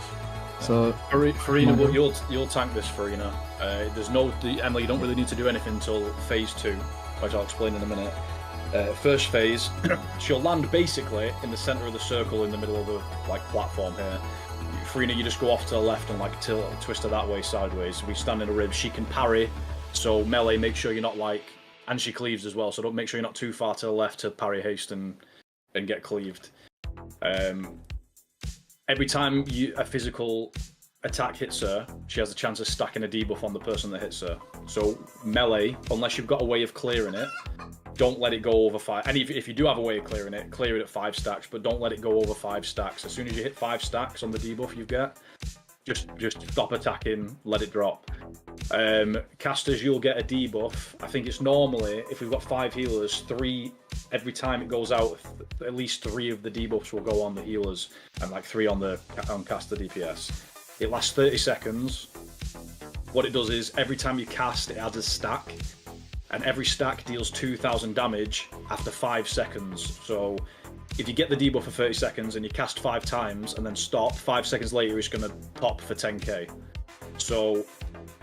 [SPEAKER 4] So,
[SPEAKER 6] Farina, you'll tank this, Farina. There's Emily, you don't really need to do anything until phase 2, which I'll explain in a minute. First phase, she'll land basically in the center of the circle in the middle of the platform here. Farina, you just go off to the left and twist her that way sideways. We stand in a rib. She can parry, so melee. Make sure you're not and she cleaves as well. So don't make sure you're not too far to the left to parry haste and get cleaved. Every time a physical attack hits her, she has a chance of stacking a debuff on the person that hits her. So melee, unless you've got a way of clearing it, don't let it go over 5. And if you do have a way of clearing it, clear it at 5 stacks, but don't let it go over 5 stacks. As soon as you hit 5 stacks on the debuff you get, just stop attacking, let it drop. Casters, you'll get a debuff. I think it's normally, if we've got 5 healers, 3 every time it goes out, at least 3 of the debuffs will go on the healers and 3 on caster DPS. It lasts 30 seconds. What it does is every time you cast, it adds a stack, and every stack deals 2,000 damage after 5 seconds. So if you get the debuff for 30 seconds and you cast 5 times and then stop, 5 seconds later it's going to pop for 10k. So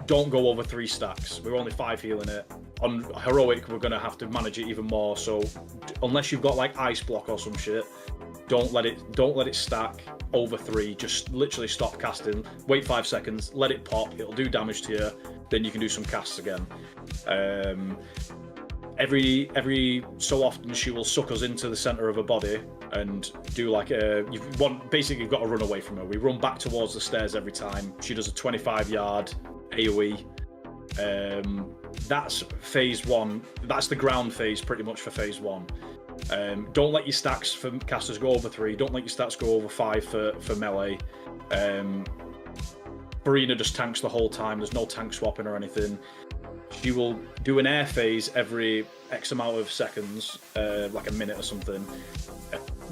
[SPEAKER 6] don't go over 3 stacks. We're only 5 healing it. On heroic, we're going to have to manage it even more. So unless you've got ice block or some shit, don't let it stack over 3. Just literally stop casting. Wait 5 seconds. Let it pop. It'll do damage to you. Then you can do some casts again. Every so often she will suck us into the center of her body and do basically you've got to run away from her. We run back towards the stairs every time. She does a 25-yard AoE. That's phase 1. That's the ground phase pretty much for phase 1. Don't let your stacks for casters go over 3. Don't let your stats go over 5 for melee. Farina just tanks the whole time. There's no tank swapping or anything. She will do an air phase every X amount of seconds, like a minute or something.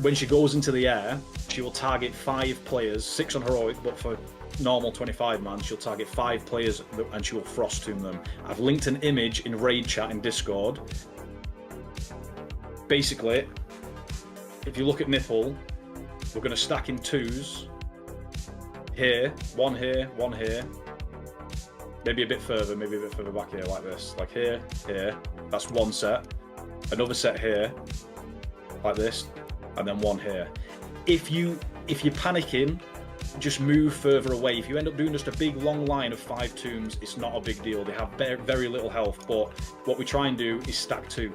[SPEAKER 6] When she goes into the air, she will target 5 players, 6 on heroic, but for normal 25-man, she'll target 5 players and she will frost tomb them. I've linked an image in raid chat in Discord. Basically, if you look at nipple, we're going to stack in 2s. Here, 1 here, 1 here. Maybe a bit further back here, like this. Like here, here. That's 1 set. Another set here, like this, and then 1 here. If you're panicking, just move further away. If you end up doing just a big long line of 5 tombs, it's not a big deal. They have very little health, but what we try and do is stack 2.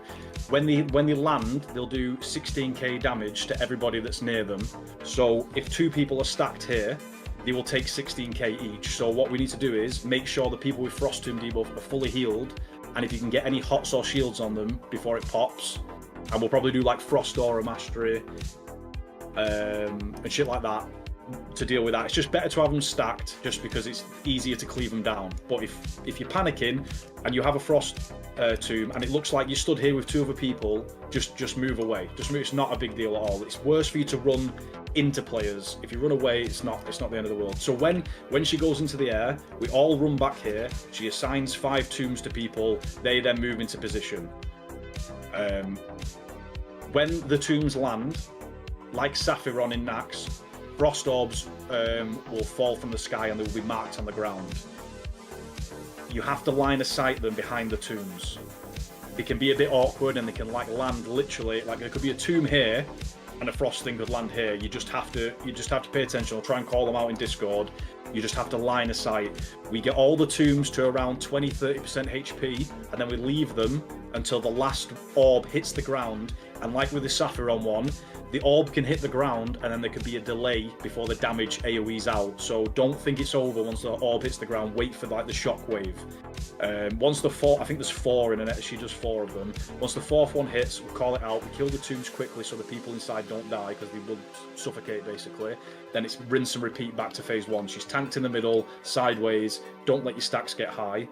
[SPEAKER 6] When they land, they'll do 16k damage to everybody that's near them. So if 2 people are stacked here, they will take 16k each. So what we need to do is make sure the people with Frost Tomb debuff are fully healed, and if you can get any hots or shields on them before it pops, and we'll probably do Frost Aura Mastery and shit like that to deal with that. It's just better to have them stacked just because it's easier to cleave them down. But if you're panicking and you have a Frost Tomb and it looks like you stood here with 2 other people, just move away. It's not a big deal at all. It's worse for you to run into players. If you run away, it's not the end of the world. So when she goes into the air, we all run back here. She assigns 5 tombs to people. They then move into position. When the tombs land, like Saphiron in Nax, frost orbs will fall from the sky and they will be marked on the ground. You have to line of sight them behind the tombs. It can be a bit awkward and they can land literally, there could be a tomb here and a frost thing could land here, you just have to pay attention. I'll try and call them out in Discord. You just have to line of sight. We get all the tombs to around 20-30% HP, and then we leave them until the last orb hits the ground. And like with the Sapphiron one, the orb can hit the ground, and then there could be a delay before the damage AoE's out. So don't think it's over once the orb hits the ground. Wait for like the shockwave. Once the I think there's 4 in an she does 4 of them. Once the 4th one hits, we call it out. We kill the tombs quickly so the people inside don't die because they will suffocate basically. Then it's rinse and repeat back to phase 1. She's tanked in the middle, sideways. Don't let your stacks get high.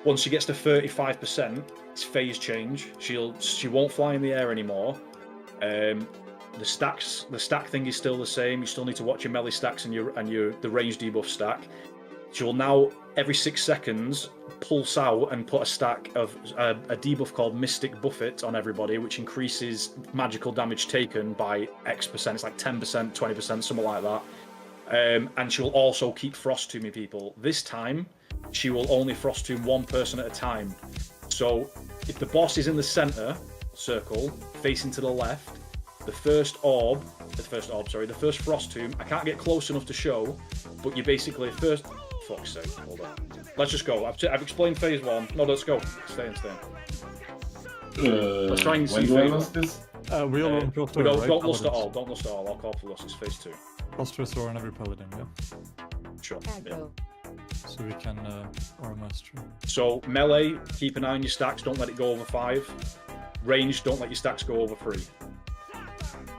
[SPEAKER 6] Once she gets to 35%, it's phase change. She won't fly in the air anymore. The stack thing is still the same. You still need to watch your melee stacks and the range debuff stack. She will now every 6 seconds pulse out and put a stack of a debuff called Mystic Buffet on everybody, which increases magical damage taken by X%. It's like 10%, 20%, something like that. And she will also keep frost tombing people. This time, she will only frost tomb one person at a time. So if the boss is in the center circle, facing to the left, the first frost tomb, I can't get close enough to show, but you basically fuck's sake, hold on. Let's just go. I've explained phase 1. No, let's go. Stay in. Let's try and see phase 1.
[SPEAKER 5] We all on Cross
[SPEAKER 6] Don't lust at all. I'll call for lust. It's phase 2.
[SPEAKER 5] Cross restore on every paladin, yeah?
[SPEAKER 6] Sure. Yeah.
[SPEAKER 5] So we can aura mastery.
[SPEAKER 6] So melee, keep an eye on your stacks. Don't let it go over 5. Range, don't let your stacks go over 3.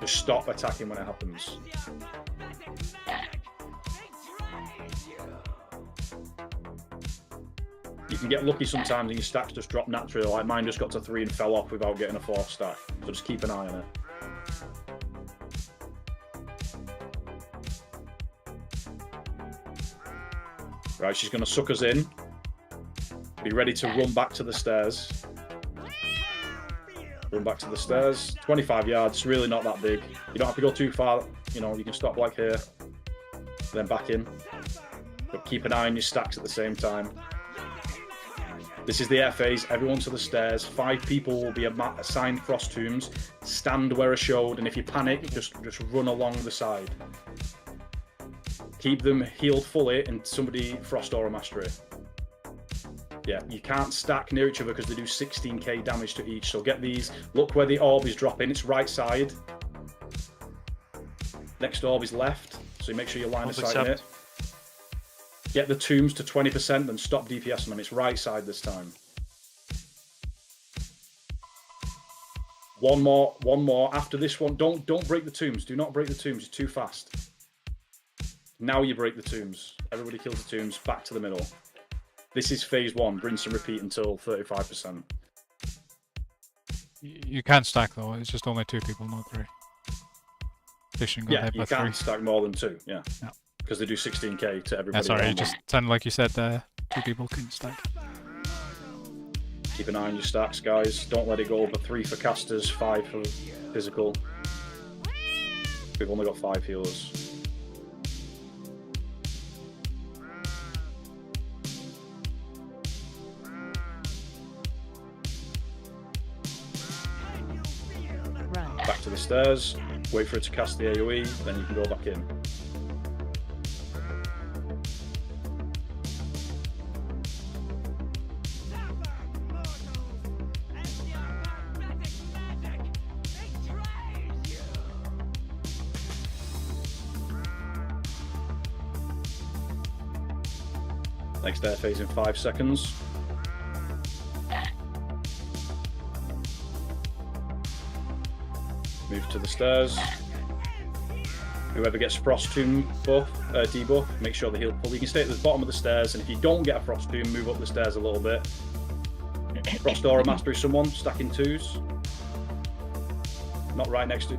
[SPEAKER 6] Just stop attacking when it happens. You can get lucky sometimes and your stacks just drop naturally, like mine just got to 3 and fell off without getting a 4th stack. So just keep an eye on it. Right, she's going to suck us in. Be ready to run back to the stairs. Run back to the stairs. 25 yards, really not that big. You don't have to go too far. You know, you can stop like here. Then back in. But keep an eye on your stacks at the same time. This is the air phase. Everyone to the stairs. 5 people will be assigned frost tombs. Stand where I showed, and if you panic, just run along the side. Keep them healed fully, and somebody frost aura mastery. Yeah, you can't stack near each other because they do 16k damage to each. So get these. Look where the orb is dropping. It's right side. Next orb is left. So you make sure you line of sight on it. Get the tombs to 20%, then stop DPS on them. It's right side this time. One more. After this one, don't break the tombs. Do not break the tombs. It's too fast. Now you break the tombs. Everybody kills the tombs. Back to the middle. This is phase 1. Rinse and repeat until 35%.
[SPEAKER 3] You can stack though. It's just only 2 people, not 3. They shouldn't go ahead by 3.
[SPEAKER 6] You can't stack more than 2. Yeah.
[SPEAKER 3] No.
[SPEAKER 6] Because they do 16k to everybody.
[SPEAKER 3] Sorry, it just sounded like you said 2 people couldn't stack.
[SPEAKER 6] Keep an eye on your stacks, guys. Don't let it go over 3 for casters, 5 for physical. We've only got 5 healers. Back to the stairs. Wait for it to cast the AoE, then you can go back in. Next air phase in 5 seconds. Move to the stairs. Whoever gets frost tomb debuff, make sure they're healed fully. You can stay at the bottom of the stairs, and if you don't get a frost tomb, move up the stairs a little bit. Frost aura mastery someone, stacking 2s. Not right next to.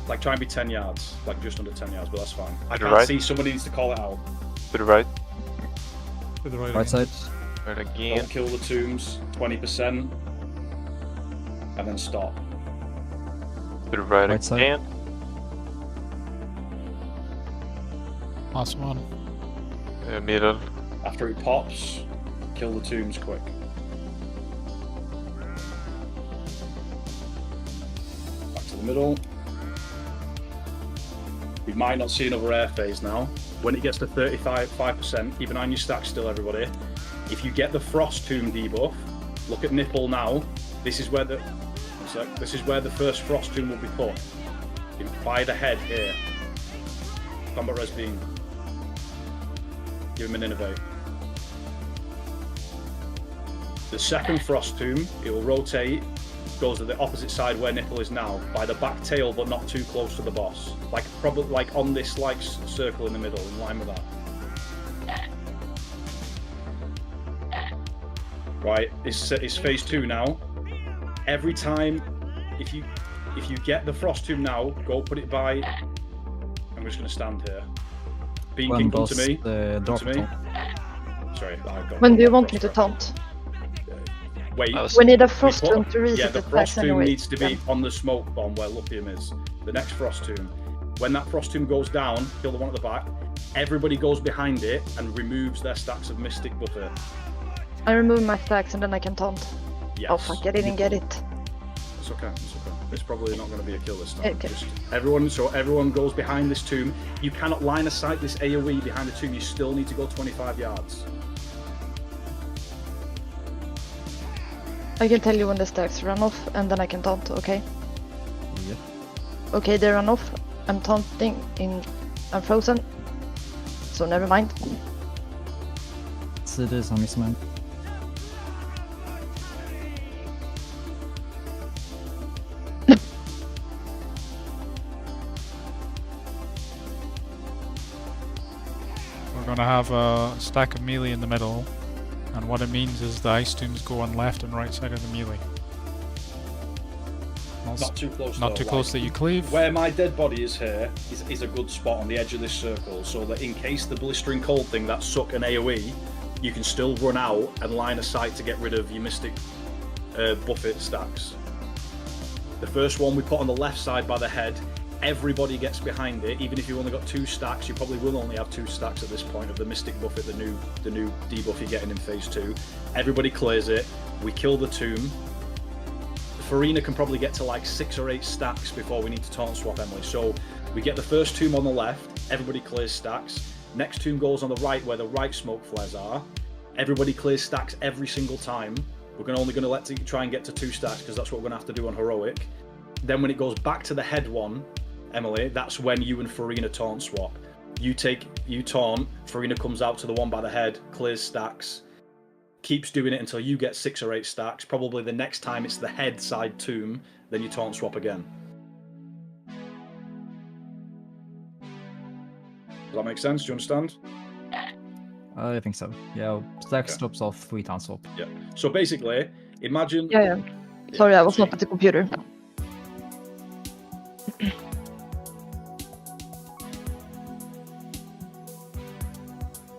[SPEAKER 6] Like try and be 10 yards, like just under 10 yards, but that's fine. I can't see. Somebody needs to call it out.
[SPEAKER 16] To the right.
[SPEAKER 5] To the right.
[SPEAKER 4] Right side.
[SPEAKER 16] Right again.
[SPEAKER 6] Don't kill the tombs. 20%, and then stop.
[SPEAKER 16] To the right
[SPEAKER 4] Right side.
[SPEAKER 16] again.
[SPEAKER 3] Last one.
[SPEAKER 16] Middle.
[SPEAKER 6] After it pops, kill the tombs quick. Back to the the middle. We might not see another air phase now. When it gets to 35%, keep an eye on your stack still, everybody. If you get the Frost Tomb debuff, look at Nipple now. This is where the first Frost Tomb will be put. By the head here. Combat Res Beam. Give him an innovate. The second Frost Tomb, it will rotate, goes to the opposite side where Nipple is now, by the back tail, but not too close to the boss. Like probably like on this like circle in the middle, in line with that. Right, it's phase 2 now. Every time, if you get the Frost Tomb now, go put it by. I'm just gonna stand here. Bean King, come to me. Come to me. Sorry, I've got.
[SPEAKER 8] When do you want me to taunt?
[SPEAKER 6] Wait.
[SPEAKER 8] We need a Frost Tomb to reset
[SPEAKER 6] Yeah, the
[SPEAKER 8] the
[SPEAKER 6] Frost
[SPEAKER 8] stacks
[SPEAKER 6] Tomb
[SPEAKER 8] anyway.
[SPEAKER 6] needs to be on the smoke bomb where Lupium is. The next Frost Tomb. When that Frost Tomb goes down, kill the one at the back. Everybody goes behind it and removes their stacks of Mystic Buffer.
[SPEAKER 8] I remove my stacks and then I can taunt.
[SPEAKER 6] Yes.
[SPEAKER 8] Oh fuck, I didn't get it.
[SPEAKER 6] It's okay. It's okay. It's probably not going to be a kill this time.
[SPEAKER 8] Okay.
[SPEAKER 6] Just everyone goes behind this tomb. You cannot line of sight this AoE behind the tomb. You still need to go 25 yards.
[SPEAKER 8] I can tell you when the stacks run off and then I can taunt, okay?
[SPEAKER 4] Yep.
[SPEAKER 8] Okay, they run off. I'm taunting I'm frozen. So never mind.
[SPEAKER 4] CD som missman.
[SPEAKER 3] We're gonna have a stack of melee in the middle, and what it means is the ice tombs go on left and right side of the melee.
[SPEAKER 6] Not too close.
[SPEAKER 3] Not
[SPEAKER 6] though,
[SPEAKER 3] too close that you cleave.
[SPEAKER 6] Where my dead body is here is a good spot on the edge of this circle, so that in case the blistering cold thing that suck an AoE, you can still run out and line of sight to get rid of your Mystic Buffet stacks. The first one we put on the left side by the head. Everybody gets behind it, even if you only got 2 stacks. You probably will only have 2 stacks at this point of the Mystic Buffet, the new debuff you're getting in phase 2. Everybody clears it. We kill the tomb. Farina can probably get to like 6 or 8 stacks before we need to taunt swap Emily. So we get the first tomb on the left. Everybody clears stacks. Next tomb goes on the right where the right smoke flares are. Everybody clears stacks every single time. We're only going to let you try and get to 2 stacks because that's what we're going to have to do on heroic. Then when it goes back to the head one, Emily, that's when you and Farina taunt swap. You taunt, Farina comes out to the one by the head, clears stacks, keeps doing it until you get 6 or 8 stacks. Probably the next time it's the head side tomb, then you taunt swap again. Does that make sense? Do you understand?
[SPEAKER 4] I think so. Yeah, stack stops off, we taunt swap.
[SPEAKER 6] Yeah. So basically, imagine.
[SPEAKER 8] Yeah. Sorry, I was not at the computer.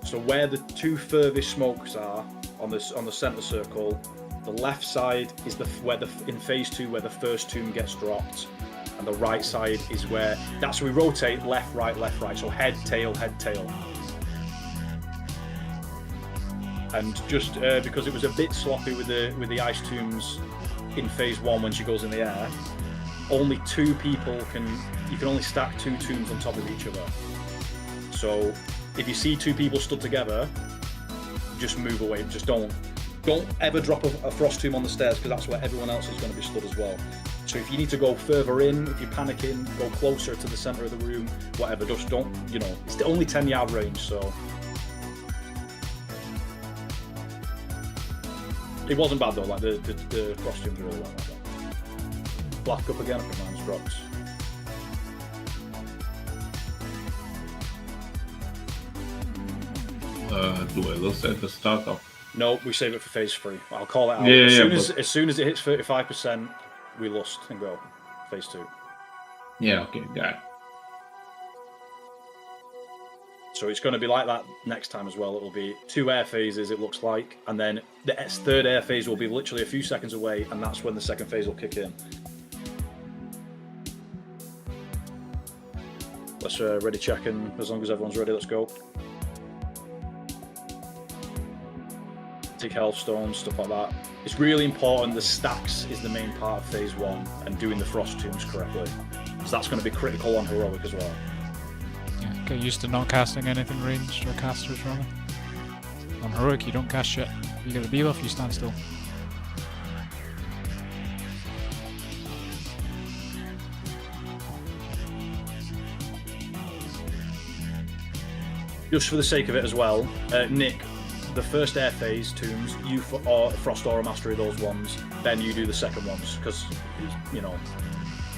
[SPEAKER 6] So where the 2 furthest smokes are on the center circle, the left side is in phase 2 where the first tomb gets dropped, and the right side is where we rotate left, right. So head, tail. And just because it was a bit sloppy with the ice tombs in phase 1 when she goes in the air, only 2 people you can only stack 2 tombs on top of each other. So if you see 2 people stood together, just move away. Just don't ever drop a Frost Tomb on the stairs because that's where everyone else is going to be stood as well. So if you need to go further in, if you're panicking, go closer to the center of the room, whatever. Just don't, it's the only 10-yard range, so. It wasn't bad though, like the Frost Tombs really weren't like that. Black up again, I think mine's dropped.
[SPEAKER 17] Do I lose at the start of?
[SPEAKER 6] No, we save it for phase 3. I'll call it out. As soon as it hits 35%, we lost and go. Phase 2.
[SPEAKER 17] Yeah, okay, got it.
[SPEAKER 6] So it's going to be like that next time as well. It will be 2 air phases, it looks like, and then the 3rd air phase will be literally a few seconds away, and that's when the 2nd phase will kick in. Let's ready check in. As long as everyone's ready, let's go. Cryptic Healthstones, stuff like that. It's really important the stacks is the main part of phase 1 and doing the Frost Tombs correctly. So that's going to be critical on Heroic as well.
[SPEAKER 3] Yeah, get used to not casting anything ranged or casters rather. On Heroic, you don't cast shit. You get the debuff, you stand still.
[SPEAKER 6] Just for the sake of it as well, Nick, the first air phase tombs, you or Frost Aura Mastery those ones, then you do the second ones, because, you know,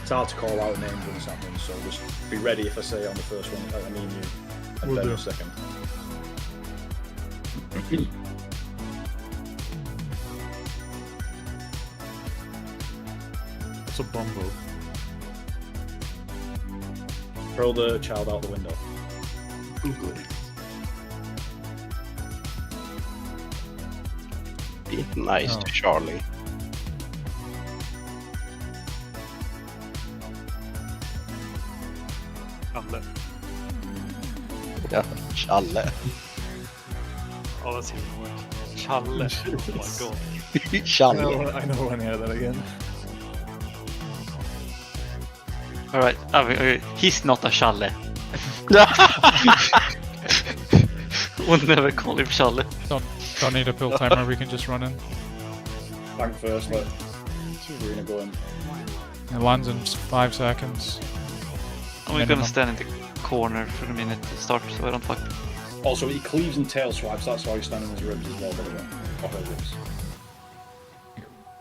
[SPEAKER 6] it's hard to call out names when it's happening, so just be ready if I say on the first one, I mean you, and
[SPEAKER 5] Will
[SPEAKER 6] then
[SPEAKER 5] do.
[SPEAKER 6] the second.
[SPEAKER 5] It's a bumbo.
[SPEAKER 6] Throw the child out the window.
[SPEAKER 2] Good. Be nice to Charlie.
[SPEAKER 13] Challe.
[SPEAKER 2] Ja, Challe.
[SPEAKER 13] Oh, that's even worse. Challe. Oh my god.
[SPEAKER 2] Challe.
[SPEAKER 5] I know when I hear that again.
[SPEAKER 1] Alright, he's not a Challe. We'll never call him Challe.
[SPEAKER 3] Don't need a pill timer, we can just run in.
[SPEAKER 6] Bank first, let Serena go in.
[SPEAKER 3] It lands in 5 seconds.
[SPEAKER 1] I'm
[SPEAKER 3] Minimum.
[SPEAKER 1] gonna stand in the corner for a minute to start so I don't fuck.
[SPEAKER 6] Also, he cleaves and tail swipes, that's why he's standing in his ribs as well, by the way. Or her ribs.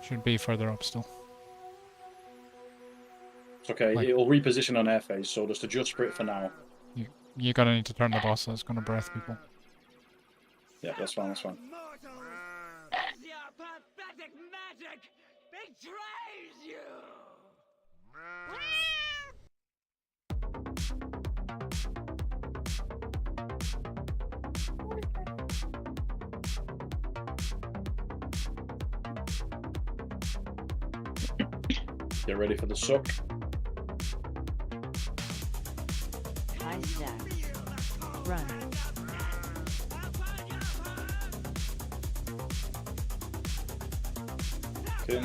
[SPEAKER 3] Should be further up still.
[SPEAKER 6] It's okay,
[SPEAKER 3] Like-
[SPEAKER 6] it'll reposition on air phase, so just adjust for it for now.
[SPEAKER 3] You're gonna need to turn the boss, so it's gonna breath people.
[SPEAKER 6] Yeah, that's fine, that's fine.
[SPEAKER 12] Your pathetic magic betrays you!
[SPEAKER 6] Get ready for the suck.
[SPEAKER 12] High stacks. Run.
[SPEAKER 6] In.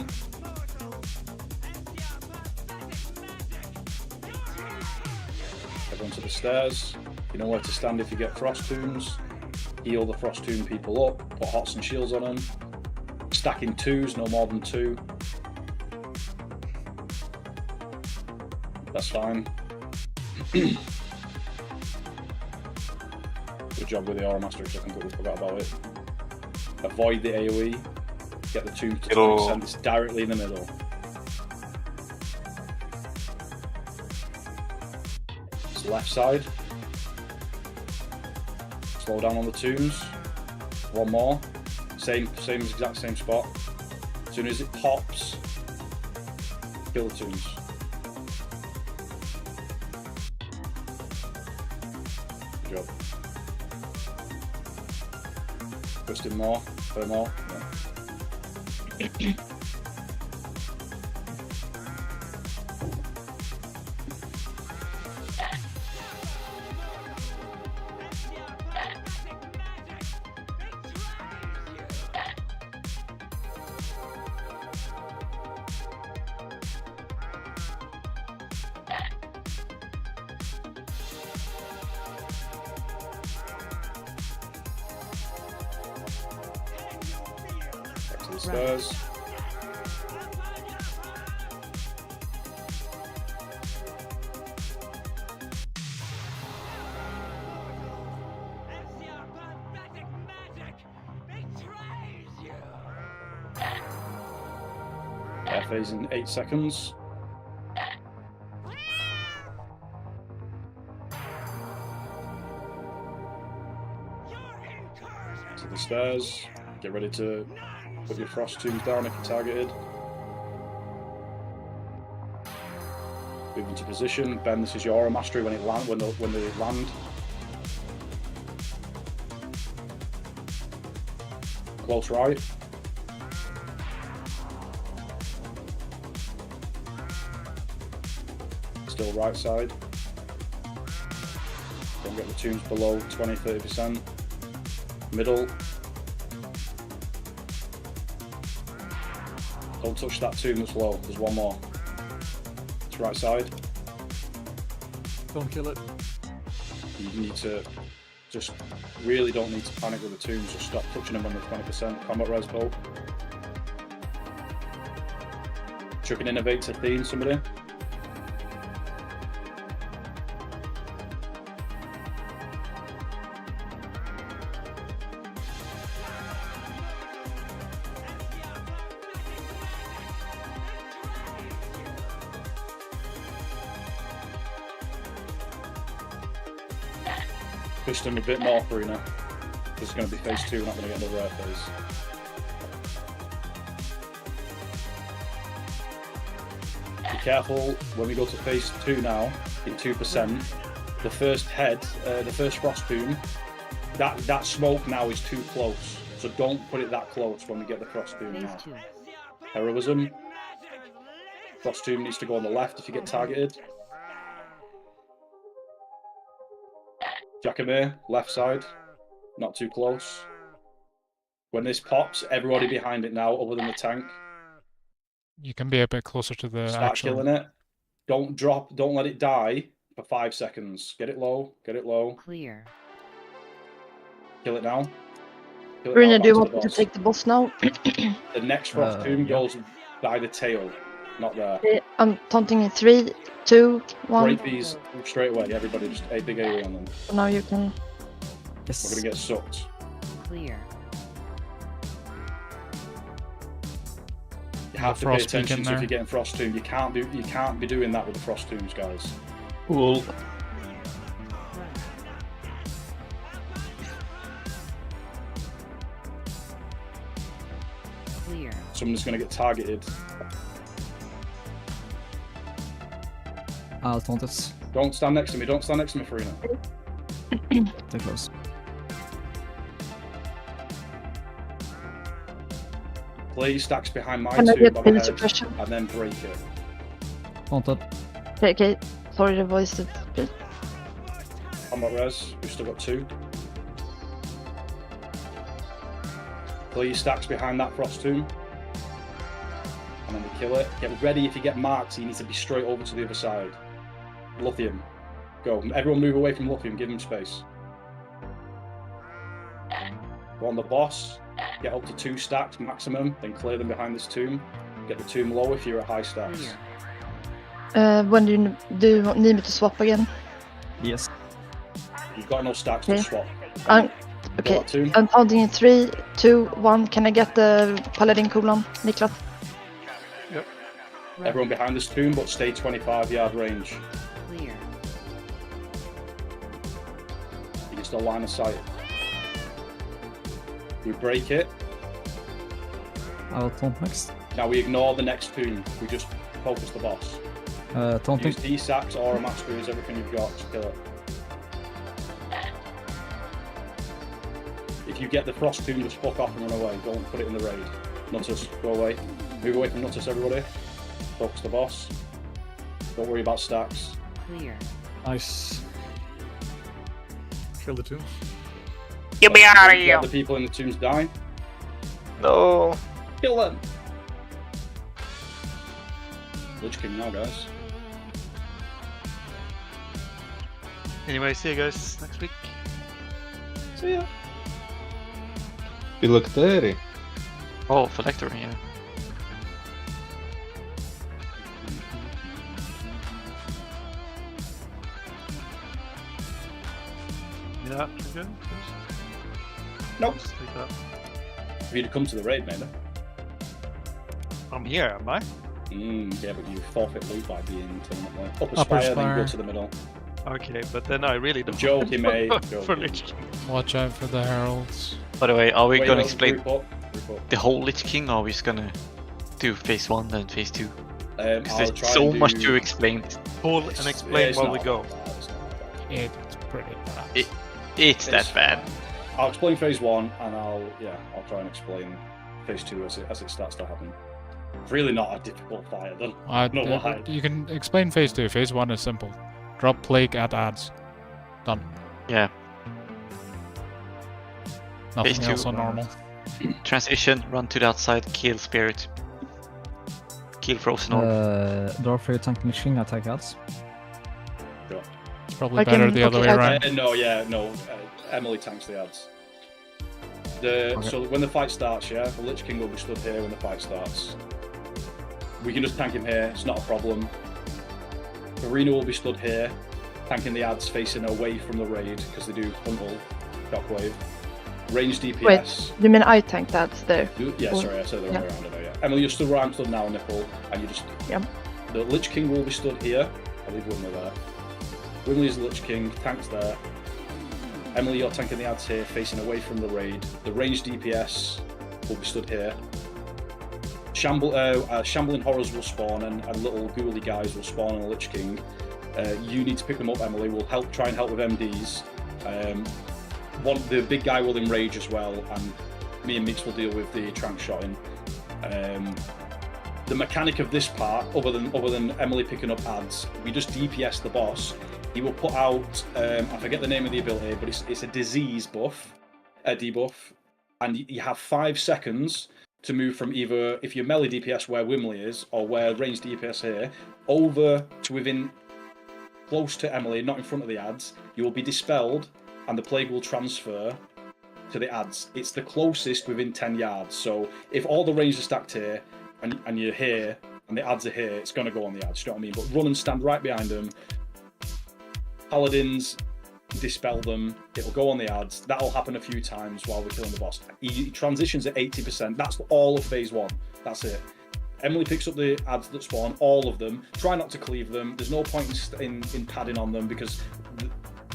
[SPEAKER 6] Everyone to the stairs. You know where to stand if you get Frost Tombs. Heal the Frost Tomb people up. Put Hots and Shields on them. Stacking 2s, no more than 2. That's fine. Good job with the Aura Master, which I completely forgot about it. Avoid the AoE. Get the 2 to 20%. It's directly in the middle. It's the left side. Slow down on the tombs. One more. Exact same spot. As soon as it pops, kill the tombs. Good job. Twist in more. Play more. Yeah. Back to the stairs. Air phase in 8 seconds. To the stairs. Get ready to put your Frost Tombs down if you're targeted. Move into position. Ben, this is your Aura Mastery when they land. Close right. Still right side. Don't get the tombs below 20-30%. Middle. Don't touch that tomb that's low. There's one more. It's right side.
[SPEAKER 5] Don't kill it.
[SPEAKER 6] You need to just really don't need to panic with the tombs. Just stop touching them on the 20%. Combat res both. Chucking innovate to theme somebody. Push them a bit more through now. This is going to be phase 2, we're not going to get another air phase. Be careful when we go to phase 2 now, in 2%. The first head, the first frost tomb, that smoke now is too close. So don't put it that close when we get the frost tomb now. Heroism. Frost tomb needs to go on the left if you get targeted. Jackamere, left side, not too close. When this pops, everybody behind it now, other than the tank.
[SPEAKER 3] You can be a bit closer to the
[SPEAKER 6] Start
[SPEAKER 3] actual...
[SPEAKER 6] killing it. Don't drop, don't let it die for 5 seconds. Get it low, get it low.
[SPEAKER 12] Clear.
[SPEAKER 6] Kill it now. Kill it
[SPEAKER 8] Bruna,
[SPEAKER 6] now,
[SPEAKER 8] do you
[SPEAKER 6] back
[SPEAKER 8] want
[SPEAKER 6] the
[SPEAKER 8] me to
[SPEAKER 6] boss.
[SPEAKER 8] take the boss now?
[SPEAKER 6] The next frost tomb goes by the tail, not there.
[SPEAKER 8] Okay, I'm taunting in 3, 2, 1.
[SPEAKER 6] Break these straight away, everybody, just a big AoE on them.
[SPEAKER 8] So now you can...
[SPEAKER 4] Yes.
[SPEAKER 6] We're gonna get sucked.
[SPEAKER 12] Clear.
[SPEAKER 6] You have to pay
[SPEAKER 3] Frost peak
[SPEAKER 6] attention
[SPEAKER 3] in
[SPEAKER 6] to if
[SPEAKER 3] there.
[SPEAKER 6] you're getting frost tomb. You can't be doing that with the frost tombs, guys.
[SPEAKER 18] Cool.
[SPEAKER 12] Clear.
[SPEAKER 6] Someone's gonna get targeted.
[SPEAKER 4] I'll taunt it.
[SPEAKER 6] Don't stand next to me. Don't stand next to me, Farina.
[SPEAKER 4] Too close.
[SPEAKER 6] Play your stacks behind my
[SPEAKER 8] Can I
[SPEAKER 6] tomb
[SPEAKER 8] get
[SPEAKER 6] on
[SPEAKER 8] the
[SPEAKER 6] the head,
[SPEAKER 8] suppression?
[SPEAKER 6] and then break it.
[SPEAKER 4] Taunted.
[SPEAKER 8] Okay. Sorry, the voice did.
[SPEAKER 6] Combat res. We've still got 2. Play your stacks behind that frost tomb. And then we kill it. Get ready if you get marked, so you need to be straight over to the other side. Lithium. Go. Everyone move away from Lithium, give him space. Go on the boss. Get up to 2 stacks maximum, then clear them behind this tomb. Get the tomb low if you're at high stacks.
[SPEAKER 8] When do you need me to swap again?
[SPEAKER 4] Yes.
[SPEAKER 6] You've got enough stacks
[SPEAKER 8] Okay.
[SPEAKER 6] to swap.
[SPEAKER 8] Okay,
[SPEAKER 6] Got 2.
[SPEAKER 8] I'm taunting in 3, 2, 1. Can I get the Paladin cooldown, Niklas?
[SPEAKER 6] Yep. Everyone behind this tomb, but stay 25-yard range.
[SPEAKER 12] Clear.
[SPEAKER 6] You can still line of sight. We break it.
[SPEAKER 4] I'll taunt next.
[SPEAKER 6] Now we ignore the next tomb. We just focus the boss.
[SPEAKER 4] Taunting.
[SPEAKER 6] Use D-sacks or a master is everything you've got to kill it. If you get the frost tomb, just fuck off and run away. Don't put it in the raid. Nuttus, go away. Move away from Nuttus, everybody. Focus the boss. Don't worry about stacks.
[SPEAKER 12] Clear.
[SPEAKER 5] Nice. Kill the tomb.
[SPEAKER 10] Get me out of
[SPEAKER 6] Let
[SPEAKER 10] here!
[SPEAKER 6] the people in the tombs die.
[SPEAKER 16] No.
[SPEAKER 6] Kill them! Lich King now, guys.
[SPEAKER 13] Anyway, see you guys next week.
[SPEAKER 6] See ya.
[SPEAKER 18] Phylactery.
[SPEAKER 1] Oh, Phylactery, yeah.
[SPEAKER 13] Yeah, good.
[SPEAKER 6] Nope.
[SPEAKER 13] Just take that.
[SPEAKER 6] If you'd come to the raid, maybe.
[SPEAKER 13] I'm here, am I?
[SPEAKER 6] Yeah, but you forfeit loot by being tournament. Upper
[SPEAKER 3] Upper
[SPEAKER 6] spire, then you go
[SPEAKER 3] spire.
[SPEAKER 6] to the middle.
[SPEAKER 13] Okay, but then I really don't.
[SPEAKER 6] Joking, mate.
[SPEAKER 13] For
[SPEAKER 6] Joking.
[SPEAKER 13] Lich King.
[SPEAKER 3] Watch out for the heralds.
[SPEAKER 1] By the way, are we
[SPEAKER 6] Wait,
[SPEAKER 1] gonna
[SPEAKER 6] no,
[SPEAKER 1] explain
[SPEAKER 6] group up, group up.
[SPEAKER 1] the whole Lich King, or are we just gonna do phase 1 then phase 2? Because
[SPEAKER 6] I'll
[SPEAKER 1] there's
[SPEAKER 6] try
[SPEAKER 1] so
[SPEAKER 6] and
[SPEAKER 1] much
[SPEAKER 6] do-
[SPEAKER 1] to explain.
[SPEAKER 13] Pull and explain
[SPEAKER 6] it's
[SPEAKER 13] while
[SPEAKER 6] not
[SPEAKER 13] we go.
[SPEAKER 6] bad, it's not bad.
[SPEAKER 3] It's pretty bad.
[SPEAKER 1] It's that bad.
[SPEAKER 6] I'll explain phase 1, and I'll try and explain phase 2 as it starts to happen. It's really not a difficult fight, then. No lie.
[SPEAKER 3] You can explain phase 2. Phase 1 is simple. Drop plague, add ads. Done.
[SPEAKER 1] Yeah.
[SPEAKER 3] Nothing
[SPEAKER 1] Phase 2,
[SPEAKER 3] else on normal.
[SPEAKER 1] Transition, run to the outside, kill spirit. kill Frozen Orb.
[SPEAKER 4] Dorf, are you tanking Lich King attack ads?
[SPEAKER 6] Sure.
[SPEAKER 3] It's probably better the other way around.
[SPEAKER 6] No. Emily tanks the ads. So when the fight starts, the Lich King will be stood here when the fight starts. We can just tank him here, it's not a problem. Arena will be stood here, tanking the ads facing away from the raid, because they do frontal shockwave. Range DPS.
[SPEAKER 8] Wait, you mean I tanked that there?
[SPEAKER 6] Yeah, sorry, I said the wrong way around it. Yeah. Emily, you're stood where I'm stood now, Nipple, and you just.
[SPEAKER 8] Yep.
[SPEAKER 6] The Lich King will be stood here. I'll leave Wimley there. Wimley is the Lich King, tanks there. Emily, you're tanking the ads here, facing away from the raid. The range DPS will be stood here. Shambling horrors will spawn, and little ghouly guys will spawn on the Lich King. You need to pick them up, Emily. We'll try and help with MDs. The big guy will enrage as well, and me and Meeks will deal with the trank shotting. The mechanic of this part, other than Emily picking up ads, we just DPS the boss. He will put out, I forget the name of the ability, but it's a disease buff, a debuff, and you have 5 seconds to move from either, if you're melee DPS where Wimley is, or where ranged DPS here, over to within, close to Emily, not in front of the ads. You will be dispelled, and the plague will transfer to the ads. It's the closest within 10 yards, so if all the range are stacked here, and you're here, and the ads are here, it's going to go on the ads, you know what I mean? But run and stand right behind them. Paladins, dispel them, it'll go on the ads. That'll happen a few times while we're killing the boss. He transitions at 80%, that's all of phase 1, that's it. Emily picks up the ads that spawn, all of them. Try not to cleave them, there's no point in padding on them, because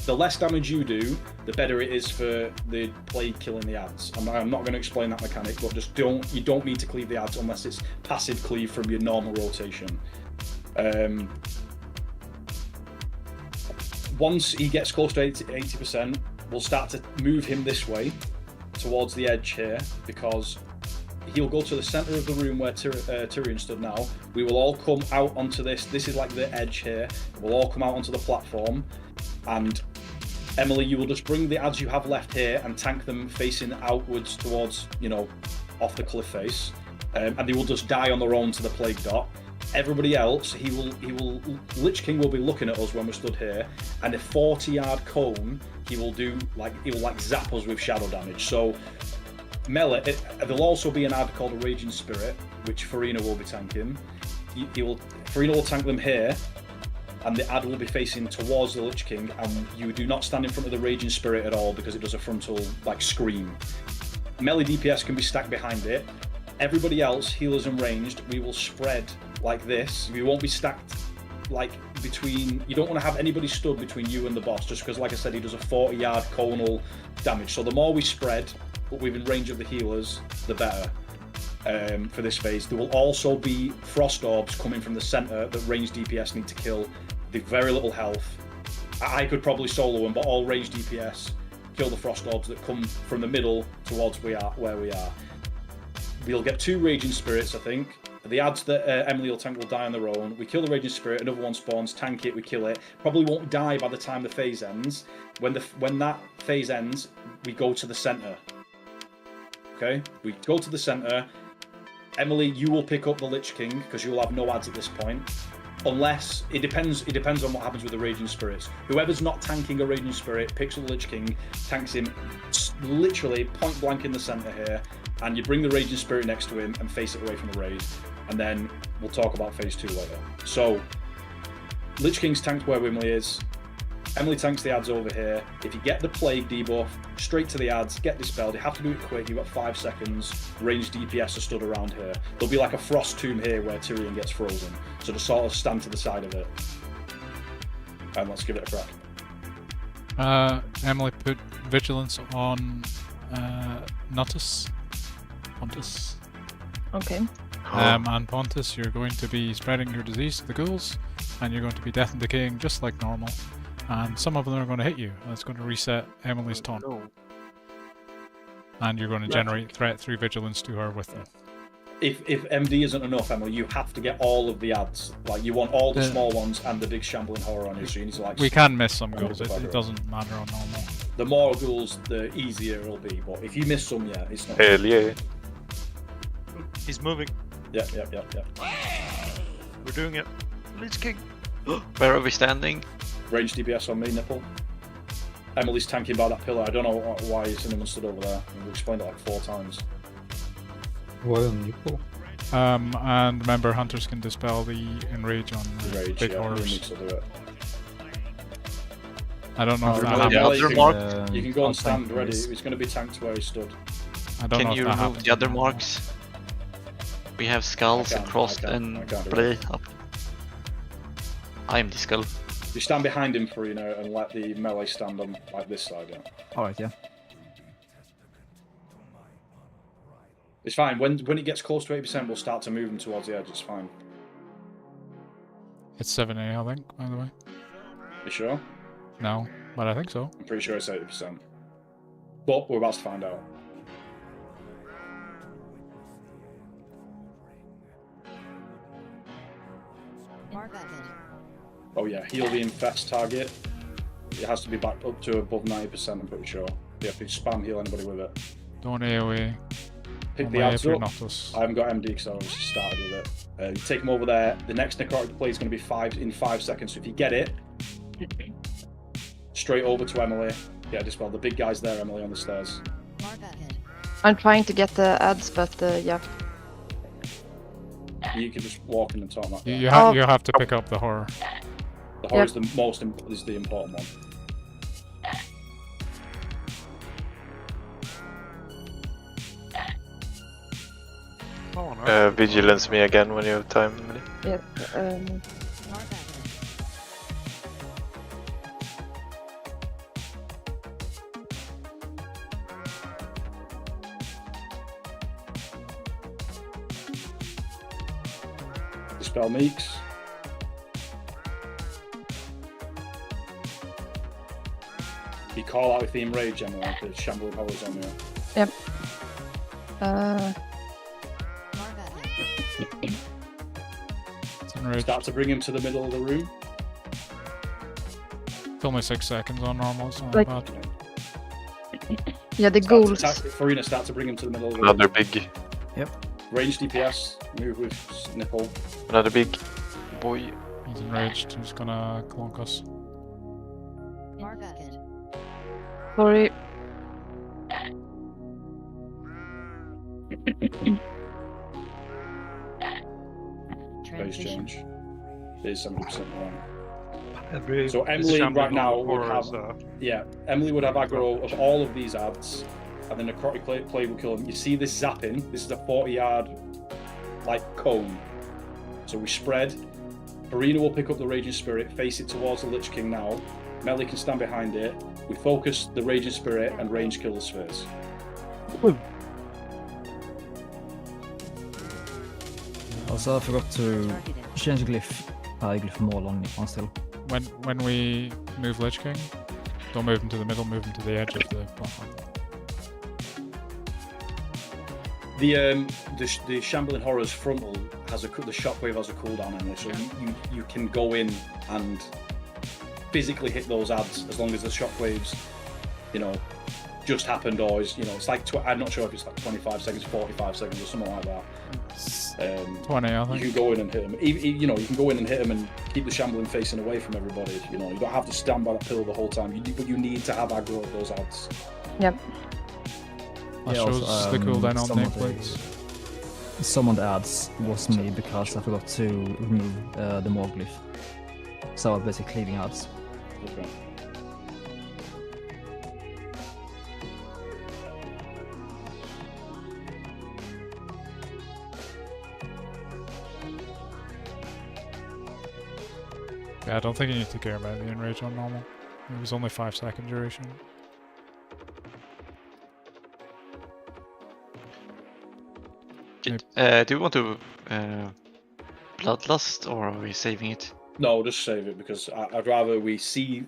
[SPEAKER 6] the less damage you do, the better it is for the plague killing the ads. I'm not going to explain that mechanic, but just you don't need to cleave the ads unless it's passive cleave from your normal rotation. Once he gets close to 80%, we'll start to move him this way towards the edge here, because he'll go to the center of the room where Tyrion stood now. We will all come out onto this. This is like the edge here. We'll all come out onto the platform, and Emily, you will just bring the ads you have left here and tank them facing outwards towards, off the cliff face, and they will just die on their own to the plague dot. Everybody else, Lich King will be looking at us when we're stood here, and a 40-yard cone, he will zap us with shadow damage. So melee, there'll also be an ad called a Raging Spirit, which Farina will be tanking. Farina will tank them here, and the ad will be facing towards the Lich King, and you do not stand in front of the Raging Spirit at all because it does a frontal scream. Melee DPS can be stacked behind it. Everybody else, healers and ranged, we will spread like this. We won't be stacked between. You don't want to have anybody stood between you and the boss, just because, like I said, he does a 40-yard conal damage. So the more we spread, but within range of the healers, the better. For this phase, there will also be frost orbs coming from the center that ranged DPS need to kill. They've very little health. I could probably solo them, but all ranged DPS kill the frost orbs that come from the middle towards where we are. We'll get 2 Raging Spirits, I think. The ads that Emily will tank will die on their own. We kill the Raging Spirit, another one spawns, tank it, we kill it. Probably won't die by the time the phase ends. When that phase ends, we go to the center. Okay? We go to the center. Emily, you will pick up the Lich King, because you will have no ads at this point. Unless, it depends on what happens with the Raging Spirits. Whoever's not tanking a Raging Spirit picks up the Lich King, tanks him literally point blank in the center here, and you bring the Raging Spirit next to him and face it away from the raid. And then we'll talk about phase 2 later. So, Lich King's tanked where Wimley is. Emily tanks the ads over here. If you get the plague debuff, straight to the ads, get dispelled. You have to do it quick. You've got 5 seconds. Ranged DPS are stood around here. There'll be like a frost tomb here where Tyrion gets frozen. So just sort of stand to the side of it. And let's give it a crack.
[SPEAKER 3] Emily put vigilance on Pontus.
[SPEAKER 8] Okay.
[SPEAKER 3] And Pontus, you're going to be spreading your disease to the ghouls, and you're going to be death and decaying just like normal. And some of them are going to hit you. That's going to reset Emily's taunt. And you're going to generate threat through vigilance to her with them.
[SPEAKER 6] If MD isn't enough, Emily, you have to get all of the ads. You want all the small ones and the big shambling horror on you, so you need to
[SPEAKER 3] We can miss some ghouls, it doesn't matter on normal.
[SPEAKER 6] The more ghouls, the easier it'll be, but if you miss some, it's not.
[SPEAKER 16] Hell yeah.
[SPEAKER 10] He's moving.
[SPEAKER 6] Yeah.
[SPEAKER 13] We're doing it. Lich King.
[SPEAKER 1] Where are we standing?
[SPEAKER 6] Range DPS on me, nipple. Emily's tanking by that pillar. I don't know why anyone stood over there. We explained it like 4 times.
[SPEAKER 18] Why on nipple?
[SPEAKER 3] And remember, hunters can dispel the enrage on
[SPEAKER 6] Rage,
[SPEAKER 3] big
[SPEAKER 6] yeah,
[SPEAKER 3] horrors.
[SPEAKER 6] will do it.
[SPEAKER 3] I don't know if that
[SPEAKER 6] Yeah,
[SPEAKER 3] happens.
[SPEAKER 6] you can go and stand ready. It's going to be tanked where he stood.
[SPEAKER 3] I don't
[SPEAKER 1] Can
[SPEAKER 3] know if
[SPEAKER 1] you
[SPEAKER 3] that
[SPEAKER 1] remove
[SPEAKER 3] happens
[SPEAKER 1] the other
[SPEAKER 3] or not.
[SPEAKER 1] marks? We have skulls
[SPEAKER 6] I can't,
[SPEAKER 1] across
[SPEAKER 6] I can't,
[SPEAKER 1] and
[SPEAKER 6] I can't do
[SPEAKER 1] play
[SPEAKER 6] it.
[SPEAKER 1] up. I am the skull.
[SPEAKER 6] You stand behind him for and let the melee stand on like this side. Yeah.
[SPEAKER 4] Alright, yeah.
[SPEAKER 6] It's fine. When it gets close to 80%, we'll start to move him towards the edge. It's fine.
[SPEAKER 3] It's 7A, I think, by the way.
[SPEAKER 6] You sure?
[SPEAKER 3] No, but I think so.
[SPEAKER 6] I'm pretty sure it's 80%. But we're about to find out. Oh yeah, heal the infest target. It has to be back up to above 90%, I'm pretty sure. You have to spam heal anybody with it.
[SPEAKER 3] Don't AoE.
[SPEAKER 6] Pick
[SPEAKER 3] On
[SPEAKER 6] the
[SPEAKER 3] my
[SPEAKER 6] ads up.
[SPEAKER 3] Hypnotus.
[SPEAKER 6] I haven't got MD because I was started with it. You take them over there. The next necrotic play is going to be in 5 seconds. So if you get it, straight over to Emily. Yeah, dispel. The big guy's there, Emily, on the stairs.
[SPEAKER 8] I'm trying to get the ads, but yeah.
[SPEAKER 6] You can just walk in and talk about that.
[SPEAKER 3] You have to pick up the horror.
[SPEAKER 6] The horror is the is the important one.
[SPEAKER 16] Vigilance me again when you have time, Emily.
[SPEAKER 8] Yep.
[SPEAKER 6] Dispel Meeks. You call out with Theme Rage, Emily, the shambling horrors on you.
[SPEAKER 8] Yep.
[SPEAKER 6] Start to bring him to the middle of the room.
[SPEAKER 3] It's only 6 seconds on normal, it's not
[SPEAKER 8] Like-
[SPEAKER 3] bad.
[SPEAKER 8] Yeah, the ghouls.
[SPEAKER 6] Farina, start to bring him to the middle of the room.
[SPEAKER 16] Another big.
[SPEAKER 4] Yep.
[SPEAKER 6] Range DPS, move with nipple.
[SPEAKER 16] Another big boy.
[SPEAKER 3] He's enraged, he's gonna clonk us.
[SPEAKER 8] Sorry.
[SPEAKER 6] Phase change. It is 70% wrong.
[SPEAKER 13] Every
[SPEAKER 6] So Emily right now would have,
[SPEAKER 13] horrors,
[SPEAKER 6] Emily would have aggro of all of these ads, and then necrotic play will kill them. You see this zapping? This is a 40-yard like cone. So we spread. Farina will pick up the Raging Spirit, face it towards the Lich King now. Melly can stand behind it. We focus the Raging Spirit and range kill the spheres.
[SPEAKER 4] Also, I forgot to change glyph. Glyph Maul on still.
[SPEAKER 3] When we move Lich King, don't move him to the middle, move him to the edge of the platform.
[SPEAKER 6] The Shambling Horrors frontal has the shockwave has a cooldown on it, so you can go in and physically hit those ads as long as the shockwaves, just happened, or is it's like I'm not sure if it's like 25 seconds, 45 seconds, or something like that.
[SPEAKER 3] 20, I think.
[SPEAKER 6] You can go in and hit them. You can go in and hit them and keep the shambling facing away from everybody. You don't have to stand by that pillar the whole time. But you need to have aggro of those ads.
[SPEAKER 8] Yep.
[SPEAKER 3] That
[SPEAKER 4] Yeah,
[SPEAKER 3] shows
[SPEAKER 4] also,
[SPEAKER 3] the cooldown on
[SPEAKER 4] some of
[SPEAKER 3] nameplates.
[SPEAKER 4] Some of the ads was me because I forgot to remove the Maul glyph. So I was basically leaving ads.
[SPEAKER 6] Okay.
[SPEAKER 3] Yeah, I don't think you need to care about the enrage on normal. It was only 5-second duration.
[SPEAKER 1] Do you want to Bloodlust, or are we saving it?
[SPEAKER 6] No, just save it because I'd rather we see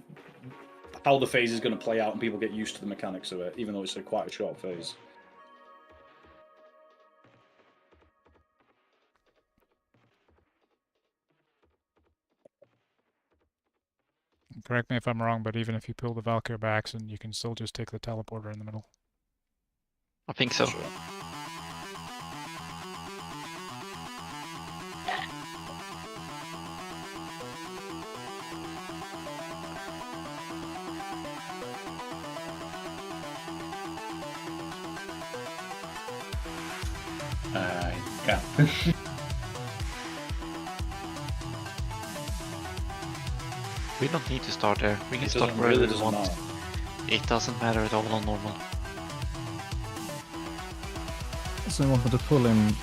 [SPEAKER 6] how the phase is going to play out and people get used to the mechanics of it, even though it's quite a short phase.
[SPEAKER 3] Correct me if I'm wrong, but even if you pull the Valkyrie by accident, you can still just take the teleporter in the middle.
[SPEAKER 1] I think so.
[SPEAKER 17] Got.
[SPEAKER 1] We don't need to start there. We can
[SPEAKER 6] It
[SPEAKER 1] start
[SPEAKER 6] doesn't-
[SPEAKER 1] wherever
[SPEAKER 6] really
[SPEAKER 1] we
[SPEAKER 6] doesn't
[SPEAKER 1] want.
[SPEAKER 6] matter.
[SPEAKER 1] It doesn't matter at all on normal.
[SPEAKER 4] So you want me to pull in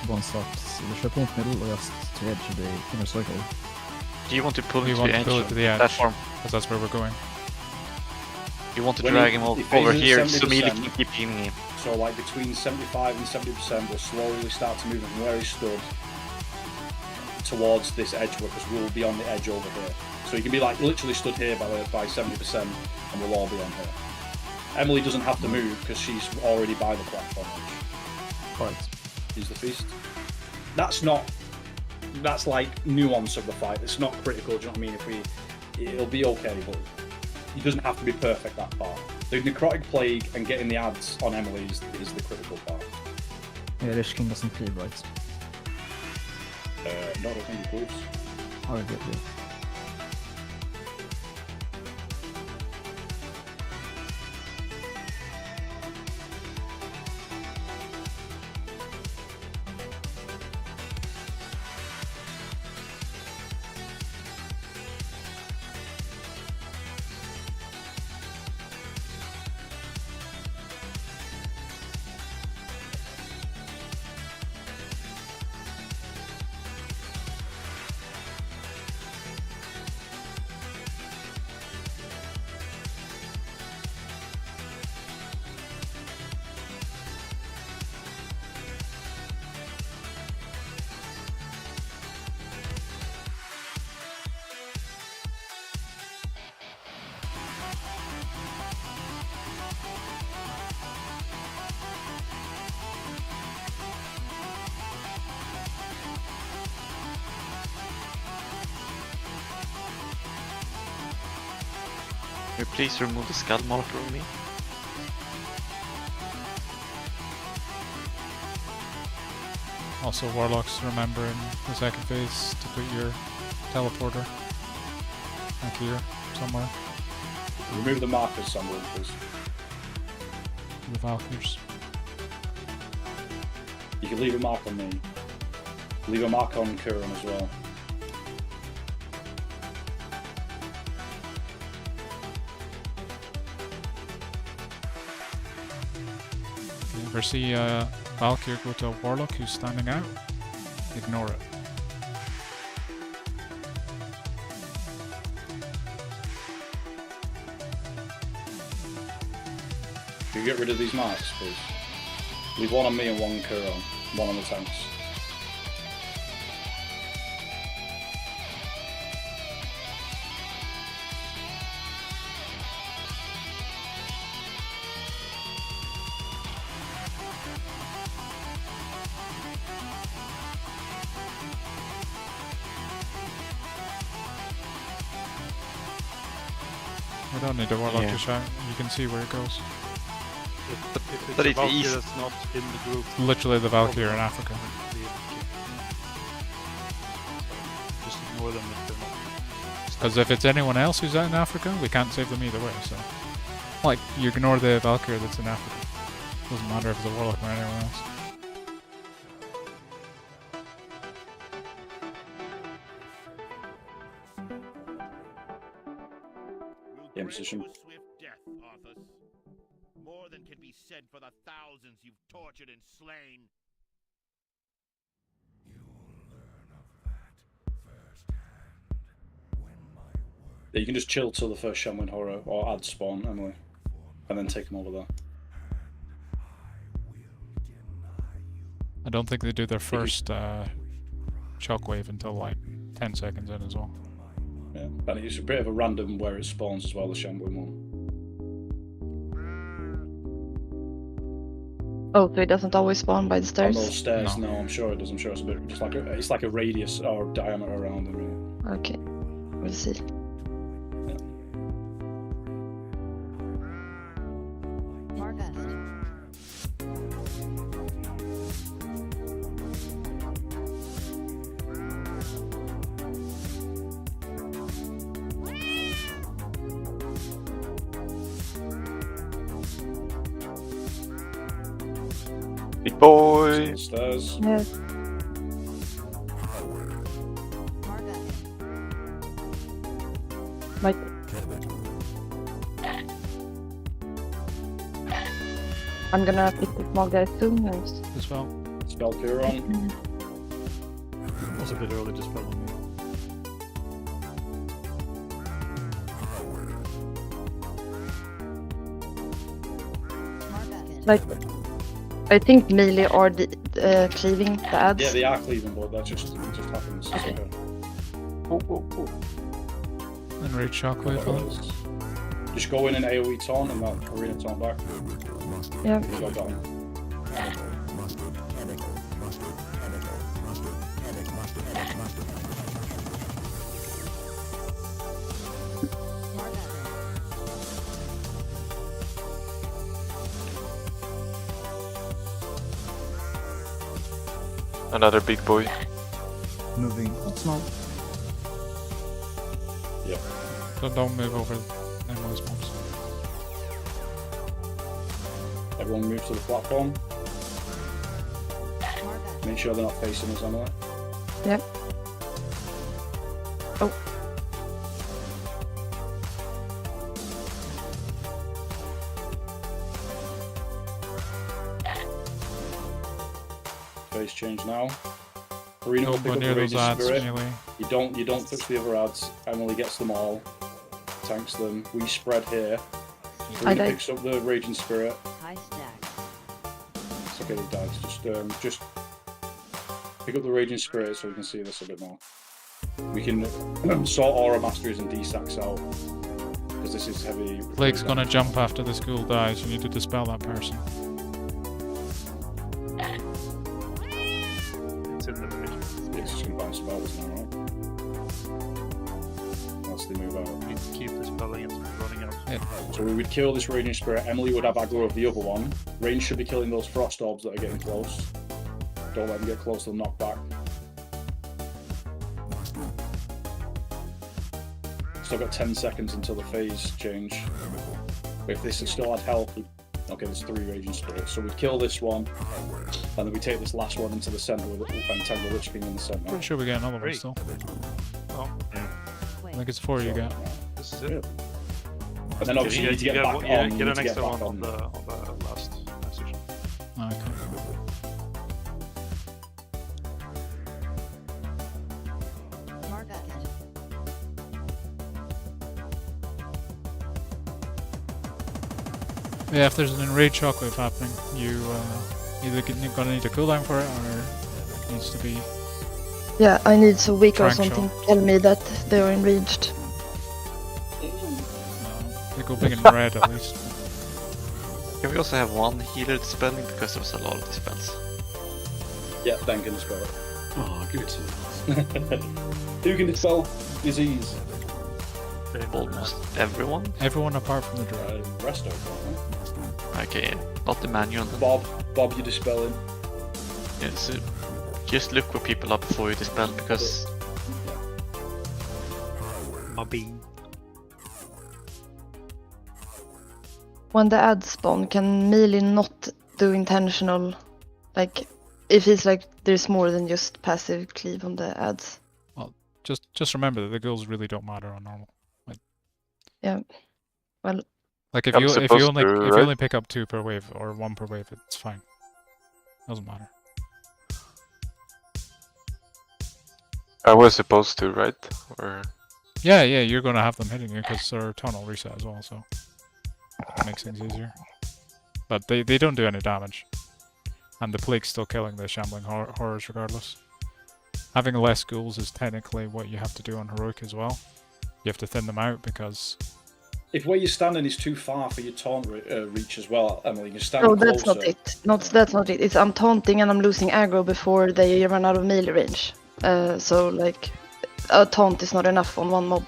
[SPEAKER 4] one start the ship point middle or just to edge of the inner circle?
[SPEAKER 1] Do you want to pull
[SPEAKER 3] We
[SPEAKER 1] him to
[SPEAKER 3] want
[SPEAKER 1] the
[SPEAKER 3] to
[SPEAKER 1] edge
[SPEAKER 3] pull it
[SPEAKER 1] of
[SPEAKER 3] to
[SPEAKER 1] the
[SPEAKER 3] the edge,
[SPEAKER 1] platform?
[SPEAKER 3] because that's where we're going.
[SPEAKER 1] You want to
[SPEAKER 6] When
[SPEAKER 1] drag
[SPEAKER 6] he-
[SPEAKER 1] him
[SPEAKER 6] if he's
[SPEAKER 1] over
[SPEAKER 6] at
[SPEAKER 1] here so
[SPEAKER 6] 70%,
[SPEAKER 1] Melee can keep hitting him.
[SPEAKER 6] So like between 75 and 70%, we'll slowly start to move from where he stood towards this edge, because we'll be on the edge over here. So he can be like literally stood here by 70%, and we'll all be on here. Emily doesn't have to move because she's already by the platform edge.
[SPEAKER 4] Right.
[SPEAKER 6] Use the feast. That's like nuance of the fight. It's not critical. Do you know what I mean? It'll be okay, but it doesn't have to be perfect that part. The necrotic plague and getting the ads on Emily is the critical part.
[SPEAKER 4] Yeah, Lich King doesn't cleave, right?
[SPEAKER 6] No, I don't think he cleaves.
[SPEAKER 4] Oh, good, good.
[SPEAKER 1] Can you please remove the skull marker from me?
[SPEAKER 3] Also, Warlocks, remember in the second phase to put your teleporter back here somewhere.
[SPEAKER 6] Remove the markers somewhere, please.
[SPEAKER 3] The Valkyrs.
[SPEAKER 6] You can leave a mark on me. Leave a mark on Kuran as well.
[SPEAKER 3] If you ever see a Valkyr go to a Warlock who's standing out, ignore it.
[SPEAKER 6] Can you get rid of these marks, please? Leave one on me and one Kuran. One on the tanks.
[SPEAKER 3] We don't need a Warlock
[SPEAKER 1] Yeah.
[SPEAKER 3] to shine, you can see where it goes.
[SPEAKER 13] If
[SPEAKER 1] But
[SPEAKER 13] it's
[SPEAKER 1] it's
[SPEAKER 13] a Valkyrie
[SPEAKER 1] easy.
[SPEAKER 13] that's not in the group.
[SPEAKER 3] Literally the Valkyrie in Africa.
[SPEAKER 13] Just ignore them if they're not.
[SPEAKER 3] Because if it's anyone else who's out in Africa, we can't save them either way, so... Like, you ignore the Valkyrie that's in Africa. Doesn't matter if it's a Warlock or anyone else.
[SPEAKER 6] Yeah, position.
[SPEAKER 19] More than can be said for the thousands you've tortured and slain.
[SPEAKER 6] Yeah, you can just chill till the first Shaman Horror or ad spawn, Emily. And then take them over there.
[SPEAKER 3] I don't think they do their first shockwave until like 10 seconds in as well.
[SPEAKER 6] Yeah, and it's a bit of a random where it spawns as well, the Shambling one.
[SPEAKER 8] Oh, so it doesn't always spawn by the
[SPEAKER 6] On
[SPEAKER 8] stairs?
[SPEAKER 6] those stairs, no, I'm sure it does. I'm sure it's a bit just like it's like a radius or diameter around them. Really.
[SPEAKER 8] Okay, we'll see.
[SPEAKER 16] Big boy.
[SPEAKER 6] Stairs.
[SPEAKER 8] Yes. Like. I'm gonna pick the small guy soon.
[SPEAKER 3] As well.
[SPEAKER 6] Spell cure on.
[SPEAKER 5] Was a bit early to spell on me.
[SPEAKER 8] Like, I think melee are the cleaving the ads.
[SPEAKER 6] Yeah, they are cleaving, but that just happens. It's okay.
[SPEAKER 3] And Rage Shockwave on.
[SPEAKER 6] Just go in and AoE taunt and that arena taunt back.
[SPEAKER 8] Yeah.
[SPEAKER 6] You go down.
[SPEAKER 16] Another big boy.
[SPEAKER 4] Moving. Small.
[SPEAKER 6] Yeah.
[SPEAKER 3] So don't move over Emily's mobs.
[SPEAKER 6] Everyone move to the platform. Make sure they're not facing us, Emily.
[SPEAKER 8] Yep. Oh.
[SPEAKER 6] Face change now. Arena will
[SPEAKER 3] Don't
[SPEAKER 6] pick
[SPEAKER 3] go
[SPEAKER 6] up
[SPEAKER 3] near
[SPEAKER 6] the
[SPEAKER 3] those
[SPEAKER 6] Raging
[SPEAKER 3] ads,
[SPEAKER 6] Spirit.
[SPEAKER 3] anyway.
[SPEAKER 6] You don't touch the other ads. Emily gets them all. Tanks them. We spread here. Arena picks up the Raging Spirit. It's okay, they died. Just pick up the Raging Spirit so we can see this a bit more. We can sort Aura Masteries and D-Stacks out. Because this is heavy.
[SPEAKER 3] Blake's gonna jump after the school dies. You need to dispel that person.
[SPEAKER 5] It's in the bridge.
[SPEAKER 6] It's just gonna bounce spells now, right? Once they move out.
[SPEAKER 13] We keep dispelling it from running out.
[SPEAKER 3] Yeah.
[SPEAKER 6] So we would kill this Raging Spirit. Emily would have aggro of the other one. Range should be killing those Frost Orbs that are getting close. Don't let them get close, they'll knock back. Still got 10 seconds until the phase change. If this is still had health, okay, there's 3 Raging Spirits. So we kill this one, and then we take this last one into the centre with and tag the Lich King in the centre.
[SPEAKER 3] Pretty sure we get another one still.
[SPEAKER 13] Oh, yeah.
[SPEAKER 3] I think it's 4 you get.
[SPEAKER 13] This is it.
[SPEAKER 6] And then obviously you need to get back on.
[SPEAKER 13] Get an extra one on the last session.
[SPEAKER 3] Okay. Yeah, if there's an enraged shockwave happening, you either gonna need a cooldown for it, or it needs to be.
[SPEAKER 8] Yeah, I need so weak or
[SPEAKER 3] Trank
[SPEAKER 8] something.
[SPEAKER 3] shot.
[SPEAKER 8] Tell me that they are enraged.
[SPEAKER 3] They go big in red at least.
[SPEAKER 1] Can we also have one healer dispelling because there was a lot of dispels?
[SPEAKER 6] Yeah, Ben can dispel it.
[SPEAKER 5] Oh, good.
[SPEAKER 6] Who can dispel disease?
[SPEAKER 1] Almost everyone?
[SPEAKER 3] Everyone apart from the druid.
[SPEAKER 6] Resto,
[SPEAKER 1] Okay, not the manual.
[SPEAKER 6] Bob, you dispelling.
[SPEAKER 1] Yeah, so just look where people are before you dispel, because...
[SPEAKER 13] Mobby.
[SPEAKER 8] When the ads spawn, can melee not do intentional? Like, if it's like there's more than just passive cleave on the ads.
[SPEAKER 3] Well, just remember that the goals really don't matter on normal. Like,
[SPEAKER 8] yeah. Well.
[SPEAKER 3] Like if
[SPEAKER 16] I'm
[SPEAKER 3] you
[SPEAKER 16] supposed
[SPEAKER 3] only
[SPEAKER 16] to,
[SPEAKER 3] if
[SPEAKER 16] right?
[SPEAKER 3] you only pick up 2 per wave or 1 per wave, it's fine. Doesn't matter.
[SPEAKER 16] I was supposed to, right? Or
[SPEAKER 3] Yeah, you're gonna have them hitting you because they're tonal reset as well, so that makes things easier. But they don't do any damage, and the plague's still killing the shambling horrors regardless. Having less ghouls is technically what you have to do on heroic as well. You have to thin them out because.
[SPEAKER 6] If where you're standing is too far for your taunt reach as well, Emily, you're standing
[SPEAKER 8] No,
[SPEAKER 6] closer.
[SPEAKER 8] that's not it. That's not it. It's I'm taunting and I'm losing aggro before they run out of melee range. So like, a taunt is not enough on one mob.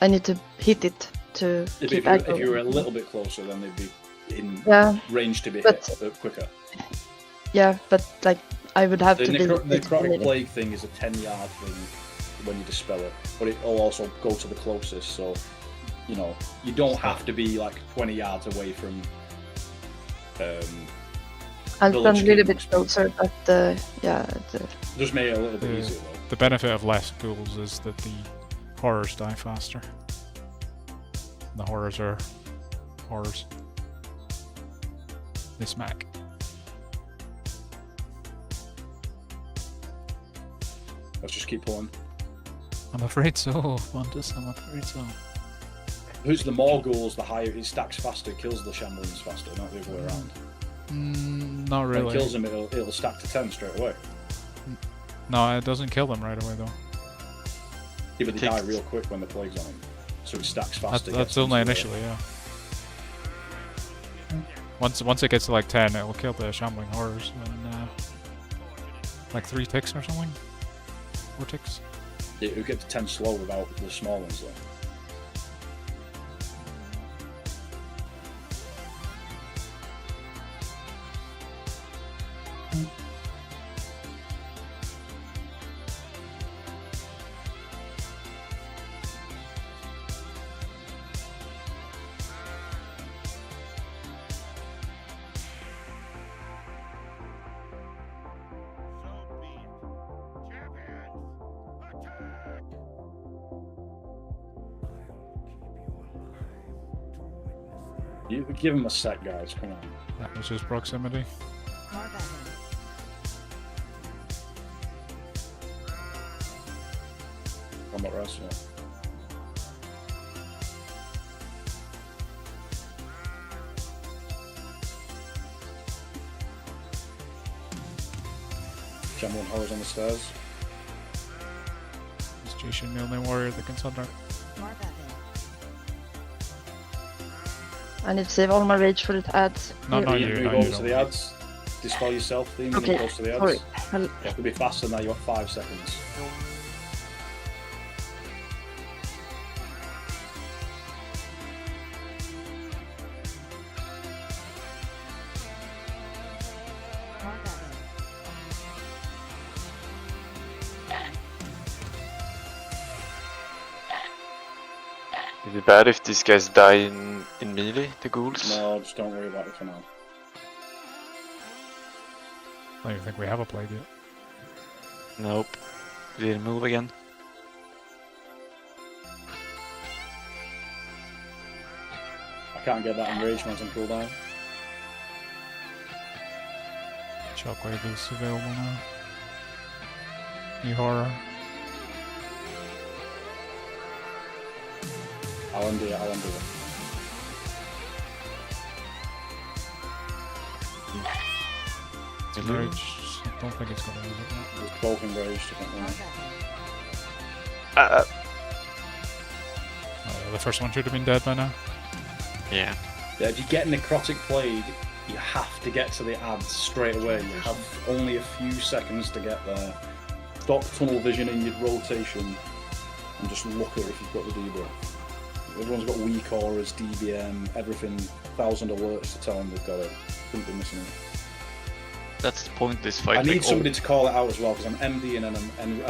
[SPEAKER 8] I need to hit it to keep aggro.
[SPEAKER 6] If you were a little bit closer, then they'd be in range to be
[SPEAKER 8] but-
[SPEAKER 6] hit quicker.
[SPEAKER 8] Yeah, but like I would have
[SPEAKER 6] The
[SPEAKER 8] to be.
[SPEAKER 6] necrotic plague thing is a 10-yard thing when you dispel it, but it'll also go to the closest. So, you know, you don't have to be like 20 yards away from
[SPEAKER 8] I'll
[SPEAKER 6] village
[SPEAKER 8] stand a little
[SPEAKER 6] king
[SPEAKER 8] bit closer, but yeah.
[SPEAKER 6] Just made it a little bit easier though.
[SPEAKER 3] The benefit of less ghouls is that the horrors die faster. The horrors are horrors. They smack.
[SPEAKER 6] Let's just keep pulling.
[SPEAKER 3] I'm afraid so, Pontus, I'm afraid so.
[SPEAKER 6] Who's the more ghouls, the higher it stacks faster, kills the shamblings faster, not the other way around.
[SPEAKER 3] Not
[SPEAKER 6] When
[SPEAKER 3] really.
[SPEAKER 6] it kills them, it'll stack to 10 straight away.
[SPEAKER 3] No, it doesn't kill them right away though.
[SPEAKER 6] Yeah, but they die real quick when the plague's on them. So it stacks faster.
[SPEAKER 3] That's only initially, yeah. Once it gets to like 10, it will kill the shambling horrors in like 3 ticks or something. 4 ticks.
[SPEAKER 6] Yeah, it'll get to 10 slow without the small ones though. You give him a sec, guys. Come on.
[SPEAKER 3] That was his proximity.
[SPEAKER 6] I'm not resting it. Shambling horrors on the stairs.
[SPEAKER 3] It's Jason, the only warrior that can thunder.
[SPEAKER 8] I need to save all my rage for the ads.
[SPEAKER 3] No, no, you
[SPEAKER 6] Move
[SPEAKER 3] don't.
[SPEAKER 6] over to the ads. Dispel yourself, theme,
[SPEAKER 8] Okay,
[SPEAKER 6] and close to the ads.
[SPEAKER 8] sorry.
[SPEAKER 6] It'll be faster than that, you got 5 seconds.
[SPEAKER 16] Is it bad if these guys die in melee, the ghouls?
[SPEAKER 6] No, just don't worry about it for now.
[SPEAKER 3] I don't even think we have a plague yet.
[SPEAKER 1] Nope. We didn't move again.
[SPEAKER 6] I can't get that enraged once on cooldown.
[SPEAKER 3] Shockwave is available now. New horror.
[SPEAKER 6] I'll undo it, I'll undo it.
[SPEAKER 3] It's enraged. I don't think it's gonna use it now.
[SPEAKER 6] It's both enraged, I don't know.
[SPEAKER 3] The first one should have been dead by now.
[SPEAKER 1] Yeah.
[SPEAKER 6] Yeah, if you get necrotic plague, you have to get to the ads straight away. You have only a few seconds to get there. Stop tunnel vision in your rotation and just look at it if you've got the debuff. Everyone's got weak auras, DBM, everything, 1,000 alerts to tell them they've got it. Couldn't be missing it.
[SPEAKER 1] That's the point of this fight.
[SPEAKER 6] I need
[SPEAKER 1] like,
[SPEAKER 6] somebody to call it out as well because I'm MDing and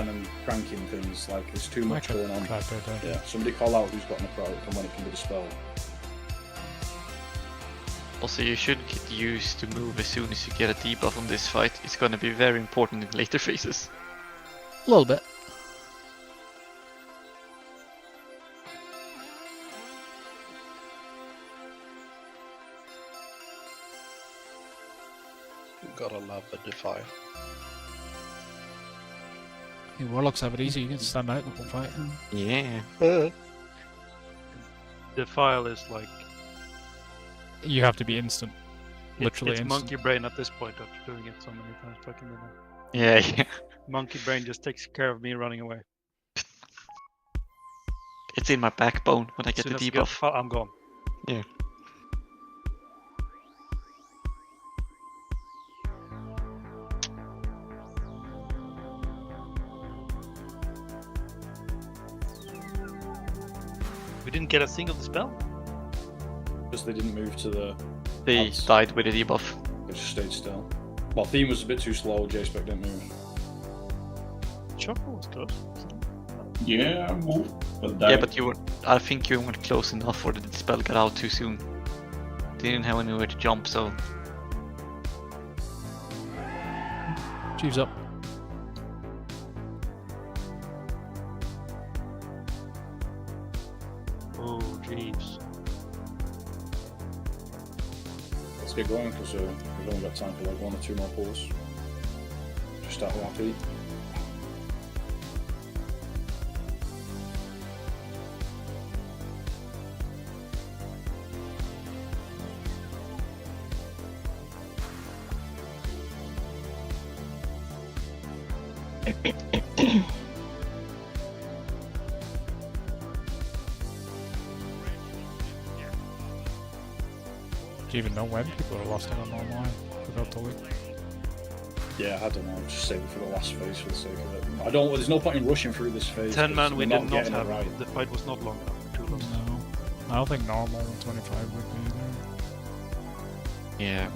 [SPEAKER 6] I'm cranking things. Like there's too much
[SPEAKER 3] Okay.
[SPEAKER 6] going on.
[SPEAKER 3] Okay.
[SPEAKER 6] Yeah, somebody call out who's got necrotic and when it can be dispelled.
[SPEAKER 1] Also, you should get used to move as soon as you get a debuff on this fight. It's gonna be very important in later phases.
[SPEAKER 3] A little bit.
[SPEAKER 2] Gotta love a Defy.
[SPEAKER 3] Hey, Warlocks have it easy, you can stand out the whole fight.
[SPEAKER 1] Yeah.
[SPEAKER 13] The file is like
[SPEAKER 3] You have to be instant. Literally
[SPEAKER 13] it's
[SPEAKER 3] instant.
[SPEAKER 13] monkey brain at this point after doing it so many times back in the day.
[SPEAKER 1] Yeah.
[SPEAKER 13] Monkey brain just takes care of me running away.
[SPEAKER 1] It's in my backbone when I get
[SPEAKER 13] Soon
[SPEAKER 1] the
[SPEAKER 13] as you get-
[SPEAKER 1] debuff.
[SPEAKER 13] I'm gone.
[SPEAKER 1] Yeah.
[SPEAKER 13] We didn't get a single dispel?
[SPEAKER 6] Because they didn't move to the
[SPEAKER 1] They
[SPEAKER 6] ads.
[SPEAKER 1] died with a debuff.
[SPEAKER 6] They just stayed still. Well, theme was a bit too slow, J-Spec didn't move.
[SPEAKER 13] Choco was close.
[SPEAKER 17] Yeah, I moved, but
[SPEAKER 1] Yeah,
[SPEAKER 17] died.
[SPEAKER 1] but you were. I think you weren't close enough for the spell got out too soon. They didn't have anywhere to jump, so
[SPEAKER 3] Jeeves up.
[SPEAKER 13] Oh, Jeeves.
[SPEAKER 6] Let's get going because we've only got time for like 1 or 2 more pulls. Just start with our feet.
[SPEAKER 3] Do you even know when people are lost in on online? Forgot to look.
[SPEAKER 6] Yeah, I don't know. Just save it for the last phase for the sake of it. I don't. There's no point in rushing through this phase.
[SPEAKER 13] 10 man, we did not
[SPEAKER 6] getting it
[SPEAKER 13] have.
[SPEAKER 6] right.
[SPEAKER 13] The fight was not long enough. Too long.
[SPEAKER 3] No. I don't think normal 25 would be either.
[SPEAKER 1] Yeah.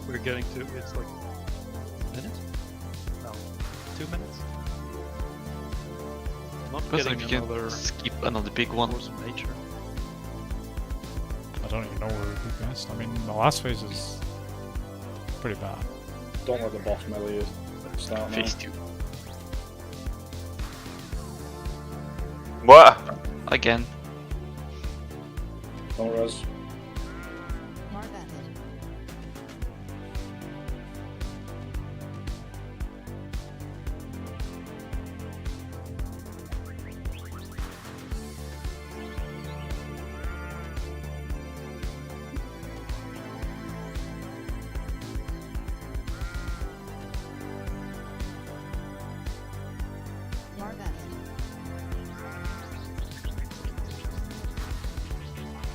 [SPEAKER 13] We're getting to. It's like. A minute? No. 2 minutes? Not
[SPEAKER 1] Because
[SPEAKER 13] getting
[SPEAKER 1] if you
[SPEAKER 13] another.
[SPEAKER 1] can skip another big one.
[SPEAKER 13] Force of nature.
[SPEAKER 3] I don't even know where it would be best. I mean, the last phase is pretty bad.
[SPEAKER 6] Don't let the boss melee you. Start now.
[SPEAKER 1] Phase 2.
[SPEAKER 16] What?
[SPEAKER 1] Again.
[SPEAKER 6] Don't res.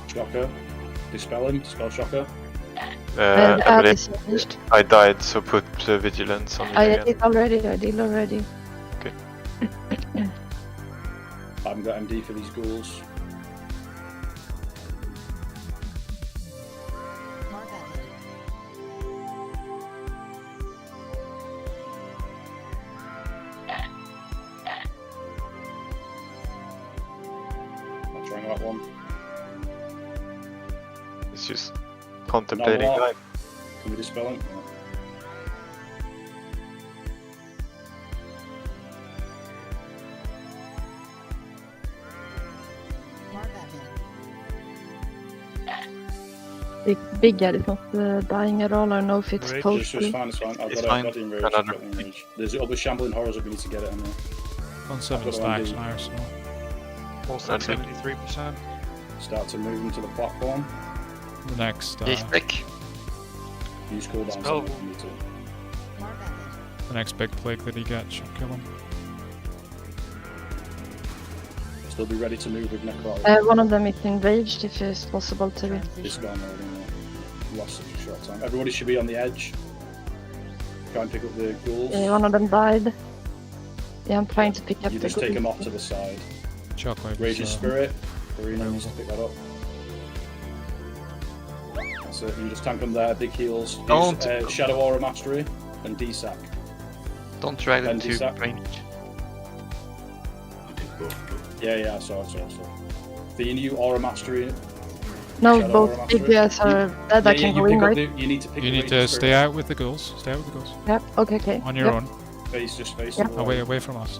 [SPEAKER 6] Shocker. Dispel him. Dispel Shocker.
[SPEAKER 16] Emily, I died, so put vigilance on me
[SPEAKER 8] I
[SPEAKER 16] again.
[SPEAKER 8] did already. I did already.
[SPEAKER 16] Okay.
[SPEAKER 6] I haven't got MD for these ghouls. I'm trying that one.
[SPEAKER 16] It's just contemplating
[SPEAKER 6] No,
[SPEAKER 16] life.
[SPEAKER 6] Can we dispel him?
[SPEAKER 8] Big guy is not dying at all. I don't know if it's
[SPEAKER 6] It's
[SPEAKER 8] posted.
[SPEAKER 6] fine, it's fine. I've
[SPEAKER 1] It's
[SPEAKER 6] got
[SPEAKER 1] fine.
[SPEAKER 6] it in range. I've got it in range. There's other shambling horrors if we need to get it in there.
[SPEAKER 3] On 7
[SPEAKER 6] got
[SPEAKER 3] stacks
[SPEAKER 6] one
[SPEAKER 3] now, so.
[SPEAKER 13] Also at 73%.
[SPEAKER 6] Start to move into the platform.
[SPEAKER 3] The next,
[SPEAKER 1] He's back.
[SPEAKER 6] Use cooldowns
[SPEAKER 13] Dispel.
[SPEAKER 6] if you need to.
[SPEAKER 3] the next big plague that he gets should kill him.
[SPEAKER 6] Still be ready to move with necrotic.
[SPEAKER 8] One of them is enraged if it's possible to be.
[SPEAKER 6] It's gone already. Lost such a short time. Everybody should be on the edge. Try and pick up the ghouls.
[SPEAKER 8] One of them died. Yeah, I'm trying to pick up
[SPEAKER 6] You
[SPEAKER 8] the
[SPEAKER 6] just take them
[SPEAKER 8] ghouls.
[SPEAKER 6] off to the side.
[SPEAKER 3] Shockwave.
[SPEAKER 6] Rage his spirit. Arena needs to pick that up. That's it. You just tank them there. Big heals. Use,
[SPEAKER 1] Don't.
[SPEAKER 6] Shadow Aura Mastery and D-Sack.
[SPEAKER 1] Don't drag them
[SPEAKER 6] And
[SPEAKER 1] to
[SPEAKER 6] D-Sack.
[SPEAKER 1] range.
[SPEAKER 6] Yeah, I saw. The new Aura Mastery.
[SPEAKER 8] No,
[SPEAKER 6] Shadow
[SPEAKER 8] both
[SPEAKER 6] Aura
[SPEAKER 8] big
[SPEAKER 6] Mastery.
[SPEAKER 8] guys are dead. I can
[SPEAKER 6] you
[SPEAKER 8] go in,
[SPEAKER 6] pick up
[SPEAKER 8] right?
[SPEAKER 6] the- You need to pick
[SPEAKER 3] You
[SPEAKER 6] the
[SPEAKER 3] need
[SPEAKER 6] Rage
[SPEAKER 3] to
[SPEAKER 6] Spirit.
[SPEAKER 3] stay out with the ghouls. Stay out with the ghouls.
[SPEAKER 8] Yep, okay.
[SPEAKER 3] On your
[SPEAKER 8] Yep.
[SPEAKER 3] own.
[SPEAKER 6] Just face
[SPEAKER 8] Yeah.
[SPEAKER 6] them
[SPEAKER 3] Away from us.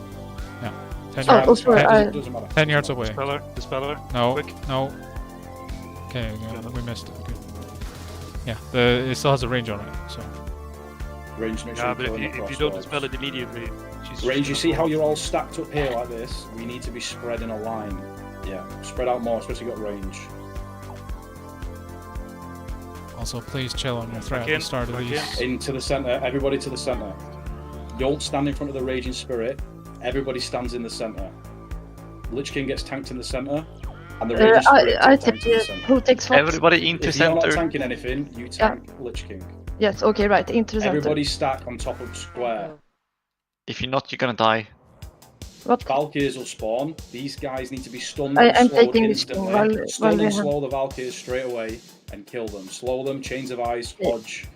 [SPEAKER 3] Yeah. 10
[SPEAKER 8] Oh,
[SPEAKER 3] yards.
[SPEAKER 8] sorry,
[SPEAKER 3] 10,
[SPEAKER 6] Doesn't matter.
[SPEAKER 3] 10 yards away.
[SPEAKER 13] Dispeller.
[SPEAKER 3] No,
[SPEAKER 13] Quick.
[SPEAKER 3] no. Okay, yeah, we missed it. Good. Yeah, it still has a range on it, so.
[SPEAKER 6] Range, make sure
[SPEAKER 13] Yeah,
[SPEAKER 6] you
[SPEAKER 13] but
[SPEAKER 6] kill
[SPEAKER 13] if
[SPEAKER 6] them
[SPEAKER 13] you
[SPEAKER 6] across
[SPEAKER 13] don't
[SPEAKER 6] the-
[SPEAKER 13] dispel it immediately, she's
[SPEAKER 6] Range, you
[SPEAKER 13] just
[SPEAKER 6] see
[SPEAKER 13] gonna
[SPEAKER 6] how
[SPEAKER 13] fall.
[SPEAKER 6] you're all stacked up here like this? We need to be spread in a line. Yeah, spread out more, especially got range.
[SPEAKER 3] Also, please chill on your threat
[SPEAKER 13] Back
[SPEAKER 3] at
[SPEAKER 13] in,
[SPEAKER 3] the start of
[SPEAKER 13] back
[SPEAKER 3] these.
[SPEAKER 6] Into the center, everybody to the center. Don't stand in front of the Raging Spirit. Everybody stands in the center. Lich King gets tanked in the center, and the Raging Spirit
[SPEAKER 8] I
[SPEAKER 6] gets tanked in the
[SPEAKER 8] think
[SPEAKER 6] center.
[SPEAKER 8] who takes what?
[SPEAKER 1] Everybody into
[SPEAKER 6] If you're not
[SPEAKER 1] center.
[SPEAKER 6] tanking anything, you tank Lich King.
[SPEAKER 8] Yes, okay, right, into the center.
[SPEAKER 6] Everybody stack on top of square.
[SPEAKER 1] If you're not, you're gonna die.
[SPEAKER 8] What?
[SPEAKER 6] Valkyries will spawn. These guys need to be stunned
[SPEAKER 8] I'm
[SPEAKER 6] and slowed
[SPEAKER 8] taking this thing
[SPEAKER 6] instantly.
[SPEAKER 8] while
[SPEAKER 6] Stun
[SPEAKER 8] we
[SPEAKER 6] and
[SPEAKER 8] have-
[SPEAKER 6] slow the Valkyries straight away and kill them. Slow them, chains of ice, hodge.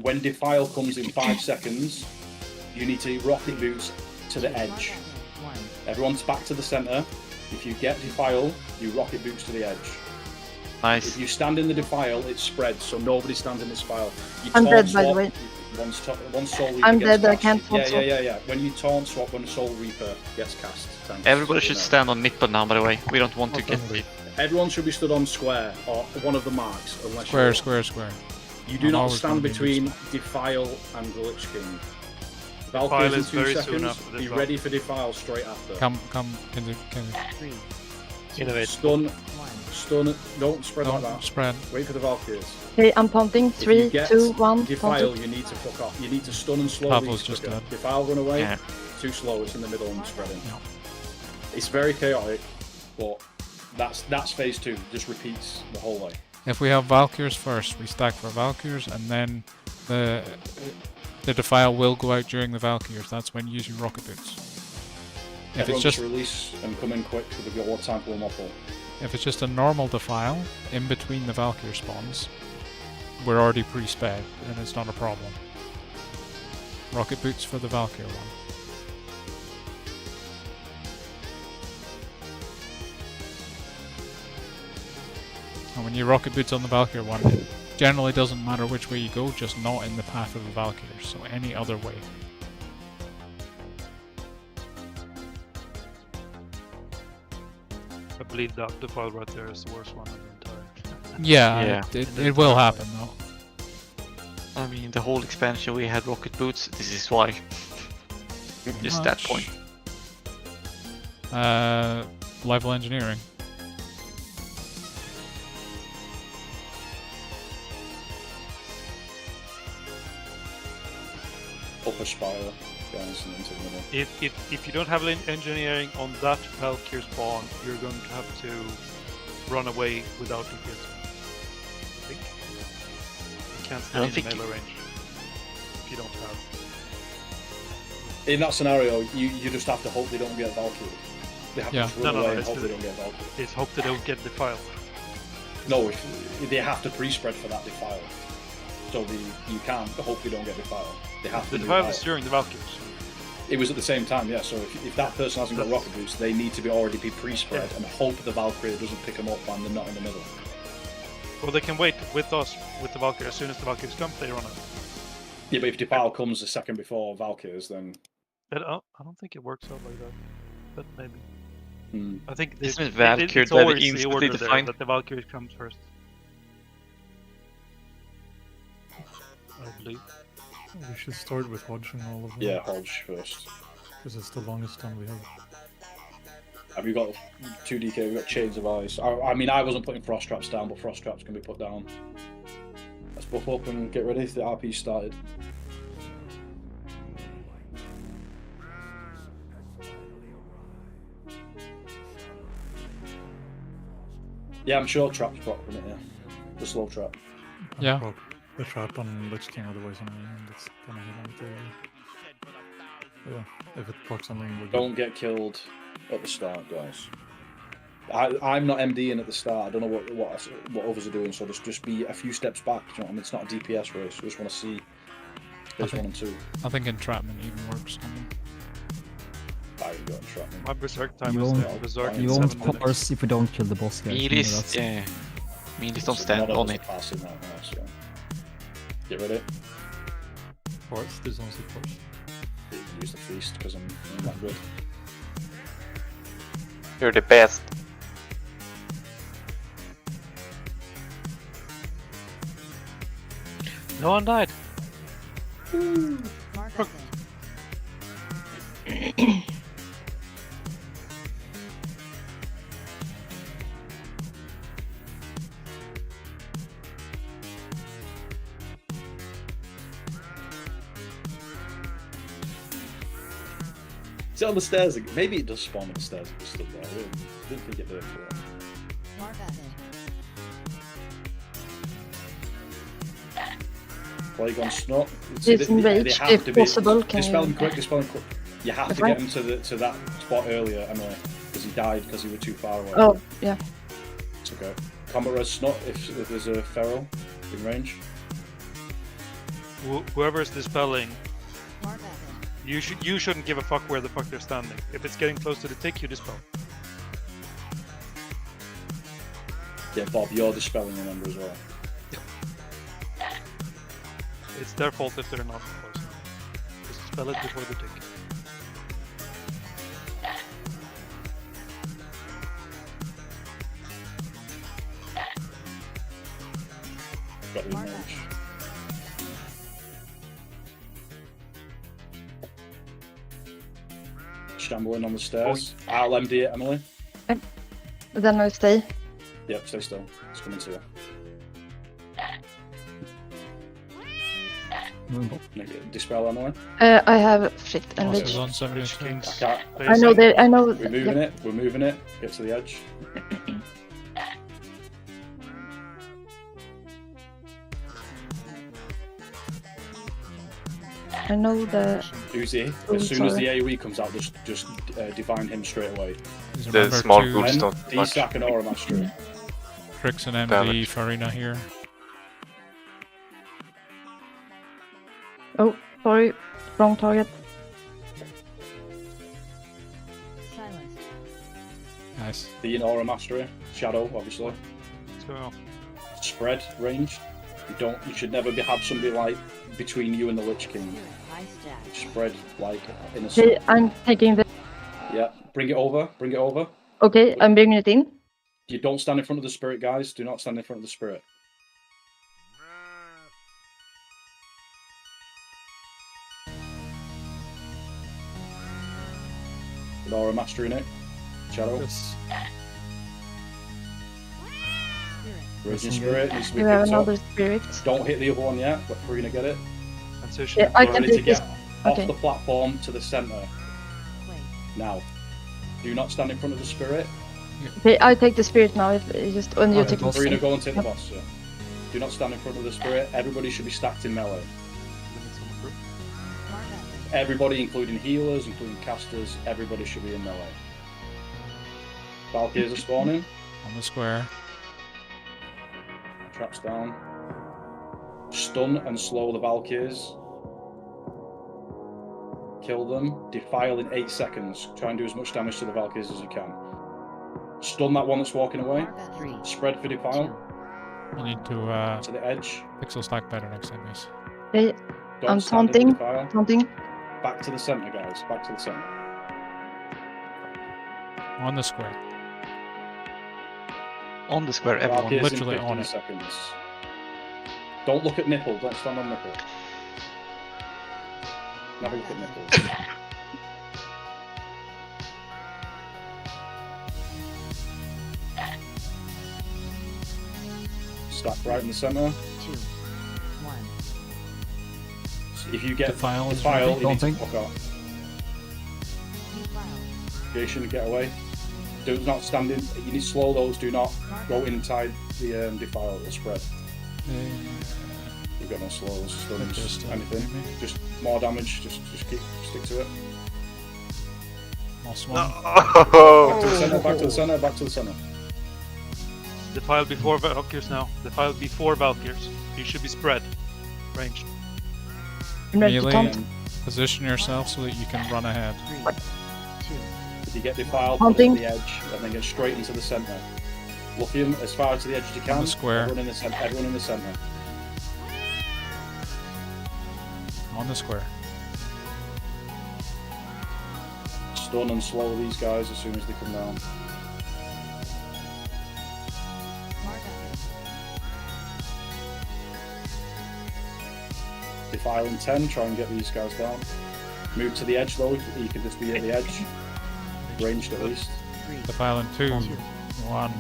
[SPEAKER 6] When Defile comes in 5 seconds, you need to rocket boots to the edge. Everyone's back to the center. If you get Defile, you rocket boots to the edge.
[SPEAKER 1] Nice.
[SPEAKER 6] If you stand in the Defile, it spreads, so nobody stands in this file. You
[SPEAKER 8] I'm
[SPEAKER 6] taunt
[SPEAKER 8] dead, by the
[SPEAKER 6] swap,
[SPEAKER 8] way.
[SPEAKER 6] Once Soul Reaper
[SPEAKER 8] I'm
[SPEAKER 6] gets
[SPEAKER 8] dead, I
[SPEAKER 6] cast,
[SPEAKER 8] can't taunt swap.
[SPEAKER 6] Yeah. When you taunt swap, when Soul Reaper gets cast. Thanks.
[SPEAKER 1] Everybody should stand on Nippon now, by the way. We don't want to get...
[SPEAKER 6] Everyone should be stood on square, or one of the marks, unless
[SPEAKER 3] Square.
[SPEAKER 6] You do
[SPEAKER 3] I'm
[SPEAKER 6] not
[SPEAKER 3] always
[SPEAKER 6] stand
[SPEAKER 3] gonna be
[SPEAKER 6] between Defile and the Lich King.
[SPEAKER 13] Defile
[SPEAKER 6] Valkyries in
[SPEAKER 13] is
[SPEAKER 6] 2
[SPEAKER 13] very soon
[SPEAKER 6] seconds,
[SPEAKER 13] after
[SPEAKER 6] be
[SPEAKER 13] Defile.
[SPEAKER 6] ready for Defile straight after.
[SPEAKER 3] Come, Kenzie.
[SPEAKER 13] Innovate.
[SPEAKER 6] Stun, don't spread like that.
[SPEAKER 3] Spread.
[SPEAKER 6] Wait for the Valkyries.
[SPEAKER 8] Okay, I'm taunting.
[SPEAKER 6] If you
[SPEAKER 8] 3,
[SPEAKER 6] get
[SPEAKER 8] 2, 1.
[SPEAKER 6] Defile,
[SPEAKER 8] taunted.
[SPEAKER 6] you need to fuck off. You need to stun and slow
[SPEAKER 3] Pablo's
[SPEAKER 6] these
[SPEAKER 3] just
[SPEAKER 6] quicker.
[SPEAKER 3] dead.
[SPEAKER 6] Defile, run away.
[SPEAKER 1] Yeah.
[SPEAKER 6] Too slow, it's in the middle and spreading. It's very chaotic, but that's phase 2. Just repeats the whole way.
[SPEAKER 3] If we have Valkyrs first, we stack for Valkyrs, and then the Defile will go out during the Valkyrs. That's when you use your Rocket Boots. If
[SPEAKER 6] Everyone
[SPEAKER 3] it's just
[SPEAKER 6] release and come in quick so they've got more time to warm up.
[SPEAKER 3] if it's just a normal Defile in between the Valkyr spawns, we're already pre-sped, and it's not a problem. Rocket Boots for the Valkyr one. And when you Rocket Boots on the Valkyr one, it generally doesn't matter which way you go, just not in the path of the Valkyrs, so any other way.
[SPEAKER 13] I believe that Defile right there is the worst one of the entire.
[SPEAKER 3] Yeah, it will happen though.
[SPEAKER 1] I mean, the whole expansion we had Rocket Boots, this is why. Just that point.
[SPEAKER 3] Level engineering.
[SPEAKER 6] Upper spiral, guys, and into the middle.
[SPEAKER 13] If you don't have engineering on that Valkyr spawn, you're going to have to run away without DPS. I think. You can't stay in melee range if you don't have.
[SPEAKER 6] In that scenario, you just have to hope they don't get Valkyrie. They have to run away and hope they don't get Valkyrie.
[SPEAKER 13] It's hope they don't get Defile.
[SPEAKER 6] No, they have to pre-spread for that Defile. So you can't hope they don't get Defile. They have to.
[SPEAKER 13] The Defile is during the Valkyries.
[SPEAKER 6] It was at the same time, yeah. So if that person hasn't got Rocket Boots, they need to already be pre-spread and hope the Valkyrie doesn't pick them up and they're not in the middle.
[SPEAKER 13] Well, they can wait with us with the Valkyrie. As soon as the Valkyries come, they run out.
[SPEAKER 6] Yeah, but if Defile comes a second before Valkyries, then
[SPEAKER 13] I don't think it works out like that. But maybe. I think
[SPEAKER 1] It's
[SPEAKER 13] it's
[SPEAKER 1] Valkyrie
[SPEAKER 13] always
[SPEAKER 1] that
[SPEAKER 13] the order there
[SPEAKER 1] defined.
[SPEAKER 13] that the Valkyrie comes first. I believe.
[SPEAKER 5] We should start with Hodge and all of them.
[SPEAKER 6] yeah, Hodge first.
[SPEAKER 5] Because it's the longest time we have.
[SPEAKER 6] Have you got 2 DK? We've got Chains of Ice. I mean, I wasn't putting Frost Traps down, but Frost Traps can be put down. Let's buff up and get ready. The RP started. Yeah, I'm sure Trap's proc from it, yeah. The slow trap.
[SPEAKER 3] Yeah.
[SPEAKER 5] Proc the trap on Lich King, otherwise on me, and it's gonna hit on the... Yeah, if it procs something, we're good.
[SPEAKER 6] Don't get killed at the start, guys. I'm not MDing at the start. I don't know what others are doing, so just be a few steps back. You know what I mean? It's not a DPS race. We just want to see phase 1 and 2.
[SPEAKER 3] I think entrapment even works on them.
[SPEAKER 6] I got entrapment.
[SPEAKER 13] My berserk time
[SPEAKER 4] You
[SPEAKER 13] is
[SPEAKER 4] won't,
[SPEAKER 13] berserk
[SPEAKER 4] you
[SPEAKER 13] in
[SPEAKER 4] won't
[SPEAKER 13] 7
[SPEAKER 4] pop
[SPEAKER 13] minutes.
[SPEAKER 4] us if we don't kill the boss guys.
[SPEAKER 1] Melis, yeah. Melis don't stand on it.
[SPEAKER 6] Passive now, so. Get ready.
[SPEAKER 5] Force, there's also force.
[SPEAKER 6] Use the feast because I'm not good.
[SPEAKER 16] You're the best.
[SPEAKER 13] No one died.
[SPEAKER 6] Is it on the stairs? Maybe it does spawn on the stairs if it's still there. I didn't think it did before. Plague on Snot.
[SPEAKER 8] It's enraged, if possible, can
[SPEAKER 6] dispel
[SPEAKER 8] you...
[SPEAKER 6] him quick, dispel him quick. You have to get him to that spot earlier, Emily, because he died because he was too far away.
[SPEAKER 8] Oh, yeah.
[SPEAKER 6] It's okay. Combat Res Snot if there's a feral in range.
[SPEAKER 13] Whoever is dispelling, you shouldn't give a fuck where the fuck they're standing. If it's getting close to the tick, you dispel.
[SPEAKER 6] Yeah, Bob, you're dispelling, remember, as well.
[SPEAKER 13] It's their fault if they're not poisoned. Just spell it before the tick.
[SPEAKER 6] Got the image. Shambling on the stairs. I'll MD it, Emily.
[SPEAKER 8] Then I stay.
[SPEAKER 6] Yep, stay still. It's coming to you. Dispel, Emily.
[SPEAKER 8] I have shit and
[SPEAKER 3] Boss
[SPEAKER 8] lich.
[SPEAKER 3] is on 73.
[SPEAKER 6] I can't.
[SPEAKER 8] I know they. I know.
[SPEAKER 6] We're moving it. We're moving it. Get to the edge.
[SPEAKER 8] I know the.
[SPEAKER 6] Uzi.
[SPEAKER 8] Oh,
[SPEAKER 6] As soon as the
[SPEAKER 8] sorry.
[SPEAKER 6] AoE comes out, just divine him straight away.
[SPEAKER 3] Please
[SPEAKER 16] The
[SPEAKER 3] remember
[SPEAKER 16] small
[SPEAKER 3] to
[SPEAKER 16] groups don't much.
[SPEAKER 6] D-stack and Aura Mastery.
[SPEAKER 3] Tricks and MD
[SPEAKER 16] Damage.
[SPEAKER 3] Farina here.
[SPEAKER 8] Oh, sorry. Wrong target.
[SPEAKER 12] Silence.
[SPEAKER 3] Nice.
[SPEAKER 6] The Aura Mastery. Shadow, obviously.
[SPEAKER 13] So,
[SPEAKER 6] Spread range. You should never have somebody like between you and the Lich King.
[SPEAKER 12] High stat.
[SPEAKER 6] Spread like in a
[SPEAKER 8] Okay, I'm taking the.
[SPEAKER 6] Yeah, bring it over. Bring it over.
[SPEAKER 8] Okay, I'm bringing it in.
[SPEAKER 6] You don't stand in front of the spirit, guys. Do not stand in front of the spirit. With Aura Mastery in it. Shadow. Raging Spirit needs to be
[SPEAKER 8] We have
[SPEAKER 6] picked up.
[SPEAKER 8] another spirit.
[SPEAKER 6] Don't hit the other one yet, but we're gonna get it.
[SPEAKER 13] transition.
[SPEAKER 8] Yeah, I
[SPEAKER 6] You
[SPEAKER 8] can
[SPEAKER 6] need to
[SPEAKER 8] take this.
[SPEAKER 6] get
[SPEAKER 8] Okay.
[SPEAKER 6] off the platform to the center. Now. Do not stand in front of the spirit.
[SPEAKER 8] Okay, I take the spirit now. If just when you take the
[SPEAKER 6] Marina,
[SPEAKER 8] spirit.
[SPEAKER 6] go and take the
[SPEAKER 8] Yep.
[SPEAKER 6] boss. Yeah. Do not stand in front of the spirit. Everybody should be stacked in melee. Everybody, including healers, including casters, everybody should be in melee. Valkyries are spawning.
[SPEAKER 3] On the square.
[SPEAKER 6] Traps down. Stun and slow the Valkyries. Kill them. Defile in 8 seconds. Try and do as much damage to the Valkyries as you can. Stun that one that's walking away. Spread for defile.
[SPEAKER 3] You need to
[SPEAKER 6] To the edge.
[SPEAKER 3] pixel stack better next time, guys.
[SPEAKER 8] Okay,
[SPEAKER 6] Don't
[SPEAKER 8] I'm
[SPEAKER 6] stand in the
[SPEAKER 8] taunting.
[SPEAKER 6] defile.
[SPEAKER 8] Taunting.
[SPEAKER 6] Back to the center, guys. Back to the center.
[SPEAKER 3] On the square.
[SPEAKER 1] On the square, everyone.
[SPEAKER 6] Valkyries in
[SPEAKER 3] literally
[SPEAKER 6] 15
[SPEAKER 3] on it.
[SPEAKER 6] seconds. Don't look at nipple. Don't stand on nipple. Never look at nipple. Stack right in the center.
[SPEAKER 12] 2, 1.
[SPEAKER 6] If you get
[SPEAKER 3] Defile is
[SPEAKER 6] defile,
[SPEAKER 3] ready.
[SPEAKER 6] you need to
[SPEAKER 4] Daunting.
[SPEAKER 6] fuck off. Jason, get away. Do not stand in. You need to slow those. Do not go inside the defile. It'll spread. You've got no slows, stuns,
[SPEAKER 3] Just,
[SPEAKER 6] anything.
[SPEAKER 3] maybe.
[SPEAKER 6] Just more damage. Just stick to it.
[SPEAKER 3] Lost one.
[SPEAKER 6] Back to the center. Back to the center. Back to the center.
[SPEAKER 13] The file before Valkyries now. The file before Valkyries. You should be spread. Ranged.
[SPEAKER 8] I'm ready to
[SPEAKER 3] Melee,
[SPEAKER 8] taunt.
[SPEAKER 3] position yourself so that you can run ahead.
[SPEAKER 12] 3, 2.
[SPEAKER 6] If you get defiled, put it
[SPEAKER 8] Hunting.
[SPEAKER 6] at the edge, and then get straight into the center. Look him as far to the edge as you can.
[SPEAKER 3] the square.
[SPEAKER 6] Everyone in the center. Everyone in the center.
[SPEAKER 3] On the square.
[SPEAKER 6] Stun and slow these guys as soon as they come down. Defile in 10. Try and get these guys down. Move to the edge though. You can just be at the edge. Ranged at least.
[SPEAKER 3] Defile in 2, 1.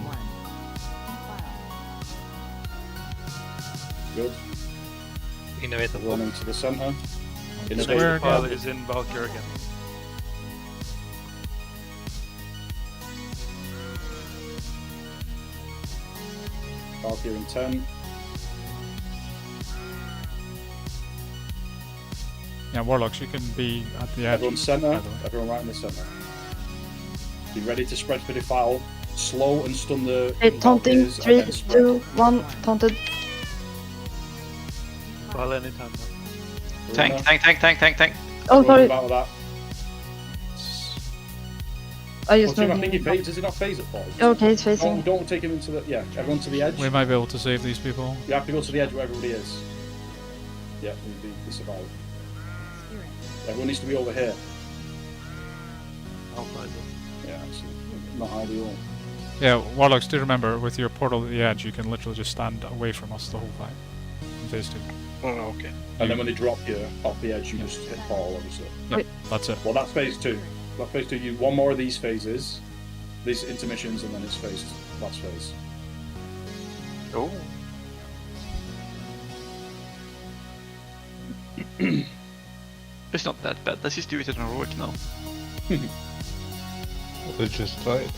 [SPEAKER 6] Good.
[SPEAKER 10] Innovative.
[SPEAKER 6] Run into the center.
[SPEAKER 13] The
[SPEAKER 6] Innovate
[SPEAKER 3] Square
[SPEAKER 13] next file
[SPEAKER 3] again.
[SPEAKER 13] is in Valkyrie again.
[SPEAKER 6] Valkyrie in 10.
[SPEAKER 3] Yeah, Warlocks, you can be at the edge.
[SPEAKER 6] Everyone center.
[SPEAKER 3] by the way.
[SPEAKER 6] Everyone right in the center. Be ready to spread for defile. Slow and stun the
[SPEAKER 8] Okay, taunting.
[SPEAKER 6] Valkyries and
[SPEAKER 8] 3,
[SPEAKER 6] then spread.
[SPEAKER 8] 2, 1. Taunted.
[SPEAKER 13] File anytime now.
[SPEAKER 1] Tank.
[SPEAKER 8] Oh,
[SPEAKER 6] Don't worry
[SPEAKER 8] sorry.
[SPEAKER 6] about that.
[SPEAKER 8] I just
[SPEAKER 6] I
[SPEAKER 8] moved.
[SPEAKER 6] think he phase. Does he not phase at all?
[SPEAKER 8] Okay, it's facing.
[SPEAKER 6] Don't take him into the. Yeah, everyone to the edge.
[SPEAKER 3] We might be able to save these people.
[SPEAKER 6] You have to go to the edge where everybody is. Yeah, we survive. Everyone needs to be over here.
[SPEAKER 13] Outside.
[SPEAKER 6] Yeah, it's not ideal.
[SPEAKER 3] Yeah, Warlocks, do remember, with your portal at the edge, you can literally just stand away from us the whole fight. In phase 2.
[SPEAKER 2] Oh, okay.
[SPEAKER 6] And then when they drop you off the edge, you just hit portal, obviously.
[SPEAKER 3] Yep, that's it.
[SPEAKER 6] Well, that's phase 2. That's phase 2. You one more of these phases, these intermissions, and then it's last phase.
[SPEAKER 16] Oh.
[SPEAKER 1] It's not that bad. Let's just do it in heroic now.
[SPEAKER 18] They just tried.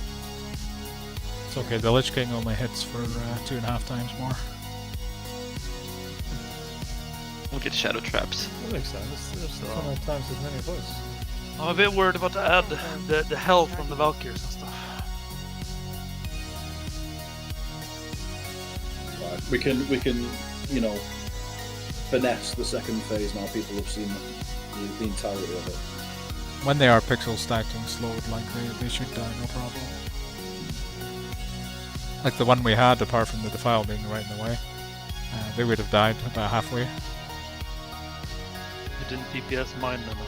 [SPEAKER 3] It's okay, the Lich King only hits for 2.5 times more.
[SPEAKER 1] We'll get shadow traps.
[SPEAKER 5] That makes sense. There's 10 times as many of us.
[SPEAKER 13] I'm a bit worried about the add the health from the Valkyries and stuff.
[SPEAKER 6] Right. We can, you know, finesse the second phase now. People have seen the entirety of it.
[SPEAKER 3] When they are pixel stacked and slowed, like they should die, no problem. Like the one we had, apart from the Defile being right in the way, they would have died about halfway.
[SPEAKER 13] You didn't DPS mine enough.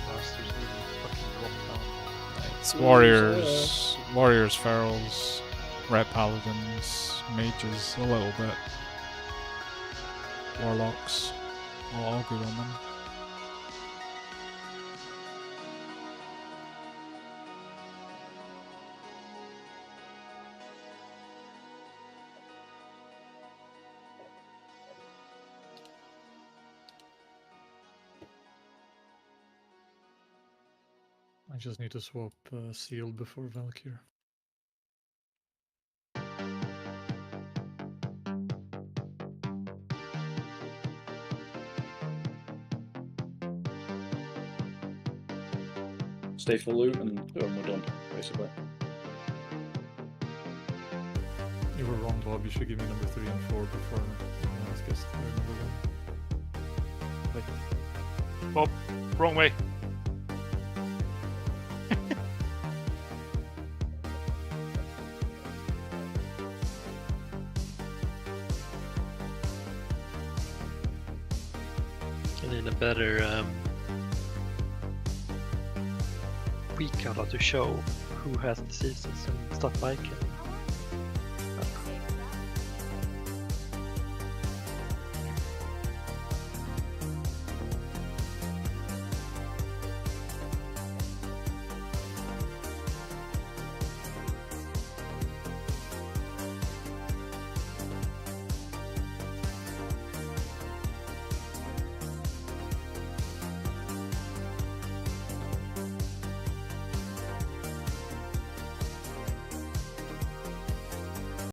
[SPEAKER 13] Bastards really fucking dropped down.
[SPEAKER 3] It's warriors, ferals, red paladins, mages, a little bit. Warlocks, all good on them.
[SPEAKER 5] I just need to swap Sealed before Valkyr.
[SPEAKER 6] Stay for loot and we're done, basically.
[SPEAKER 5] You were wrong, Bob. You should give me number 3 and 4 before I was guessed number 1.
[SPEAKER 13] Wait. Bob, wrong way.
[SPEAKER 2] And in a better week, how to show who has diseases and start biking.